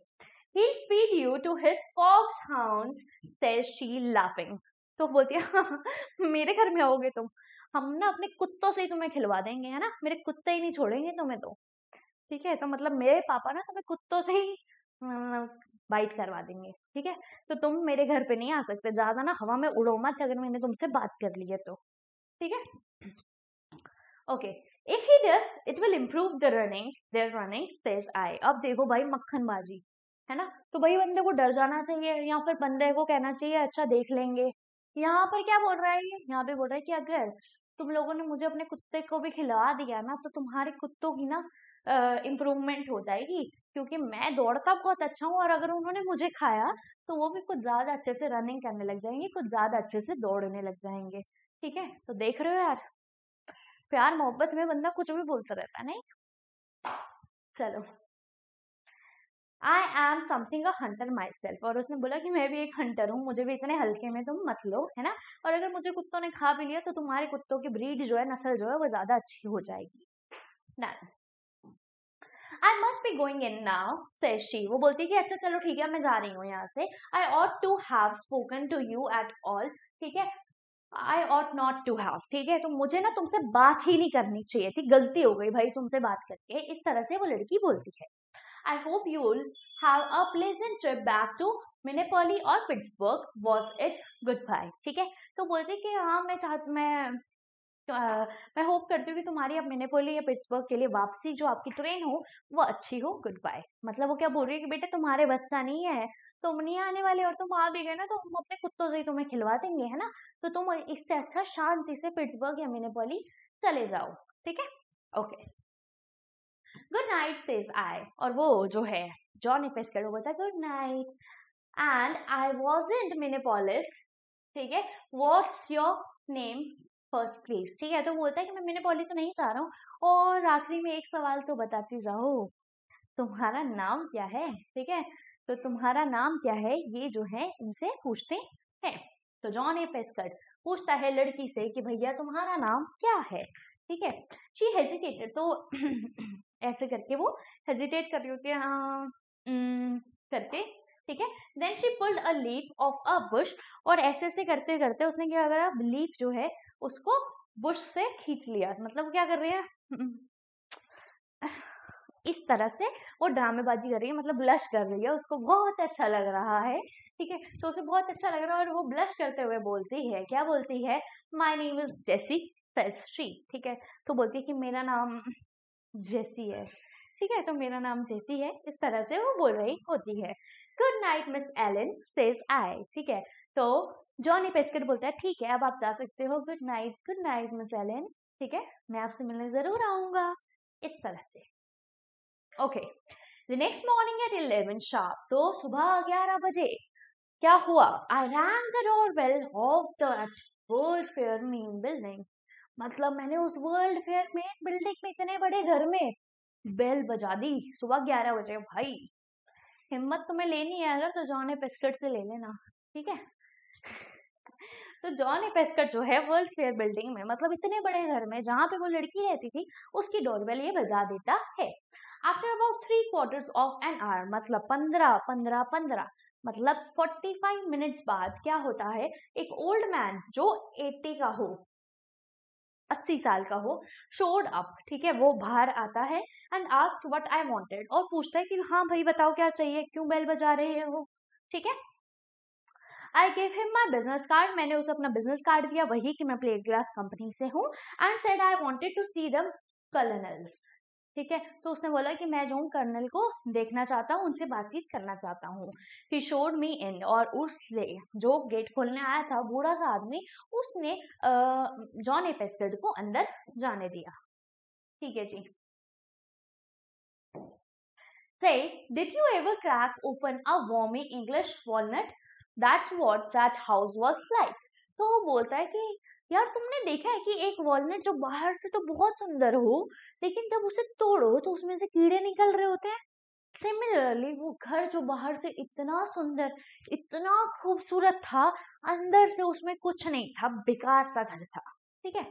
He'll feed you to his foxhounds, says she laughing. तो बोलती है मेरे घर में आओगे तुम, हम ना अपने कुत्तों से ही तुम्हें खिलवा देंगे, है ना, मेरे कुत्ते ही नहीं छोड़ेंगे तुम्हें, तो ठीक है, तो मतलब मेरे पापा ना तुम्हें कुत्तों से ही बाइट करवा देंगे, ठीक है। तो तुम मेरे घर पे नहीं आ सकते, ज्यादा ना हवा में उड़ो मत, अगर मैंने तुमसे बात कर ली है तो, ठीक है, okay. If he does, it will improve their running, says I. अब देखो भाई मक्खनबाजी, है ना, तो भाई बंदे को डर जाना चाहिए, या फिर बंदे को कहना चाहिए अच्छा देख लेंगे। यहाँ पर क्या बोल रहा है ये, यहाँ पे बोल रहा है कि अगर तुम लोगों ने मुझे अपने कुत्ते को भी खिला दिया ना, तो तुम्हारे कुत्तों की ना इम्प्रूवमेंट हो जाएगी, क्योंकि मैं दौड़ता बहुत अच्छा हूँ, और अगर उन्होंने मुझे खाया तो वो भी कुछ ज्यादा अच्छे से रनिंग करने लग जाएंगे, कुछ ज्यादा अच्छे से दौड़ने लग जाएंगे, ठीक है। तो देख रहे हो यार, प्यार मोहब्बत में बंदा कुछ भी बोलता रहता है, नहीं। चलो, I am something a Hunter my self, और उसने बोला कि मैं भी एक हंटर हूँ, मुझे भी इतने हल्के में तुम मत लो, है ना, और अगर मुझे कुत्तों ने खा भी लिया तो तुम्हारे कुत्तों की ब्रीड जो है, नस्ल जो है, वो ज्यादा अच्छी हो जाएगी। Done. I must be going in now, says she, वो बोलती है कि अच्छा चलो ठीक है, मैं जा रही हूँ यहाँ से। I ought to have spoken to you at all, ठीक है, I ought not to have, ठीक है, तो मुझे ना तुमसे बात ही नहीं करनी चाहिए थी, गलती हो गई भाई तुमसे बात करके, इस तरह से वो लड़की बोलती है। I hope you'll have a pleasant trip back to Minneapolis और Pittsburgh. Was it goodbye? ठीक है, तो बोलते कि हाँ मैं होप करती हूँ कि तुम्हारी अब मिनेपोली या पिट्सबर्ग के लिए वापसी जो आपकी ट्रेन हो वो अच्छी हो, गुड बाय। मतलब वो क्या बोल रही है कि बेटे तुम्हारे बस का नहीं है, तुम नहीं आने वाले, और तुम आ भी गए ना तो हम अपने कुत्तों से ही तुम्हें खिलवा देंगे, है ना, तो तुम इससे अच्छा शांति से पिट्सबर्ग या मिनेपोली चले जाओ, ठीक है, okay. Good night says I, और वो जो है जॉन पेस्कर वो बोलता है good night, and I wasn't Minneapolis, ठीक है, what's your name first please, ठीक है, तो बोलता है कि मैं मिनेपोलिस तो नहीं जा रहा हूँ, और आखिरी में एक सवाल तो बताती जाओ, तुम्हारा नाम क्या है, ठीक है, तो तुम्हारा नाम क्या है, ये जो है इनसे पूछते हैं। तो जॉन पेस्कर पूछता है लड़की से कि भैया तुम्हारा नाम क्या है, ठीक है। शी हेजिटेटेड, तो ऐसे करके वो हेजिटेट कर रही होती है करके, ठीक है। Then she pulled a leaf off a bush, और ऐसे ऐसे करते करते उसने क्या करा, लीफ जो है उसको बुश से खींच लिया, मतलब क्या कर रही है इस तरह से वो ड्रामेबाजी कर रही है, मतलब ब्लश कर रही है, उसको बहुत अच्छा लग रहा है, ठीक है, तो उसे बहुत अच्छा लग रहा है, और वो ब्लश करते हुए बोलती है, क्या बोलती है, my name is Jessie pastry, ठीक है, तो बोलती है कि मेरा नाम जेसी है, ठीक है, तो मेरा नाम जेसी है, इस तरह से वो बोल रही होती है। Good night miss Allyn says I, ठीक है, तो जॉनी पेस्केट बोलता है ठीक है अब आप जा सकते हो, गुड नाइट मिस एलन, ठीक है, मैं आपसे मिलने जरूर आऊंगा, इस तरह से, okay. The next morning at 11 sharp, तो सुबह 11 बजे क्या हुआ, I rang the doorbell of that world fair main building, मतलब मैंने उस वर्ल्ड फेयर मेन बिल्डिंग में इतने बड़े घर में बेल बजा दी सुबह 11 बजे भाई। हिम्मत तुम्हें लेनी है अगर तो जॉन ए पेस्कट से ले लेना, ठीक है। तो जॉन ए पेस्कट जो है वर्ल्ड फेयर बिल्डिंग में, मतलब इतने बड़े घर में जहाँ पे वो लड़की रहती थी, उसकी डोरबेल ये बजा देता है। After about 3/4 of an hour, मतलब 15 मतलब 45 मिनट्स बाद क्या होता है, एक ओल्ड मैन जो 80 का हो, 80 साल का हो, शोड अप, ठीक है, वो बाहर आता है and asked what I wanted, और पूछता है कि हाँ भाई बताओ क्या चाहिए, क्यों बेल बजा रहे हो, ठीक है। I gave him my business card, मैंने उसे अपना बिजनेस कार्ड दिया, वही कि मैं प्लेट ग्लास कंपनी से हूँ, and said I wanted to see the colonel, ठीक है। तो उसने बोला कि मैं जो कर्नल को देखना चाहता हूँ, उनसे बातचीत करना चाहता हूँ। ही शोड मी इन, और उसने जो गेट खोलने आया था बूढ़ा सा आदमी, उसने जॉन ए पेस्कट को अंदर जाने दिया, ठीक है जी। Say, did you ever crack open a wormy English walnut? That's what that house was like. तो वो बोलता है कि यार तुमने देखा है कि एक वॉलनट जो बाहर से तो बहुत सुंदर हो, लेकिन जब उसे तोड़ो तो उसमें से कीड़े निकल रहे होते हैं। सिमिलरली वो घर जो बाहर से इतना सुंदर, इतना खूबसूरत था, अंदर से उसमें कुछ नहीं था, बेकार सा घर था, ठीक है।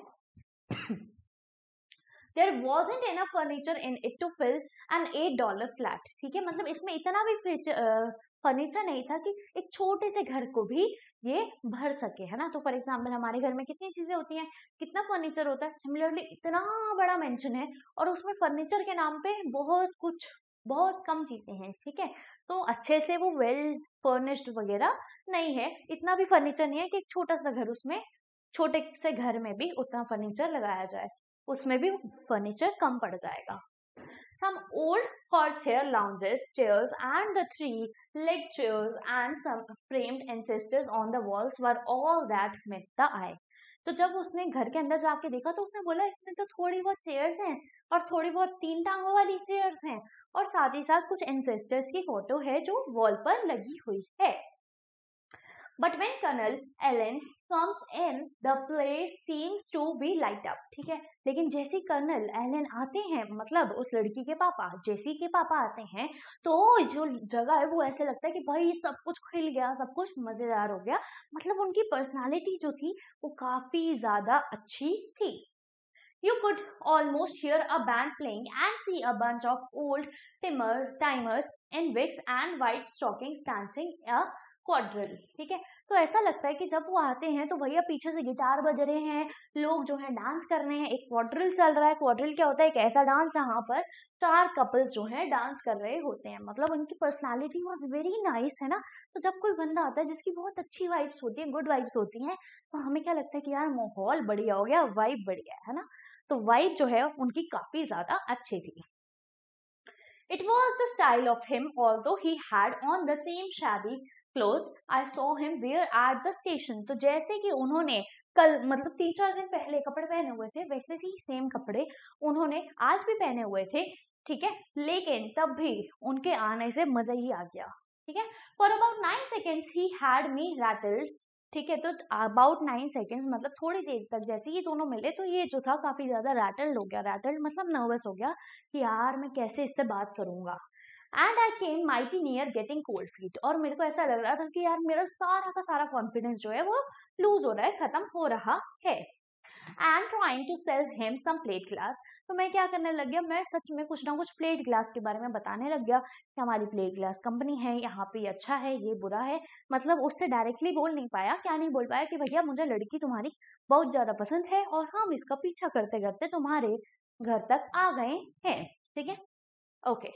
There wasn't enough furniture in it to fill an $8 flat, ठीक है, मतलब इसमें इतना भी फर्नीचर नहीं था कि एक छोटे से घर को भी ये भर सके, है ना। तो फॉर एग्जाम्पल हमारे घर में कितनी चीजें होती हैं, कितना फर्नीचर होता है, सिमिलरली इतना बड़ा मेंशन है और उसमें फर्नीचर के नाम पे बहुत कम चीजें हैं, ठीक है। तो अच्छे से वो वेल फर्निश्ड वगैरह नहीं है, इतना भी फर्नीचर नहीं है कि एक छोटा सा घर, उसमें छोटे से घर में भी उतना फर्नीचर लगाया जाए, उसमें भी फर्नीचर कम पड़ जाएगा। Some old horsehair lounges, chairs, and the three-legged chairs and some framed ancestors on the walls were all that met the eye. तो जब उसने घर के अंदर जाके देखा तो उसने बोला इसमें तो थोड़ी बहुत चेयर्स हैं और थोड़ी बहुत 3 टांगों वाली चेयर्स हैं और साथ ही साथ कुछ एंसेस्टर्स की फोटो है जो वॉल पर लगी हुई है। But when Colonel Allen comes in, the place seems to be light up, ठीक है। लेकिन जैसे कर्नल एलन आते हैं, मतलब उस लड़की के पापा, जेसी के पापा आते हैं, तो जो जगह है वो ऐसे लगता है कि भाई सब कुछ खिल गया, सब कुछ मजेदार हो गया, मतलब उनकी पर्सनालिटी जो थी वो काफी ज्यादा अच्छी थी। You could almost hear a band playing and see a bunch of old timers in wigs and white stockings dancing a quadrille, ठीक है। तो ऐसा लगता है कि जब वो आते हैं तो भैया पीछे से गिटार बज रहे हैं, लोग जो है डांस कर रहे हैं, एक क्वाड्रिल चल रहा है। क्वाड्रिल क्या होता है, एक ऐसा डांस जहाँ पर 4 कपल्स जो है डांस कर रहे होते हैं, मतलब उनकी पर्सनालिटी वॉज वेरी नाइस, है ना। तो जब कोई बंदा आता है जिसकी बहुत अच्छी वाइब्स होती है, गुड वाइब्स होती हैं, तो हमें क्या लगता है कि यार माहौल बढ़िया हो गया, वाइब बढ़िया है ना। तो वाइब जो है उनकी काफी ज्यादा अच्छी थी। It was the style of him, although he had on the same shabby clothes I saw him wear at the station. तो जैसे कि उन्होंने कल, मतलब 3-4 दिन पहले कपड़े पहने हुए थे, वैसे ही सेम कपड़े उन्होंने आज भी पहने हुए थे, ठीक है। लेकिन तब भी उनके आने से मजा ही आ गया, ठीक है। For about 9 seconds he had me rattled, ठीक है। तो अबाउट 9 सेकेंड्स मतलब थोड़ी देर तक जैसे ही दोनों मिले तो ये जो था काफी ज्यादा रैटल्ड हो गया, रैटल्ड मतलब नर्वस हो गया कि यार मैं कैसे इससे बात करूंगा। And I came mighty near getting cold feet, और मेरे को ऐसा लग रहा था कि यार मेरा सारा का सारा कॉन्फिडेंस जो है वो लूज हो रहा है, खत्म हो रहा है। And trying to sell him some plate glass, तो मैं क्या करने लग गया, मैं सच में कुछ ना कुछ प्लेट ग्लास के बारे में बताने लग गया कि हमारी प्लेट ग्लास कंपनी है, यहाँ पे अच्छा है, ये बुरा है। मतलब उससे डायरेक्टली बोल नहीं पाया, क्या नहीं बोल पाया कि भैया मुझे लड़की तुम्हारी बहुत ज्यादा पसंद है और हम इसका पीछा करते करते तुम्हारे घर तक आ गए हैं, ठीक है, okay.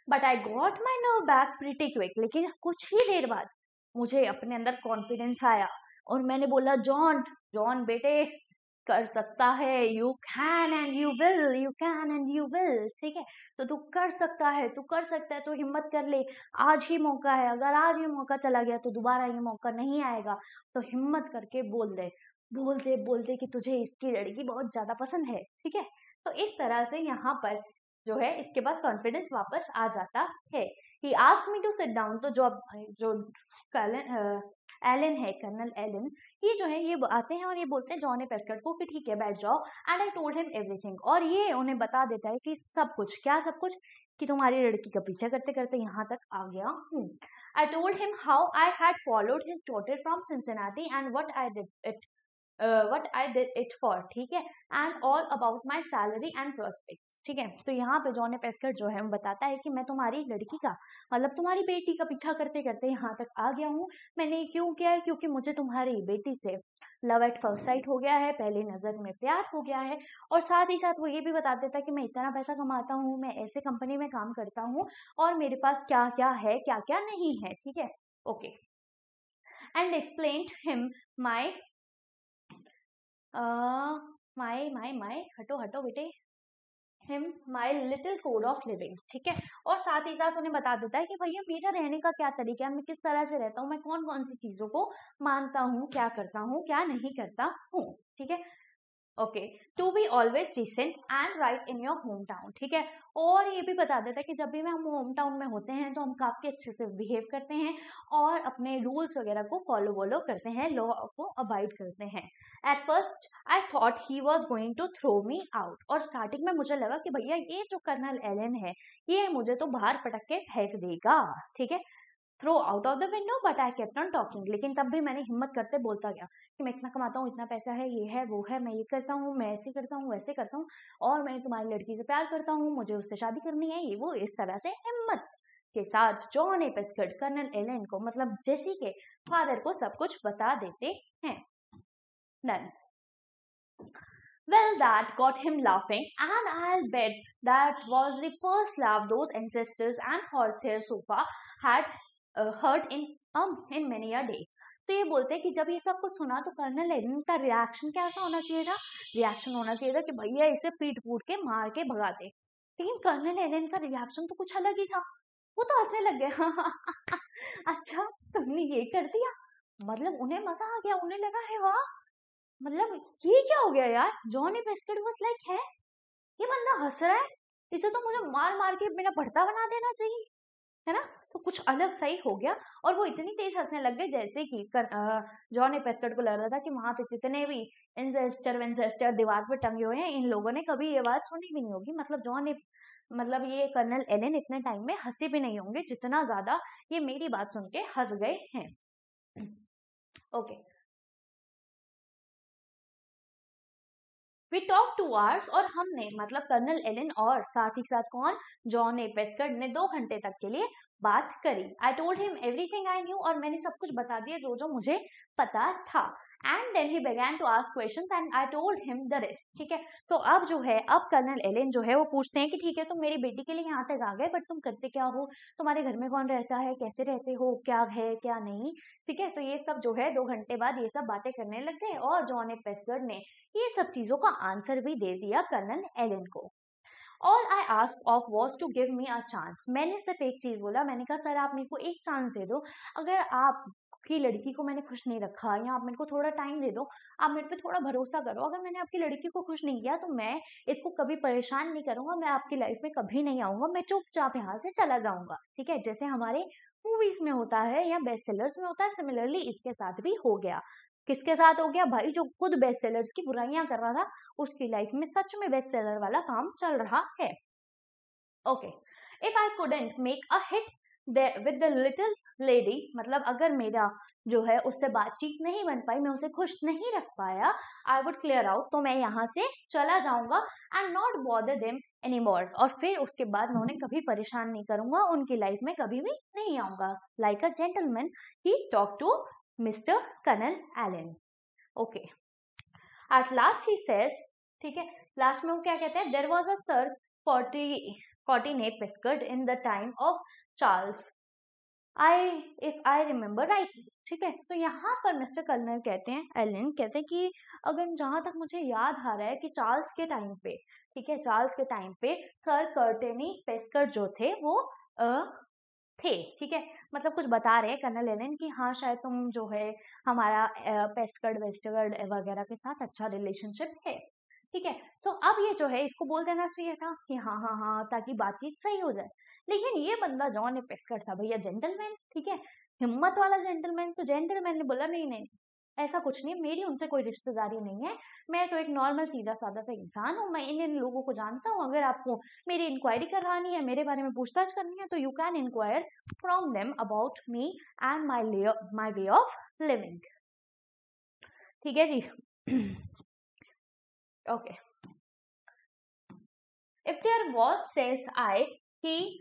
But I got my nerve back pretty quick, लेकिन कुछ ही देर बाद मुझे अपने अंदर कॉन्फिडेंस आया और मैंने बोला जॉन, जॉन बेटे कर सकता है, you can and you will, you can and you will, ठीक है। तो तू कर सकता है, तू कर सकता है, तो हिम्मत कर ले, आज ही मौका है, अगर आज ये मौका चला गया तो दोबारा ये मौका नहीं आएगा, तो हिम्मत करके बोल दे, बोल दे, बोल दे कि तुझे इसकी लड़की बहुत ज्यादा पसंद है, ठीक है। तो इस तरह से यहाँ पर जो है इसके पास कॉन्फिडेंस वापस आ जाता है। He asked me to sit down, तो जो एलन है, कर्नल एलन, ये जो है ये आते हैं और ये बोलते हैं जॉन ए पेस्कट को कि ठीक है बैठ जाओ, and I told him everything, और ये उन्हें बता देता है कि सब कुछ, क्या सब कुछ, कि तुम्हारी लड़की का पीछा करते करते यहाँ तक आ गया हूँ। I told him how I had followed his daughter from Cincinnati and what I did it for, ठीक है, and all about my salary and prospects, ठीक है। तो यहाँ पे जॉन पेस्कर जो है बताता है कि मैं तुम्हारी लड़की का मतलब तुम्हारी बेटी का पीछा करते करते यहाँ तक आ गया हूँ। मैंने क्यों किया है? क्योंकि मुझे तुम्हारी बेटी से लव एट फर्स्ट साइट हो गया है, पहली नजर में प्यार हो गया है। और साथ ही साथ वो ये भी बता देता है कि मैं इतना पैसा कमाता हूँ, मैं ऐसे कंपनी में काम करता हूँ और मेरे पास क्या क्या है क्या क्या नहीं है, ठीक है। Okay, and explain him my my हटो बेटे, him my little code of living, ठीक है। और साथ ही साथ उन्हें बता देता है कि भैया मेरा रहने का क्या तरीका है, मैं किस तरह से रहता हूँ, मैं कौन कौन सी चीजों को मानता हूँ, क्या करता हूँ क्या नहीं करता हूँ, ठीक है। Okay, to be always decent and right in your home town, ठीक है। और ये भी बता देता है कि जब भी हम होम टाउन में होते हैं तो हम काफी अच्छे से बिहेव करते हैं और अपने रूल्स वगैरह को फॉलो करते हैं, लॉ को अवॉइड करते हैं। At first I thought he was going to throw me out, और स्टार्टिंग में मुझे लगा कि भैया ये जो कर्नल एलन है ये मुझे तो बाहर पटक के फेंक देगा, ठीक है, throw out of the window, but I kept on talking. लेकिन तब भी मैंने हिम्मत करते बोलता गया कि मैं इतना कमाता हूँ, इतना पैसा है, ये है वो है, मैं ये करता हूँ, मैं ऐसे करता हूँ वैसे करता हूँ, और मैं तुम्हारी लड़की से प्यार करता हूँ, मुझे उससे शादी करनी है, ये वो। इस तरह से हिम्मत के साथ जॉन ए पेस्कर्ट कर्नल एलन को मतलब जेसी के फादर को सब कुछ बता देते हैं। Done. Well, that got him laughing, and I'll bet that was the first laugh those ancestors and horsehair sofa had heard in many a day. तो ये बोलते हैं कि जब ये सब कुछ सुना तो कर्नल एलन का रिएक्शन कैसा होना चाहिए था? रिएक्शन होना चाहिए था कि भैया इसे पीट फूट के मार के भगा दे। लेकिन कर्नल एलन का रिएक्शन तो कुछ अलग ही था, वो तो हंसने लग गए। अच्छा तुमने ये कर दिया, मतलब उन्हें मजा आ गया, उन्हें लगा है वाह, मतलब ये क्या हो गया यार। जॉन ए पेस्कर्ट वाज लाइक है ये बंदा हंस रहा है, इसे तो मुझे मार मार के मेरा भरता बना देना चाहिए, है ना। तो कुछ अलग सही हो गया और वो इतनी तेज हंसने लग गए जैसे कि जॉन ए पेस्कर्ट को लग रहा था कि वहां पे जितने भी इंसेस्टर दीवार पे टंगे हुए हैं इन लोगों ने कभी ये बात सुनी भी नहीं होगी। मतलब ये कर्नल एलन इतने टाइम में हंसे भी नहीं होंगे जितना ज्यादा ये मेरी बात सुन के हंस गए हैं। ओके, वी टॉक 2 hours, और हमने मतलब कर्नल एलन और साथ ही साथ कौन, जॉन ए पेस्कर्ट ने 2 घंटे तक के लिए बात करी। I told him everything I knew, और मैंने सब कुछ बता दिया जो जो मुझे पता था। And then he began to ask questions and I told him the rest, ठीक है। तो अब जो है अब कर्नल एलन जो है वो पूछते हैं कि ठीक है तुम मेरी बेटी के लिए यहाँ तक आ गए, बट तुम करते क्या हो, तुम्हारे घर में कौन रहता है, कैसे रहते हो, क्या है क्या नहीं, ठीक है। तो ये सब जो है 2 घंटे बाद ये सब बातें करने लग गए और जॉन ए पेस्कर्ट ने ये सब चीजों का आंसर भी दे दिया कर्नल एलन को। All I asked of was to give me a chance, मैंने सिर्फ एक चीज बोला, मैंने कहा सर आप मेरे को एक चांस दे दो, अगर आपकी लड़की को मैंने खुश नहीं रखा या आप मेरे को थोड़ा टाइम दे दो, आप मेरे पे थोड़ा भरोसा करो, अगर मैंने आपकी लड़की को खुश नहीं किया तो मैं इसको कभी परेशान नहीं करूंगा, मैं आपकी लाइफ में कभी नहीं आऊंगा, मैं चुपचाप यहाँ से चला जाऊंगा, ठीक है, जैसे हमारे मूवीज में होता है या बेस्ट सेलर्स में होता है, सिमिलरली इसके साथ भी हो गया। किसके साथ हो गया भाई, जो खुद बेस्ट सेलर्स की बुराइयां कर रहा था उसकी लाइफ में सच में बेस्ट सेलर वाला काम चल रहा है। Okay, if I couldn't make a hit with the little lady, मतलब अगर मेरा जो है उससे बातचीत नहीं बन पाई, मैं उसे खुश नहीं रख पाया, आई वुड क्लियर आउट, तो मैं यहाँ से चला जाऊंगा, and not bother them anymore, और फिर उसके बाद मैं उन्हें कभी परेशान नहीं करूंगा, उनकी लाइफ में कभी भी नहीं आऊंगा। Like a gentleman he talk to mister colonel Allen. Okay, at last he says, ठीक है, लास्ट में वो क्या कहते हैं, there was a sir Courtenay Pescud in the time of Charles, if I remember right, ठीक है। तो यहाँ पर मिस्टर कर्नल कहते हैं, एलन कहते हैं कि अगर जहां तक मुझे याद आ रहा है कि चार्ल्स के टाइम पे, ठीक है, चार्ल्स के टाइम पे सर कर्टेनी पेस्कर्ट जो थे वो थे, ठीक है, मतलब कुछ बता रहे हैं कर्नल एलन कि हाँ शायद तुम जो है हमारा पेस्कर्ट वेस्टर्ड वगैरह के साथ अच्छा रिलेशनशिप है, ठीक है। तो अब ये जो है इसको बोल देना चाहिए था कि हाँ हाँ हाँ, ताकि बातचीत सही हो जाए, लेकिन ये बंदा जॉन ए पेस्कर्ट था भैया, जेंटलमैन, ठीक है, हिम्मत वाला जेंटलमैन, तो जेंटलमैन ने बोला नहीं नहीं ऐसा कुछ नहीं, मेरी उनसे कोई रिश्तेदारी नहीं है, मैं तो एक नॉर्मल सीधा साधा सा इंसान हूँ, मैं इन लोगों को जानता हूँ। अगर आपको मेरी इंक्वायरी करानी है, मेरे बारे में पूछताछ करनी है, तो you can inquire from them about me and my way of living. ठीक है जी। Okay, if there was, says I, he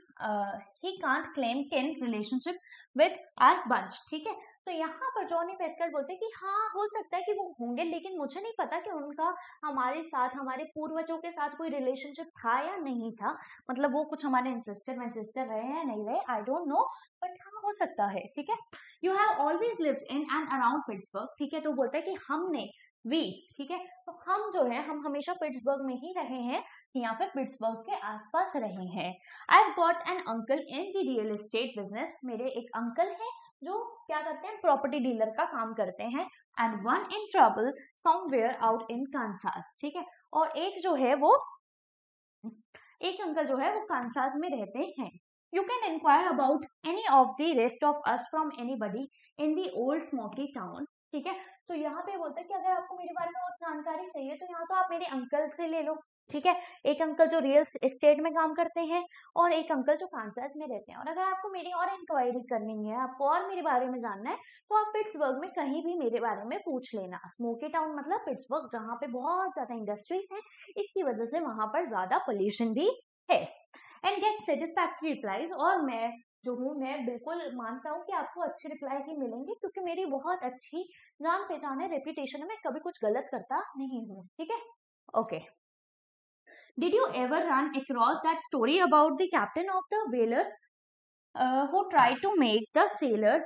can't claim kin relationship with our bunch। ठीक है, तो यहाँ पर जॉनी पेस्कल बोलते हैं कि हाँ हो सकता है कि वो होंगे, लेकिन मुझे नहीं पता कि उनका हमारे साथ, हमारे पूर्वजों के साथ कोई रिलेशनशिप था या नहीं था, मतलब वो कुछ हमारे एंसेस्टर रहे हैं नहीं रहे, आई डोंट नो, बट हाँ हो सकता है। ठीक है, you have always lived in and around Pittsburgh. ठीक है, तो बोलता है कि हमने, वी, ठीक है, तो हम जो है हम हमेशा पिट्सबर्ग में ही रहे हैं, यहाँ पे पिट्सबर्ग के आसपास रहे हैं। I got an uncle in the real estate business. मेरे एक अंकल हैं जो क्या करते हैं, प्रॉपर्टी डीलर का काम करते हैं। And one in trouble somewhere out in Kansas. ठीक है, और एक जो है वो, एक अंकल जो है वो कांसास में रहते हैं। You can inquire about any of the rest of us from anybody in the old smoky town. ठीक है, तो यहाँ पे बोलते हैं कि अगर आपको मेरे बारे में और जानकारी चाहिए तो यहाँ तो आप मेरे अंकल से ले लो। ठीक है, एक अंकल जो रियल एस्टेट में काम करते हैं और एक अंकल जो कांसास में रहते हैं। और अगर आपको मेरी और इंक्वायरी करनी है, आपको और मेरे बारे में जानना है, तो आप पिट्सबर्ग में कहीं भी मेरे बारे में पूछ लेना। स्मोकी टाउन मतलब पिट्सबर्ग, जहाँ पे बहुत ज्यादा इंडस्ट्रीज हैं, इसकी वजह से वहां पर ज्यादा पोल्यूशन भी है। And get satisfactory replies. और मैं जो हूँ, मैं बिल्कुल मानता हूँ कि आपको अच्छी रिप्लाई ही मिलेंगी, क्योंकि मेरी बहुत अच्छी जान पहचान है, रेपुटेशन है, मैं कभी कुछ गलत करता नहीं हूँ। ठीक है, okay. Did you ever run across that story about the captain of the whaler who tried to make the sailor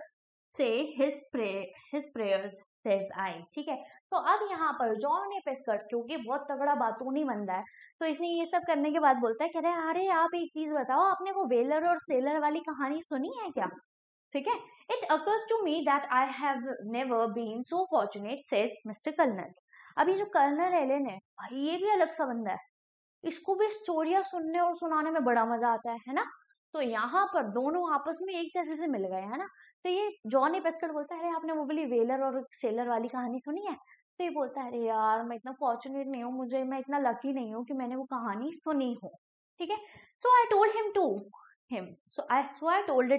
say his prayers, says I। ठीक है, तो अब यहाँ पर जॉन ने पेस्कर, क्योंकि बहुत तगड़ा बातूनी बंदा है, तो इसने ये सब करने के बाद बोलता है, कह रहे अरे आप एक चीज बताओ, आपने वो वेलर और सेलर वाली कहानी सुनी है क्या? ठीक है, it occurs to me that I have never been so fortunate, says mister colonel. अभी जो कर्नल एलन है भाई, ये भी अलग सा बंदा है, इसको भी स्टोरियां सुनने और सुनाने में बड़ा मजा आता है ना। तो यहाँ पर दोनों आपस में एक जैसे से मिल गए है ना। तो ये जॉनी पेस्कल बोलता है, अरे आपने वो वाली वेलर और सेलर वाली कहानी सुनी है? तो ये बोलता है, अरे यार मैं इतना फॉर्चुनेट नहीं हूँ, मैं इतना लकी नहीं हूँ कि मैंने वो कहानी सुनी हो। ठीक है, so I told it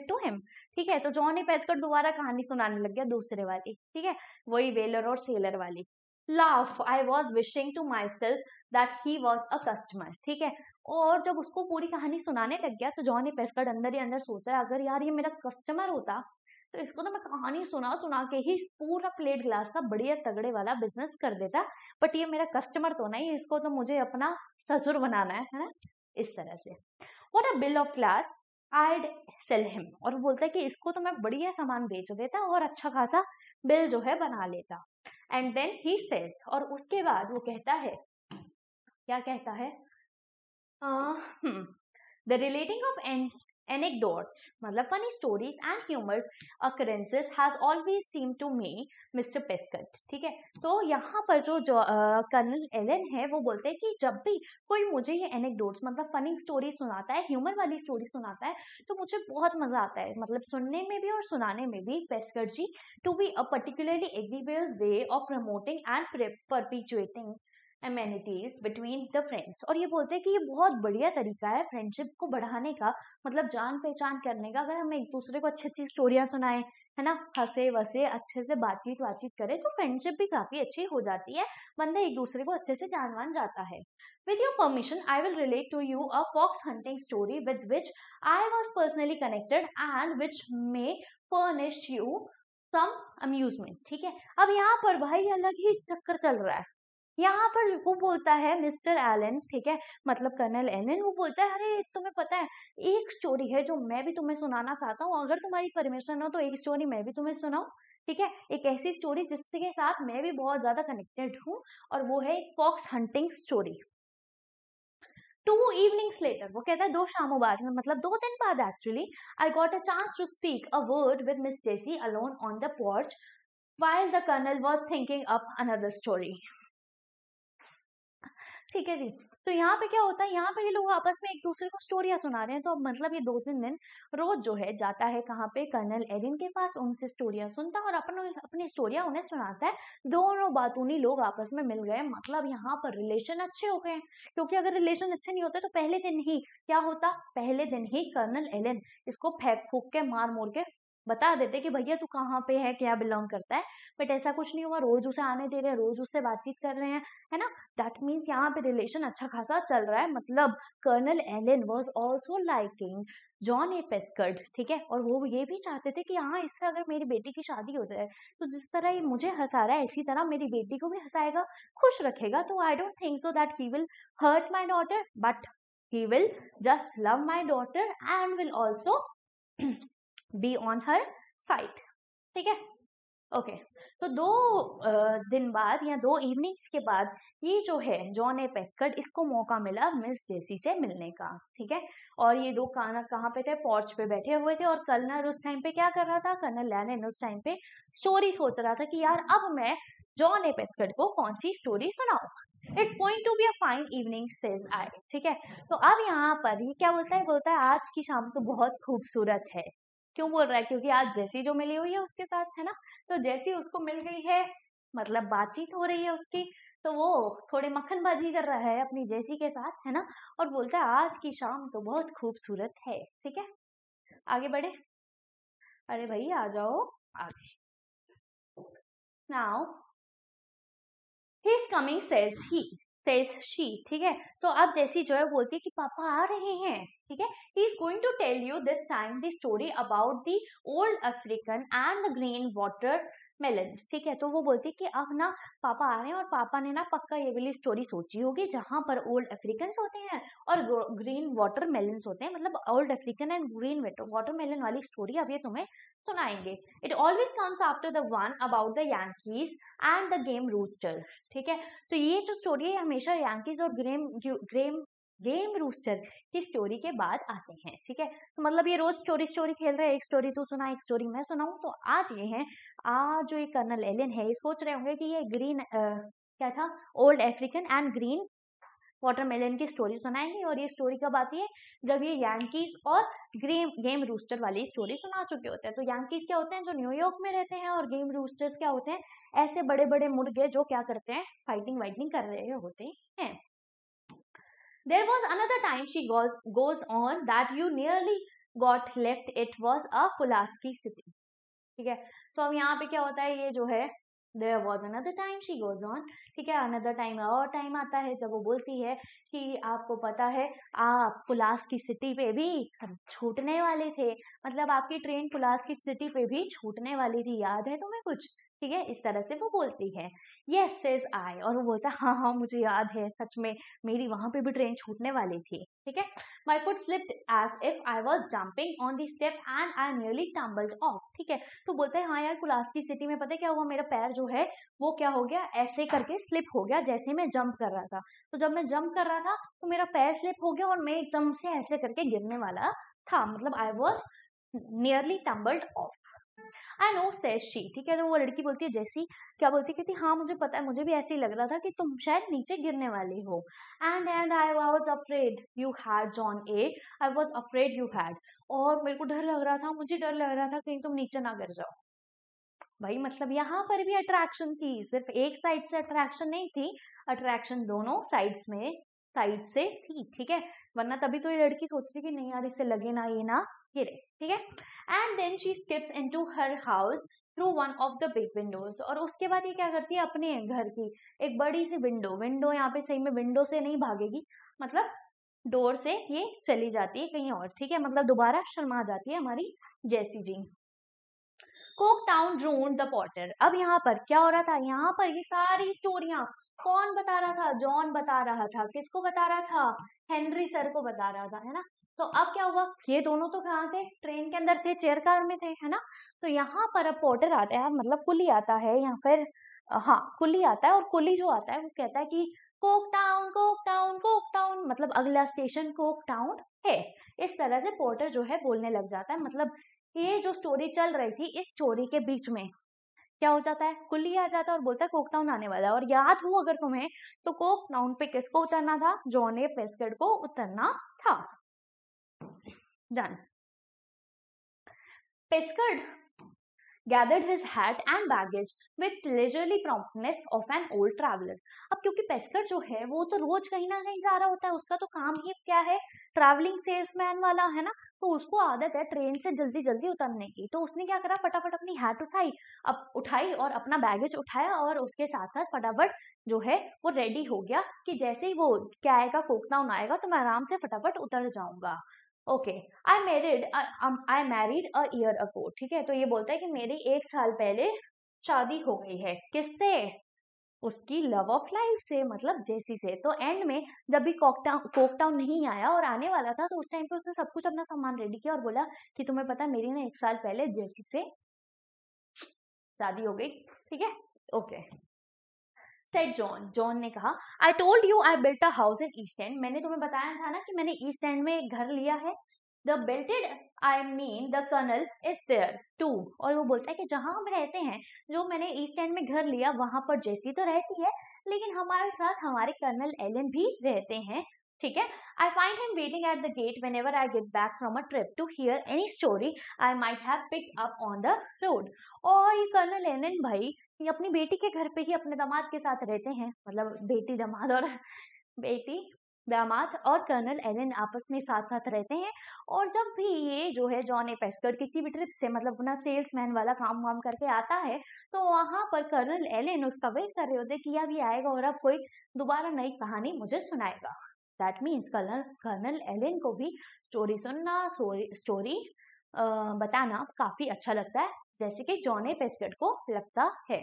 to him. ठीक है, तो जॉनी पेस्कल दोबारा कहानी सुनाने लग गया, दूसरे वाली। ठीक है, वही वेलर और सेलर वाली। Laugh, I was wishing to myself that he was a customer. ठीक है, और जब उसको पूरी कहानी सुनाने लग गया, तो जॉनी पेस्कट अंदर ही अंदर सोच रहा है, अगर यार ये मेरा कस्टमर होता तो इसको तो मैं कहानी सुना सुना के ही पूरा प्लेट ग्लास का बढ़िया तगड़े वाला बिजनेस कर देता, बट ये मेरा कस्टमर तो नहीं, इसको तो मुझे अपना ससुर बनाना है ना, इस तरह से। What a bill of glass, I'd sell him. और बोलता है कि इसको तो मैं बढ़िया सामान बेच देता और अच्छा खासा बिल जो है बना लेता। एंड देन ही सेज, और उसके बाद वो कहता है, क्या कहता है, द रिलेटिंग ऑफ anecdotes, मतलब funny stories and humorous occurrences has always seemed to me Mr. Pescott। ठीक है, तो यहाँ पर जो कर्नल एलन है वो बोलते हैं कि जब भी कोई मुझे ये एनेक्डोट्स मतलब फनी स्टोरी सुनाता है, ह्यूमर वाली स्टोरी सुनाता है, तो मुझे बहुत मजा आता है, मतलब सुनने में भी और सुनाने में भी। Pescud ji, to be a particularly agreeable way of promoting and perpetuating amenities between the friends. और ये बोलते हैं कि ये बहुत बढ़िया तरीका है फ्रेंडशिप को बढ़ाने का, मतलब जान पहचान करने का। अगर हम एक दूसरे को अच्छी अच्छी स्टोरियां सुनाए, है ना, हंसे वसे अच्छे से बातचीत करें, तो फ्रेंडशिप भी काफी अच्छी हो जाती है, बंदा एक दूसरे को अच्छे से जान जाता है। With your permission, I will relate to you a fox hunting story with which I was personally connected and which may furnish you some amusement। ठीक है, अब यहाँ पर भाई अलग ही चक्कर चल रहा है। यहाँ पर वो बोलता है मिस्टर एलन, ठीक है, मतलब कर्नल एलन, वो बोलता है, अरे तुम्हें पता है एक स्टोरी है जो मैं भी तुम्हें सुनाना चाहता हूँ, अगर तुम्हारी परमिशन हो तो एक स्टोरी मैं भी तुम्हें सुनाऊं। ठीक है, एक ऐसी स्टोरी जिसके साथ मैं भी बहुत ज्यादा कनेक्टेड हूँ, और वो है एक fox hunting story. 2 evenings later, वो कहता है 2 शामों बाद में, मतलब 2 दिन बाद actually, I got a chance to speak a word with miss Jessie alone on the porch while the colonel was thinking up another story। ठीक है जी। तो यहाँ पे क्या होता है, यहाँ पे ये लोग आपस में एक दूसरे को स्टोरियां सुना रहे हैं। तो अब मतलब ये 2-3 दिन रोज जो है जाता है कहाँ पे, कर्नल एरिन के पास, उनसे स्टोरियां सुनता है और अपनी स्टोरियां उन्हें सुनाता है। दोनों बातूनी लोग आपस में मिल गए, मतलब यहाँ पर रिलेशन अच्छे हो गए। क्योंकि अगर रिलेशन अच्छे नहीं होते तो पहले दिन ही क्या होता, पहले दिन ही कर्नल एरिन इसको फेंक फूक के मार मोर के बता देते कि भैया तू कहाँ पे है, क्या बिलोंग करता है। बट ऐसा कुछ नहीं हुआ, रोज उसे आने दे रहे हैं, रोज उससे बातचीत कर रहे हैं, है ना। दैट मीन्स यहाँ पे रिलेशन अच्छा खासा चल रहा है। मतलब colonel Allen was also liking John A Pescud, ठीक है। और वो ये भी चाहते थे कि हाँ, इससे अगर मेरी बेटी की शादी हो जाए तो जिस तरह ये मुझे हंसा रहा है इसी तरह मेरी बेटी को भी हंसाएगा, खुश रखेगा। तो I don't think so that he will hurt my daughter, but he will just love my daughter and will also be on her side, ठीक है। ओके तो 2 दिन बाद या 2 इवनिंग्स के बाद ये जो है जॉन ए पेस्कर्ड, इसको मौका मिला मिस जेसी से मिलने का, ठीक है। और ये दो कहाँ पे थे, पोर्च पे बैठे हुए थे। और कर्नल उस टाइम पे क्या कर रहा था, कर्नल लैनिन उस टाइम पे स्टोरी सोच रहा था कि यार अब मैं जॉन ए पेस्कर्ड को कौन सी स्टोरी सुनाऊं। It's going to be a fine evening says I, ठीक है। तो अब यहाँ पर ये क्या बोलता है आज की शाम तो बहुत खूबसूरत है। क्यों बोल रहा है, क्योंकि आज जैसी जो मिली हुई है उसके साथ, है ना। तो जैसी उसको मिल गई है, मतलब बातचीत हो रही है उसकी, तो वो थोड़ी मक्खनबाजी कर रहा है अपनी जैसी के साथ, है ना। और बोलता है आज की शाम तो बहुत खूबसूरत है, ठीक है। आगे बढ़े, अरे भाई आ जाओ आगे। Now he is coming says she, ठीक है। तो अब जैसी जो है बोलती है कि पापा आ रहे हैं, ठीक है। He is going to tell you this time the story about the old African and the green watermelons, ठीक है। तो वो बोलती है कि अब ना पापा आ रहे हैं और पापा ने ना पक्का ये वाली स्टोरी सोची होगी जहां पर ओल्ड अफ्रीकन होते हैं और ग्रीन वाटर मेलन्स होते हैं। मतलब old African and green watermelon वाली स्टोरी अब ये तुम्हें सुनाएंगे। It always comes after the one about the Yankees and the game rooster, ठीक है। तो ये जो स्टोरी है हमेशा यांकीज और गेम रूस्टर की स्टोरी के बाद आते हैं, ठीक है। तो मतलब ये रोज स्टोरी खेल रहे हैं, एक स्टोरी तू सुना एक स्टोरी मैं सुनाऊं। तो आज ये है, आज जो ये कर्नल एलन है ये सोच रहे होंगे कि ये ग्रीन क्या था, old African and green watermelon की स्टोरी सुनाएंगे। और ये स्टोरी कब आती है, जब ये यांकीज और गेम रूस्टर वाली स्टोरी सुना चुके होते हैं। तो यांकीज क्या होते हैं, जो न्यूयॉर्क में रहते हैं, और गेम रूस्टर्स क्या होते हैं, ऐसे बड़े बड़े मुर्गे जो क्या करते हैं, फाइटिंग वाइटिंग कर रहे होते हैं। There was another time she goes on that you nearly got left. It was a Pulaski city, ठीक है। तो अब यहाँ पे क्या होता है, ये जो है There was another time she goes on, ठीक है। another time और टाइम आता है जब वो बोलती है कि आपको पता है आप पुलास की सिटी पे भी छूटने वाले थे, मतलब आपकी ट्रेन पुलास की सिटी पे भी छूटने वाली थी, याद है तुम्हें कुछ, ठीक है। इस तरह से वो बोलती है। यस सेज आई, और वो बोलता है हाँ हाँ मुझे याद है, सच में मेरी वहां पे भी ट्रेन छूटने वाली थी, ठीक है। My foot slipped as if I was jumping on the step and I nearly tumbled off, ठीक है। तो बोलता है हाँ यार पुलास्की सिटी में पता है क्या हुआ, मेरा पैर जो है वो क्या हो गया, ऐसे करके स्लिप हो गया जैसे मैं जंप कर रहा था। तो जब मैं जंप कर रहा था तो मेरा पैर स्लिप हो गया और मैं एकदम से ऐसे करके गिरने वाला था, मतलब I was nearly tumbled of. I know says she, ठीक है। तो वो लड़की बोलती है जैसी, क्या बोलती है, कहती हाँ मुझे पता है, मुझे भी ऐसे ही लग रहा था कि तुम शायद नीचे गिरने वाली हो। And I was afraid you had John A, I was afraid you had, और मेरे को डर लग रहा था, मुझे डर लग रहा था कहीं तुम नीचे ना गिर जाओ। भाई मतलब यहाँ पर भी अट्रैक्शन थी, सिर्फ एक साइड से अट्रैक्शन नहीं थी, अट्रैक्शन दोनों साइड से थी, ठीक है। वरना तभी तो ये लड़की सोचती कि नहीं यार इससे लगे ना ये ना गिरे, ठीक है। And then she skips into her house through one of the big windows, और उसके बाद ये क्या करती है, अपने घर की एक बड़ी सी विंडो यहाँ पे सही में विंडो से नहीं भागेगी, मतलब डोर से ये चली जाती है कहीं और, ठीक है। मतलब दोबारा शर्मा जाती है हमारी जैसी जी। Cocktown drone the porter, अब यहाँ पर क्या हो रहा था, यहाँ पर ये सारी स्टोरियां कौन बता रहा था, जॉन बता रहा था। किसको बता रहा था, हेनरी सर को बता रहा था, है ना। तो अब क्या हुआ, ये दोनों तो कहाँ थे, ट्रेन के अंदर थे, चेयर कार में थे, है ना। तो यहाँ पर अब पोर्टर आता है, मतलब कुली आता है, या फिर हाँ कुली आता है, और कुली जो आता है वो कहता है कि Coke town Coke town Coke town, मतलब अगला स्टेशन कोक टाउन है। इस तरह से पोर्टर जो है बोलने लग जाता है। मतलब ये जो स्टोरी चल रही थी, इस स्टोरी के बीच में क्या हो जाता है, कुल्ली आ जाता है और बोलता है कोकटाउन आने वाला है। और याद हो अगर तुम्हें तो कोकटाउन पे किसको उतरना था, जॉन ए पेस्कर्ड को उतरना था। Done. पेस्कर्ड gathered his hat and baggage with leisurely promptness of an old traveler। अब क्योंकि पेस्कर जो है वो तो रोज कहीं ना कहीं जा रहा होता है, उसका तो काम ही क्या है, ट्रैवलिंग सेल्समैन वाला है ना, तो उसको आदत है ट्रेन से जल्दी जल्दी उतरने की। तो उसने क्या करा, फटाफट अपनी हैट उठाई और अपना बैगेज उठाया और उसके साथ साथ फटाफट जो है वो रेडी हो गया कि जैसे ही वो क्या आएगा, कोकटाउन आएगा तो मैं आराम से फटाफट उतर जाऊंगा। Okay, I married a year ago. ठीक है, तो ये बोलता है कि मेरी 1 साल पहले शादी हो गई है। किससे, उसकी लव ऑफ लाइफ से, मतलब जेसी से। तो एंड में जब भी कोकटाउन नहीं आया और आने वाला था तो उस टाइम पे उसने सब कुछ अपना सामान रेडी किया और बोला कि तुम्हें पता है मेरी ना 1 साल पहले जेसी से शादी हो गई। ठीक है, ओके। सेड जॉन ने कहा, I told you I built a house in east and. मैंने तुम्हें बताया था ना कि मैंने ईस्ट एंड में एक घर लिया है। द बिल्टेड I mean the colonel is there too. और वो बोलता है कि जहां हम रहते हैं, जो मैंने ईस्ट एंड में घर लिया वहां पर जेसी तो रहती है, लेकिन हमारे साथ हमारे कर्नल एलन भी रहते हैं। ठीक है, I find him waiting at the gate whenever I get back from a trip to hear any story I might have picked up on the road. और ये कर्नल एलन भाई ये अपनी बेटी के घर पे ही अपने दामाद के साथ रहते हैं, मतलब बेटी दामाद और बेटी दामाद और कर्नल एलन आपस में साथ साथ रहते हैं। और जब भी ये जो है जॉन ए पेस्कर किसी भी ट्रिप से मतलब अपना सेल्समैन वाला काम वाम करके आता है, तो वहां पर कर्नल एलन उसका वेट कर रहे होते कि अब ये आएगा और अब कोई दोबारा नई कहानी मुझे सुनाएगा। दैट मीन्स कर्नल एलन को भी स्टोरी सुनना, स्टोरी बताना काफी अच्छा लगता है, जैसे कि जॉन ए पेस्कट को लगता है।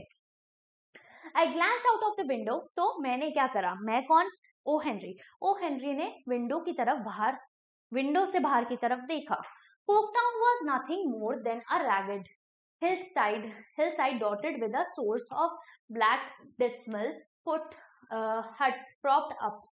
I glanced out of the window. तो मैंने क्या करा, मैं कौन, ओ हेनरी ने विंडो से बाहर की तरफ देखा। Cocktown was nothing more than a ragged hillside dotted with a source of black dismal foot huts propped up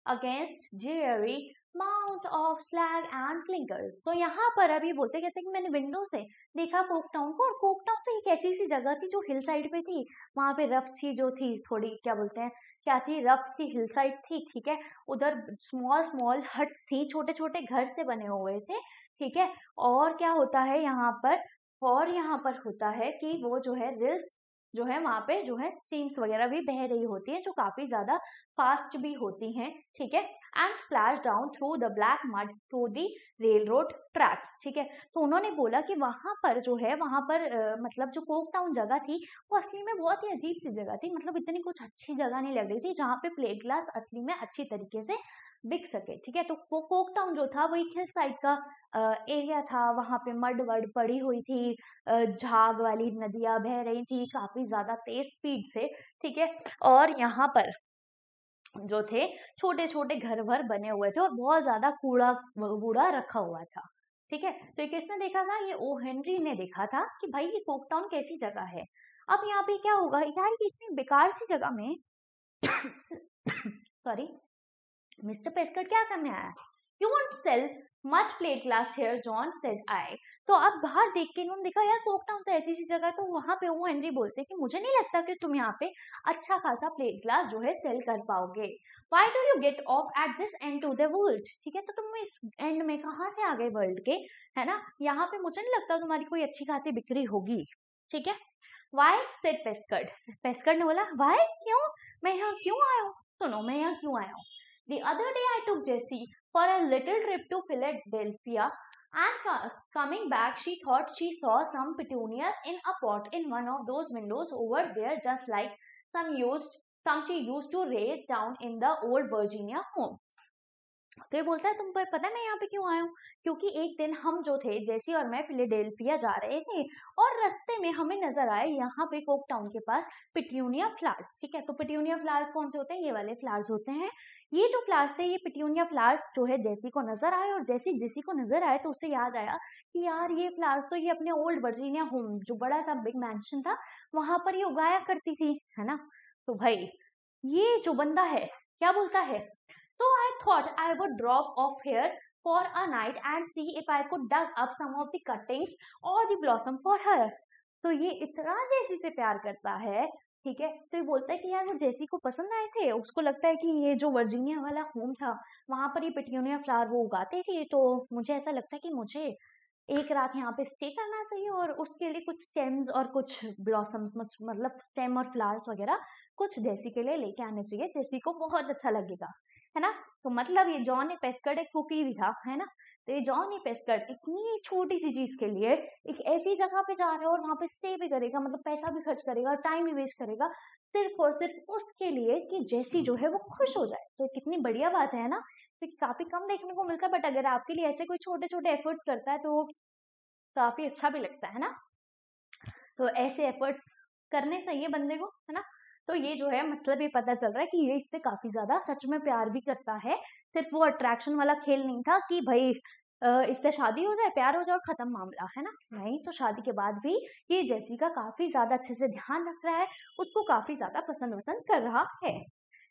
against dreary mount of slag and clinkers। तो यहाँ पर अभी बोलते कहते हैं कि मैंने विंडो से देखा कोकटाउन को, और कोकटाउन तो एक ऐसी सी जगह थी जो हिल साइड पे थी, वहां पे रफ सी जो थी, थोड़ी क्या बोलते हैं, क्या थी, रफ सी हिल साइड थी। ठीक है, उधर स्मॉल हट्स थी, छोटे छोटे घर से बने हुए थे। ठीक है, और क्या होता है यहाँ पर, और यहाँ पर होता है कि वो जो है रिल्स जो है वहां पे जो है स्ट्रीम्स वगैरह भी बह रही होती है, जो काफी ज्यादा फास्ट भी होती हैं। ठीक है, and splash down through the black mud through the rail road tracks. ठीक है, तो उन्होंने बोला कि वहां पर जो है वहां पर मतलब जो कोकटाउन जगह थी वो असली में बहुत ही अजीब सी जगह थी, मतलब इतनी कुछ अच्छी जगह नहीं लग रही थी जहाँ पे प्लेट ग्लास असली में अच्छी तरीके से बिक सके। ठीक है, तो कोकटाउन जो था वो एक हिल साइड का एरिया था, वहां पे मड वड पड़ी हुई थी, झाग वाली नदियां बह रही थी काफी ज्यादा तेज स्पीड से। ठीक है, और यहाँ पर जो थे छोटे छोटे घर भर बने हुए थे और बहुत ज्यादा कूड़ा रखा हुआ था। ठीक है, तो ये किसने देखा था, ये ओ हेनरी ने देखा था कि भाई ये कोकटाउन कैसी जगह है। अब यहाँ पे क्या होगा यार, ये इतनी बेकार सी जगह में सॉरी मिस्टर पेस्कट क्या करने आया, you want sell much plate glass here John said I. तो अब बाहर देख के इन्होंने देखा यार कोकटाउन तो ऐसी सी जगह है, तो वहां पे वो हेनरी बोलते हैं कि मुझे नहीं लगता कि तुम यहाँ पे अच्छा खासा प्लेट ग्लास जो है सेल कर पाओगे। Why do you get off at this end to the world. ठीक है, तो तुम इस एंड में कहाँ से आ गए वर्ल्ड के, है ना, यहाँ पे मुझे नहीं लगता तुम्हारी कोई अच्छी खासी बिक्री होगी। ठीक है, वाई सेड पेस्कट ने बोला वाई, क्यों, मैं यहाँ क्यों आया हूँ, सुनो मैं यहाँ क्यों आया हूँ। The other day I took Jessie for a little trip to Philadelphia, and coming back she thought she saw some petunias in a pot in one of those windows over there, just like some she used to raise down in the old Virginia home। तो ये बोलता है तुमको पता है मैं यहाँ पे क्यों आया हूँ, क्योंकि एक दिन हम जो थे जेसी और मैं फिलाडेल्फिया जा रहे थे और रास्ते में हमें नजर आए यहाँ पे कोकटाउन के पास पिट्यूनिया फ्लावर्स। ठीक है, तो पिट्यूनिया फ्लावर्स कौन से होते हैं, ये वाले फ्लावर्स होते हैं। ये जो फ्लावर्स है, ये पिट्यूनिया फ्लावर्स जो है जेसी को नजर आए, और जैसे जेसी को नजर आए तो उसे याद आया कि यार ये फ्लावर्स तो ये अपने ओल्ड वर्जीनिया होम जो बड़ा सा बिग मैंशन था वहां पर ये उगाया करती थी, है ना। तो भाई ये जो बंदा है क्या बोलता है, so I thought I would drop off here for a night and see if I could dug up some of the cuttings or the blossom for her। तो ये इतना जेसी से प्यार करता है, ठीक है। तो ये बोलता है कि यार वो जेसी को पसंद आए थे, उसको लगता है कि ये जो वर्जीनिया वाला होम था वहां पर ये पिट्यूनिया फ्लावर वो उगाते थे, तो मुझे ऐसा लगता है कि मुझे एक रात यहाँ पे स्टे करना चाहिए और उसके लिए कुछ स्टेम्स और कुछ ब्लॉसम्स मतलब स्टेम और फ्लावर्स वगैरह कुछ जेसी के लिए लेके आने चाहिए, जेसी को बहुत अच्छा लगेगा, है ना। तो मतलब ये जॉनी पेस्कर्ड एक कुकी भी था, है ना। तो ये जॉनी पेस्कर्ड इतनी छोटी सी चीज के लिए एक ऐसी जगह पे जा रहा है और वहां पे स्टे भी करेगा, मतलब पैसा भी खर्च करेगा, टाइम भी वेस्ट करेगा, सिर्फ और सिर्फ उसके लिए कि जेसी जो है वो खुश हो जाए। तो कितनी बढ़िया बात है ना। तो काफी कम देखने को मिलता है, बट अगर आपके लिए ऐसे कोई छोटे छोटे एफर्ट्स करता है तो काफी अच्छा भी लगता है ना। तो ऐसे एफर्ट्स करने चाहिए बंदे को, है ना। तो ये जो है मतलब ये पता चल रहा है कि ये इससे काफी ज्यादा सच में प्यार भी करता है, सिर्फ वो अट्रैक्शन वाला खेल नहीं था कि भाई इससे शादी हो जाए, प्यार हो जाए और खत्म मामला, है ना। नहीं, तो शादी के बाद भी ये जेसी का काफी ज्यादा अच्छे से ध्यान रख रहा है, उसको काफी ज्यादा पसंद वसंद कर रहा है।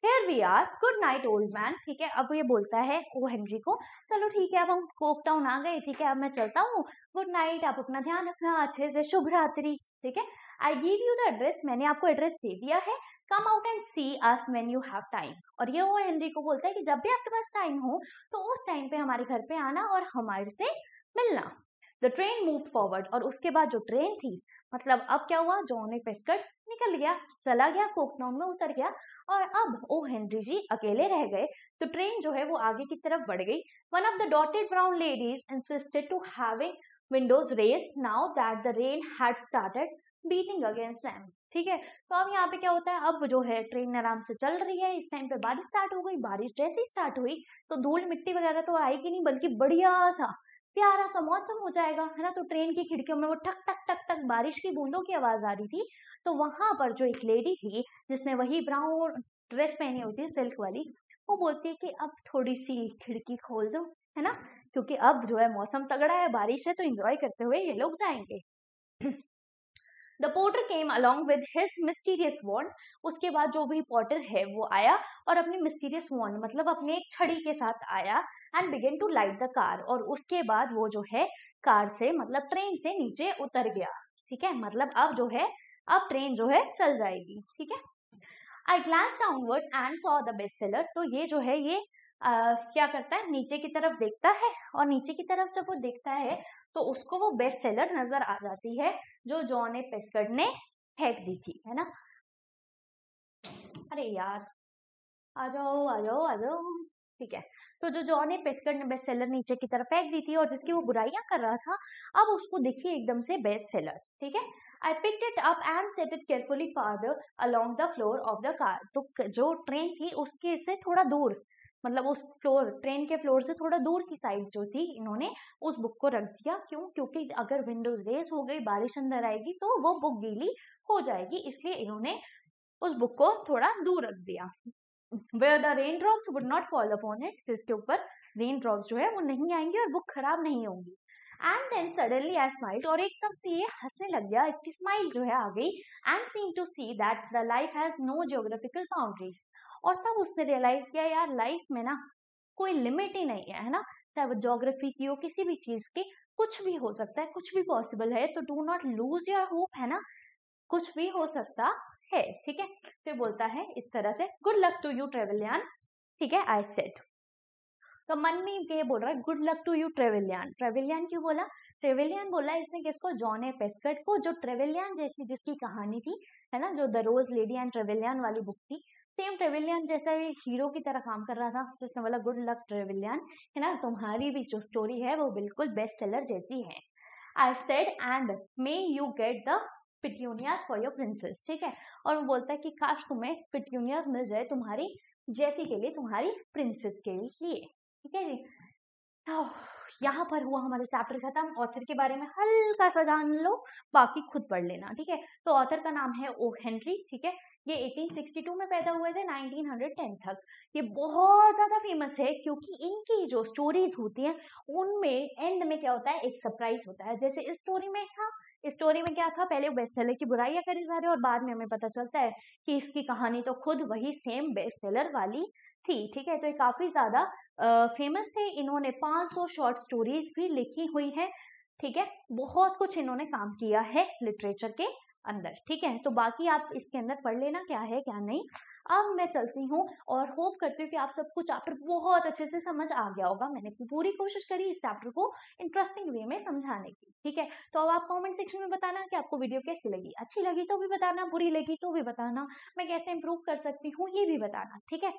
Here we are, good night old man, ठीक है। अब ये बोलता है ओ हेनरी को, चलो ठीक है अब हम कोक टाउन आ गए, ठीक है अब मैं चलता हूँ, गुड नाइट, आप अपना ध्यान रखना, अच्छे से, शुभ रात्रि, ठीक है। I give you the address, मैंने आपको एड्रेस दे दिया है, come out and see us when you have time. और ये ओ हेनरी को बोलता है कि जब भी आपके पास टाइम हो तो उस टाइम पे हमारे घर पे आना और हमारे से मिलना। द ट्रेन मूव फॉरवर्ड, और उसके बाद जो ट्रेन थी, मतलब अब क्या हुआ, जॉनी पेस्कर्ड निकल गया, चला गया, कोक टाउन में उतर गया, और अब ओ हेनरी जी अकेले रह गए। तो ट्रेन जो है वो आगे की तरफ बढ़ गई। One of the dotted brown ladies insisted to having windows raised now that the rain had started beating against them, ठीक है। तो अब यहाँ पे क्या होता है, अब जो है ट्रेन आराम से चल रही है, इस टाइम पे बारिश स्टार्ट हो गई, बारिश जैसे ही स्टार्ट हुई तो धूल मिट्टी वगैरह तो आएगी नहीं, बल्कि बढ़िया सा प्यारा सा मौसम हो जाएगा, है ना। तो ट्रेन की खिड़कियों में वो टक टक टक टक बारिश की बूंदों की आवाज आ रही थी। तो वहां पर जो एक लेडी थी जिसने वही ब्राउन ड्रेस पहनी हुई थी सिल्क वाली, वो बोलती है कि अब थोड़ी सी खिड़की खोल दो, है ना, क्योंकि अब जो है मौसम तगड़ा है, बारिश है, तो एंजॉय करते हुए ये लोग जाएंगे। The porter came along with his mysterious wand, उसके बाद जो भी पोर्टर है वो आया और अपनी मिस्टीरियस वॉन्ड मतलब अपने एक छड़ी के साथ आया, and began to light the car, और उसके बाद वो जो है कार से मतलब ट्रेन से नीचे उतर गया, ठीक है। मतलब अब जो है अब ट्रेन जो है चल जाएगी, ठीक है। I glance downwards and saw the best seller, तो ये जो है ये क्या करता है, नीचे की तरफ देखता है, और नीचे की तरफ जब वो देखता है तो उसको वो बेस्ट सेलर नजर आ जाती है जो जॉनी पेस्कर्ड ने फेंक दी थी, है ना। अरे यार आ जाओ आ जाओ आ जाओ, ठीक है। तो जो जॉनी पेस्कर्ड ने बेस्ट सेलर नीचे की तरफ फेंक दी थी और जिसकी वो बुराइयां कर रहा था, अब उसको दिखी एकदम से बेस्ट सेलर, ठीक है। I picked it up and set it carefully father along the floor of the car, तो जो ट्रेन थी उसके से थोड़ा दूर, मतलब उस फ्लोर ट्रेन के फ्लोर से थोड़ा दूर की साइड जो थी, इन्होंने उस बुक को रख दिया। क्यों? क्योंकि अगर विंडोज रेस हो गई, बारिश अंदर आएगी तो वो बुक गीली हो जाएगी, इसलिए इन्होंने उस बुक को थोड़ा दूर रख दिया। Where the raindrops would not fall upon it, जिसके ऊपर रेन ड्रॉप्स जो है वो नहीं आएंगे और बुक खराब नहीं होंगी। And then suddenly I smiled, और एकदम से ये हंसने लग गया, इसकी स्माइल जो है आ गई, and seem to see that the life has no geographical boundaries, और तब उसने रियलाइज किया यार लाइफ में ना कोई लिमिट ही नहीं है ना, चाहे वो ज्योग्राफी की हो, किसी भी चीज की, कुछ भी हो सकता है, कुछ भी पॉसिबल है, तो do not lose your hope, है ना, कुछ भी हो सकता है, ठीक है। फिर बोलता है इस तरह से, गुड लक टू यू ट्रेवलियन, ठीक है, आई सेड। तो मन में ये बोल रहा है गुड लक टू यू ट्रेवलियन, ट्रेवलियन क्यों बोला, ट्रेवलियन बोला इसने किसको, जॉनी पेस्कर्ड को, जो ट्रेवलियन जैसी जिसकी कहानी थी, है ना, जो द रोज लेडी एंड ट्रेवलियन वाली बुक थी, सेम ट्रेवलियन जैसा ही हीरो की तरह काम कर रहा था, तो इसने बोला गुड लक ट्रेवलियन, है ना, तुम्हारी भी जो स्टोरी है वो बिल्कुल बेस्ट सेलर जैसी है। I said and may you get the petunias for your princess, ठीक है। और वो बोलता है कि काश तुम्हें पिट्यूनियाज मिल जाए तुम्हारी जैसी के लिए, तुम्हारी प्रिंसेस के लिए, ठीक है जी। तो यहाँ पर हुआ हमारा चैप्टर खत्म। ऑथर के बारे में हल्का सा जान लो, बाकी खुद पढ़ लेना, ठीक है। तो ऑथर का नाम है ओ हेनरी, ठीक है। ये 1862 में पैदा हुए थे 1910 तक। ये बहुत ज्यादा फेमस है क्योंकि इनकी जो स्टोरीज होती हैं उनमें एंड में क्या होता है, एक सरप्राइज होता है। जैसे इस स्टोरी में था, इस स्टोरी में क्या था, पहले वो बेस्ट सेलर की बुराइयां करी जा रहे और बाद में हमें पता चलता है कि इसकी कहानी तो खुद वही सेम बेस्ट सेलर वाली थी, ठीक है। तो ये काफी ज्यादा फेमस थे, इन्होंने 500 शॉर्ट स्टोरीज भी लिखी हुई है, ठीक है, बहुत कुछ इन्होंने काम किया है लिटरेचर के अंदर। ठीक है, तो बाकी आप इसके अंदर पढ़ लेना क्या है क्या नहीं। अब मैं चलती हूँ और होप करती हूँ कि आप सबको चैप्टर बहुत अच्छे से समझ आ गया होगा। मैंने पूरी कोशिश करी इस चैप्टर को इंटरेस्टिंग वे में समझाने की। ठीक है, तो अब आप कमेंट सेक्शन में बताना कि आपको वीडियो कैसी लगी। अच्छी लगी तो भी बताना, बुरी लगी तो भी बताना, मैं कैसे इंप्रूव कर सकती हूँ ये भी बताना। ठीक है,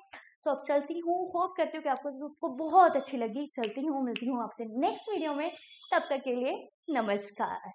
तो अब चलती हूँ, होप करती हूँ कि आपको बहुत अच्छी लगी। चलती हूँ, मिलती हूँ आपसे नेक्स्ट वीडियो में। तब तक के लिए नमस्कार।